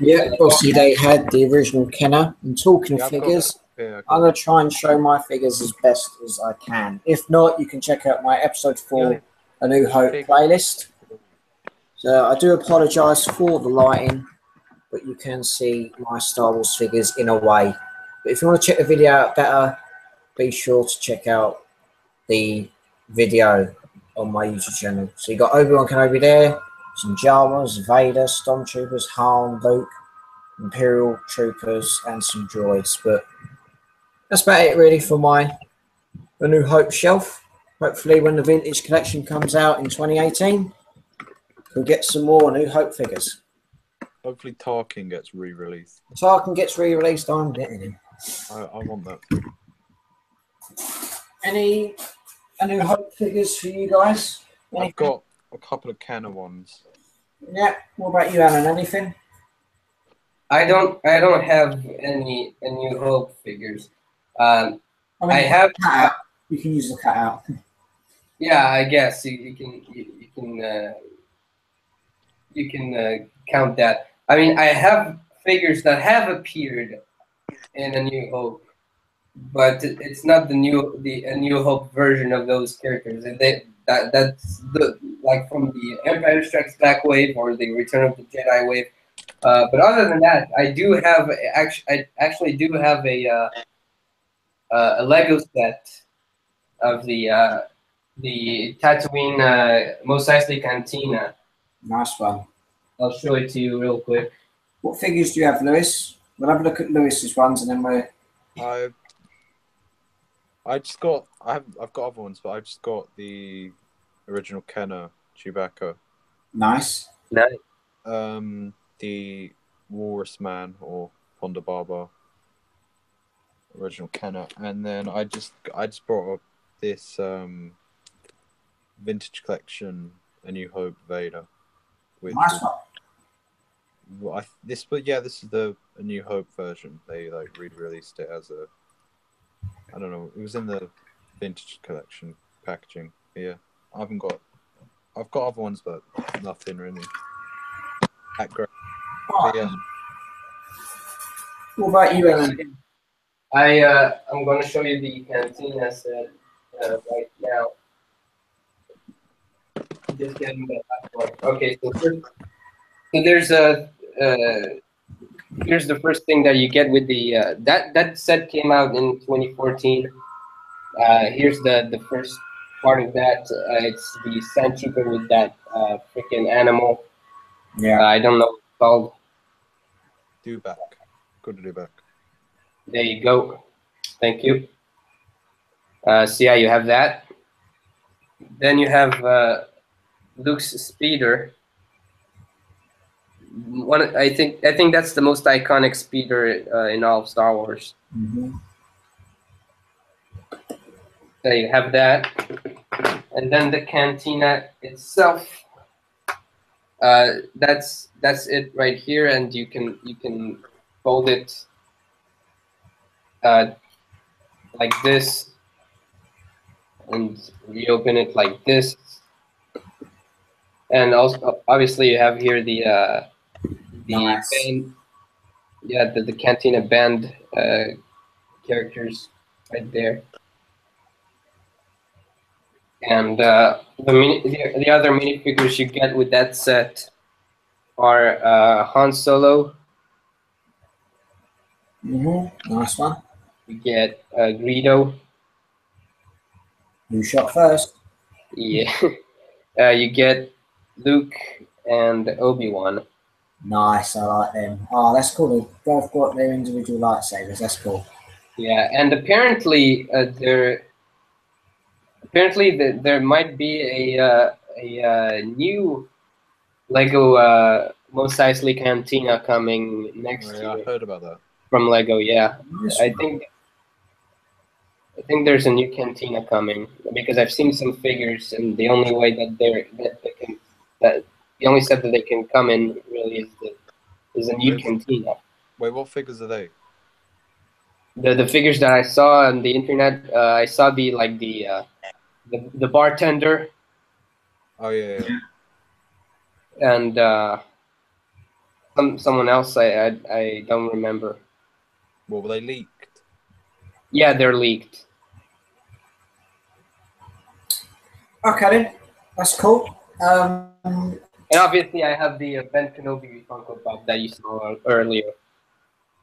Yeah, obviously they had the original Kenner. And talking of figures, I'm going to try and show my figures as best as I can. If not, you can check out my episode 4, A New Hope playlist. So I do apologise for the lighting. but you can see my Star Wars figures in a way. But if you want to check the video out better, be sure to check out the video on my YouTube channel. So you got Obi-Wan Kenobi there, some Jawas, Vader, Stormtroopers, Han, Luke, Imperial Troopers, and some droids. But that's about it really for my A New Hope shelf. Hopefully when the vintage collection comes out in 2018, we'll get some more New Hope figures. Hopefully Tarkin gets re-released. Tarkin gets re-released, I'm getting him. I want that. Any A New Hope figures for you guys? Anything? I've got a couple of Kenner ones. Yeah. What about you, Alan? Anything? I don't have any A New Hope figures. I have. You can use the cutout. Yeah, I guess you can count that. I mean, I have figures that have appeared in A New Hope, but it's not a New Hope version of those characters. And that's like from the Empire Strikes Back wave or the Return of the Jedi wave. But other than that, I actually do have a Lego set of the Tatooine Mos Eisley Cantina. Nice one. I'll show it to you real quick. What figures do you have, Lewis? We'll have a look at Lewis's ones, and then we're. I've got other ones, but I've just got the original Kenner Chewbacca. Nice. Nice. The Walrus Man or Ponda Baba. Original Kenner, and then I just brought up this vintage collection A New Hope Vader. Nice one. This is the A New Hope version. They like re-released it as a, I don't know. It was in the vintage collection packaging. Yeah, I've got other ones, but nothing really that great. Oh. Yeah. What about you, Alan? I'm going to show you the Cantina set right now. Just getting the last one. Okay, so there's here's the first thing that you get with the that set came out in 2014. Here's the first part of that. It's the Sand Trooper with that freaking animal. Yeah. I don't know what it's called. Dewback. Good Dewback. There you go. Thank you. So yeah, you have that. Then you have Luke's speeder. I think that's the most iconic speeder in all of Star Wars. Mm-hmm. So you have that, and then the Cantina itself. That's it right here, and you can fold it like this, and reopen it like this. And also, obviously, you have here the Nice. band, yeah, the Cantina band characters right there. And the other minifigures you get with that set are Han Solo. Mm-hmm. Nice one. You get Greedo. Who shot first? Yeah. You get Luke and Obi-Wan. Nice, I like them. Oh, that's cool. They've both got their individual lightsabers. That's cool. Yeah, and apparently there might be a new Lego Mos Eisley Cantina coming next year. I heard about that. From Lego, yeah. Nice. I think there's a new Cantina coming because I've seen some figures, and the only way the only set that they can come in really is a new Cantina. Wait, what figures are they? The figures that I saw on the internet, I saw the bartender. Oh yeah. And someone else I don't remember. Well, were they leaked? Yeah, they're leaked. Okay then, that's cool. And obviously, I have the Ben Kenobi Funko Pop that you saw earlier.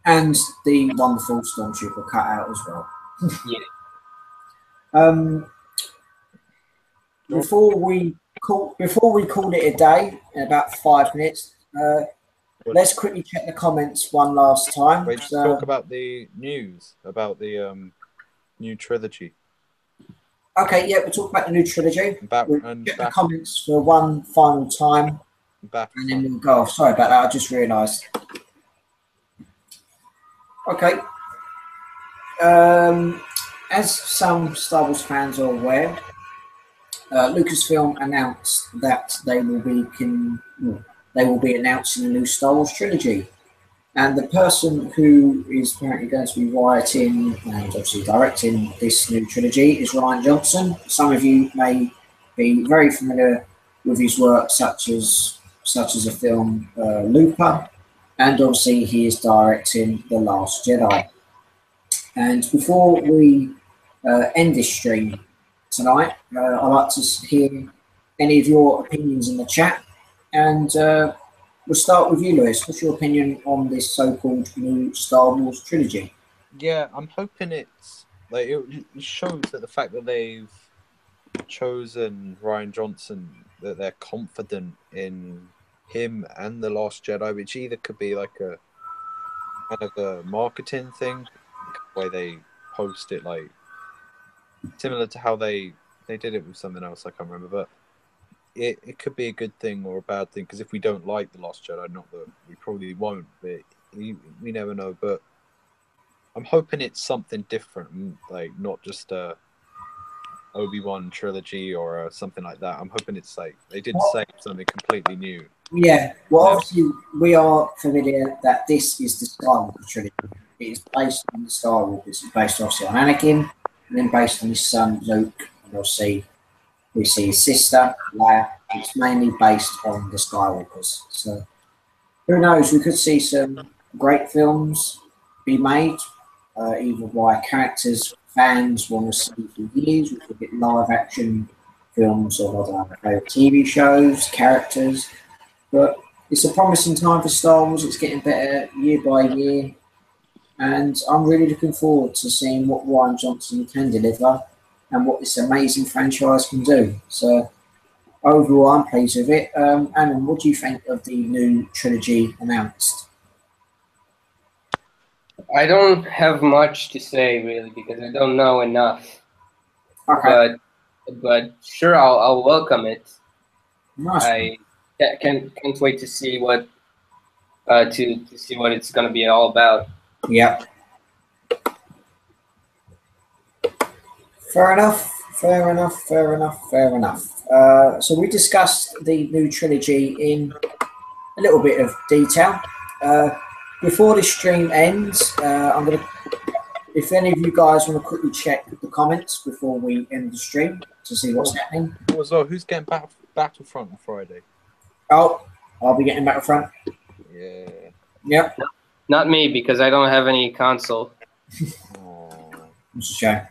And the wonderful Stormtrooper cutout as well. Yeah. Before we call it a day in about 5 minutes, let's quickly check the comments one last time. Wait, talk about the news about the new trilogy. Okay, yeah, we'll talk about the new trilogy. We'll check the comments for one final time, and then we'll go off. Sorry about that, I just realised. Okay. As some Star Wars fans are aware, Lucasfilm announced that they will be announcing a new Star Wars trilogy. And the person who is apparently going to be writing and obviously directing this new trilogy is Rian Johnson. Some of you may be very familiar with his work, such as a film Looper, and obviously he is directing The Last Jedi. And before we end this stream tonight, I'd like to hear any of your opinions in the chat, and we'll start with you, Lewis. What's your opinion on this so-called new Star Wars trilogy? Yeah, I'm hoping it's like it shows that the fact that they've chosen Rian Johnson, that they're confident in him and The Last Jedi, which either could be like a kind of a marketing thing, the way they post it, like similar to how they did it with something else I can't remember, but it could be a good thing or a bad thing, because if we don't like The Last Jedi, not that we probably won't, but we never know. But I'm hoping it's something different, like not just a Obi-Wan trilogy or something like that. I'm hoping it's like they did say something completely new. Yeah, well, obviously we are familiar that this is the Star Wars trilogy. It is based on the Star Wars. It's based obviously on Anakin, and then based on his son Luke, and obviously we see his sister Leia. It's mainly based on the Skywalkers. So who knows? We could see some great films be made, either by characters fans want to see for years. We could get live action films or other favorite TV shows, characters. But it's a promising time for Star Wars. It's getting better year by year. And I'm really looking forward to seeing what Rian Johnson can deliver and what this amazing franchise can do. So overall, I'm pleased with it. Alan, what do you think of the new trilogy announced? I don't have much to say really because I don't know enough. Okay. But sure, I'll welcome it. Nice. I can't wait to see what to see what it's going to be all about. Yeah. Fair enough. So we discussed the new trilogy in a little bit of detail. Before this stream ends, I'm going to, if any of you guys want to quickly check the comments before we end the stream to see what's happening. So who's getting Battlefront on Friday? Oh, I'll be getting Battlefront. Yeah. Yep. Not me, because I don't have any console. It's a shame.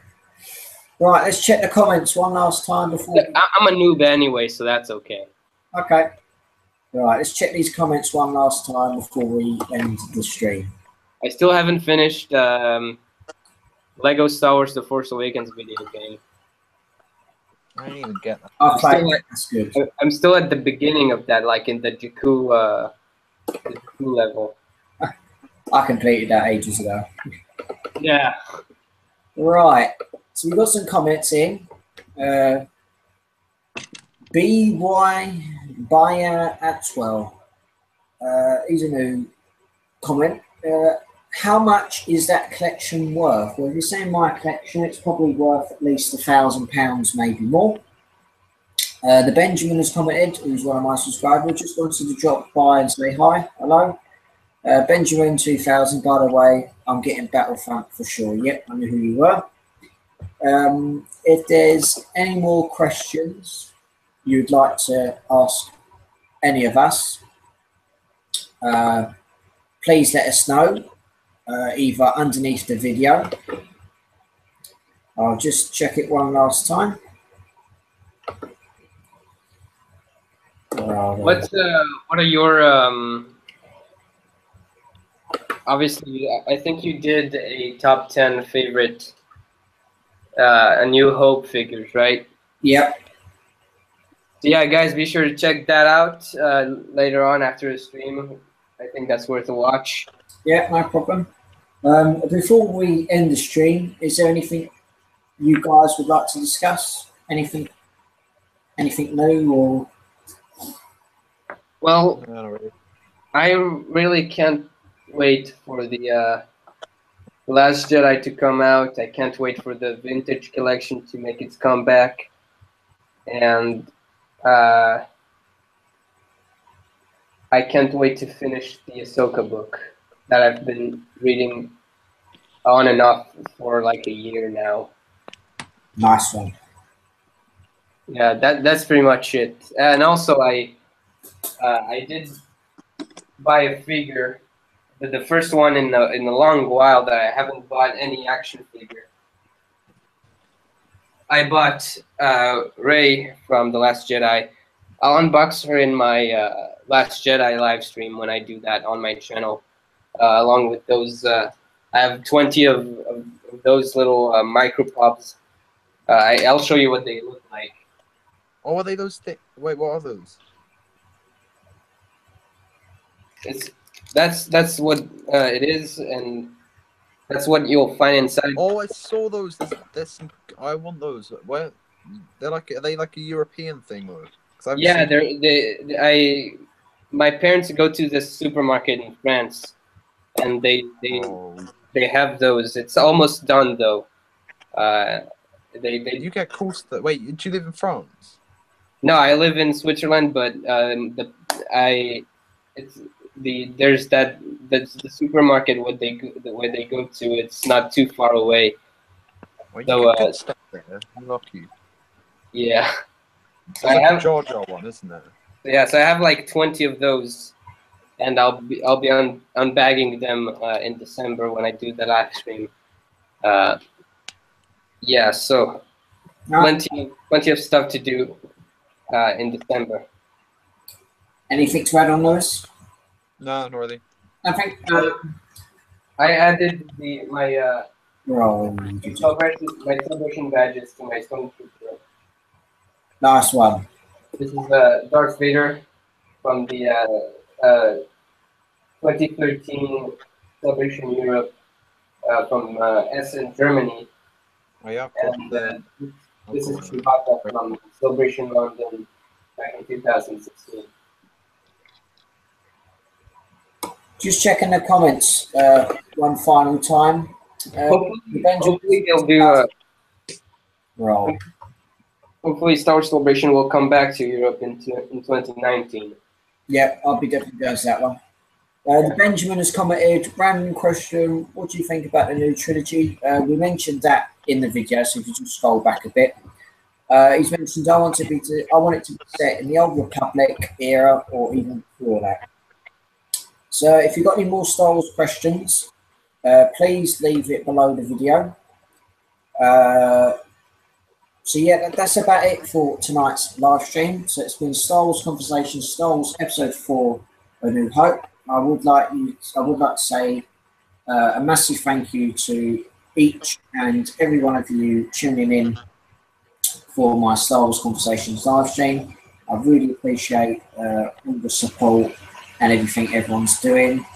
Right, let's check the comments one last time before. I'm a noob anyway, so that's okay. Okay. Right, let's check these comments one last time before we end the stream. I still haven't finished Lego Star Wars: The Force Awakens video game. I didn't even get that. That's good. I'm still at the beginning of that, like in the Jakku level. I completed that ages ago. Yeah. Right. So we've got some comments in. BY Buyer Atwell. He's a new comment. How much is that collection worth? Well, if you're saying my collection, it's probably worth at least £1,000, maybe more. The Benjamin has commented, who's one of my subscribers, just wanted to drop by and say hi, hello. Benjamin 2000, by the way, I'm getting Battlefront for sure. Yep, I knew who you were. If there's any more questions you'd like to ask any of us, please let us know, either underneath the video. I'll just check it one last time. What are your obviously, I think you did a top 10 favorite A New Hope figures, right? Yep. So yeah, guys, be sure to check that out later on after the stream. I think that's worth a watch. Yeah, no problem. Before we end the stream, is there anything you guys would like to discuss? Anything new or? Well, I really can't wait for the Last Jedi to come out. I can't wait for the vintage collection to make its comeback, and I can't wait to finish the Ahsoka book that I've been reading on and off for like a year now. Nice one. Yeah, that's pretty much it. And also, I did buy a figure, the first one in a long while that I haven't bought any action figure. I bought Rey from The Last Jedi. I'll unbox her in my Last Jedi live stream when I do that on my channel, along with those. I have 20 of those little micro pops. I'll show you what they look like. Oh, are they those things? Wait, what are those? That's what it is, and that's what you'll find inside. Oh, I saw those. There's some. I want those. Where? Are they like a European thing or? Yeah, my parents go to this supermarket in France, and they have those. It's almost done though. You get cool stuff. Wait, do you live in France? No, I live in Switzerland, but there's the supermarket where they go to. It's not too far away. Well, you get good stuff there. I'm lucky. Yeah. So I have a Jar Jar one, isn't there? Yeah, so I have like 20 of those, and I'll be unbagging them in December when I do the live stream. Yeah, so plenty of stuff to do in December. Anything to add on, Lewis? No, not really. I think I added my celebration badges to my Stormtrooper. Nice one. This is Darth Vader from the 2013 Celebration Europe from Essen, Germany. Oh, yeah, and this is Chewbacca from Celebration London back in 2016. Just checking the comments one final time. Hopefully they'll do roll. Hopefully Star Wars Celebration will come back to Europe in 2019. Yeah, I'll be definitely going to that one. The Benjamin has commented, random question, what do you think about the new trilogy? We mentioned that in the video, so if you just scroll back a bit. He's mentioned, I want it to be set in the Old Republic era or even before that. So if you've got any more Star Wars questions, please leave it below the video. So yeah, that's about it for tonight's live stream. So it's been Star Wars Conversations, Star Wars Episode 4, A New Hope. I would like to say a massive thank you to each and every one of you tuning in for my Star Wars Conversations live stream. I really appreciate all the support and everything everyone's doing.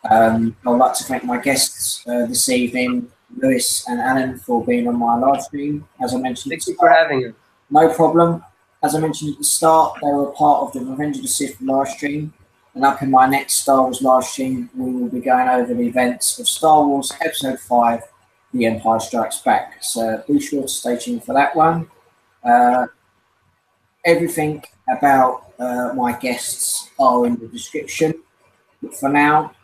I'd like to thank my guests this evening, Louis and Alonn, for being on my live stream. As I mentioned, thank you for having us. No problem. As I mentioned at the start, they were part of the Revenge of the Sith live stream. And up in my next Star Wars live stream, we will be going over the events of Star Wars Episode 5, The Empire Strikes Back. So be sure to stay tuned for that one. Everything about my guests are in the description. But for now,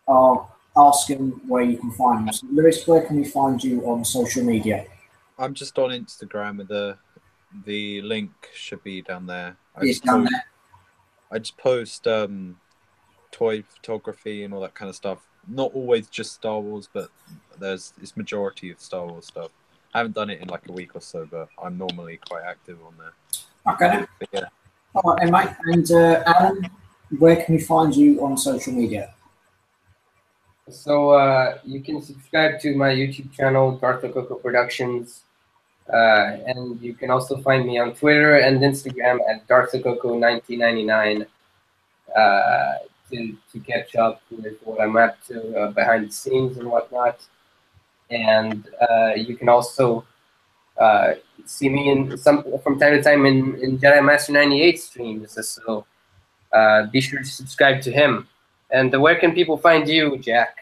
I'll ask them where you can find them. So, Lewis, where can we find you on social media? I'm just on Instagram, and the link should be down there. It's down there. I just post toy photography and all that kind of stuff. Not always just Star Wars, but it's majority of Star Wars stuff. I haven't done it in like a week or so, but I'm normally quite active on there. Okay. But yeah, All right, then, mate. And Alan, where can we find you on social media? So you can subscribe to my YouTube channel, Darth Akoko Productions, and you can also find me on Twitter and Instagram at DarthAkoko1999 to catch up with what I'm up to behind the scenes and whatnot. And you can also see me from time to time in Jedi Master 98 streams. So be sure to subscribe to him. And where can people find you, Jack?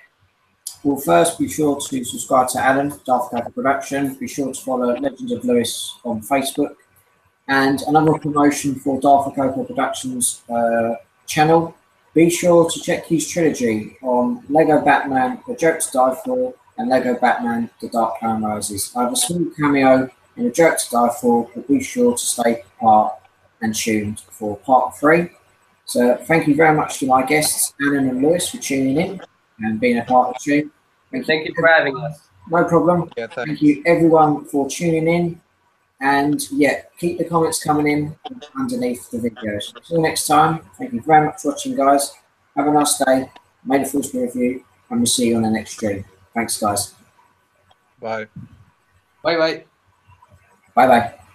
Well, first, be sure to subscribe to Alan, Darth Akoko Production. Be sure to follow Legends of Louis on Facebook. And another promotion for Darth Akoko Productions channel. Be sure to check his trilogy on Lego Batman: A Joke to Die For and Lego Batman: The Dark Knight Rises. I have a small cameo in A Joke to Die For, but be sure to stay part and tuned for part 3. So thank you very much to my guests, Alan and Louis, for tuning in and being a part of the stream. Thank you for having us. No problem. Yeah, Thank you everyone for tuning in. And yeah, keep the comments coming in underneath the videos. Until next time, thank you very much for watching, guys. Have a nice day. May the force be with you, and we'll see you on the next stream. Thanks, guys. Bye. Bye bye. Bye bye.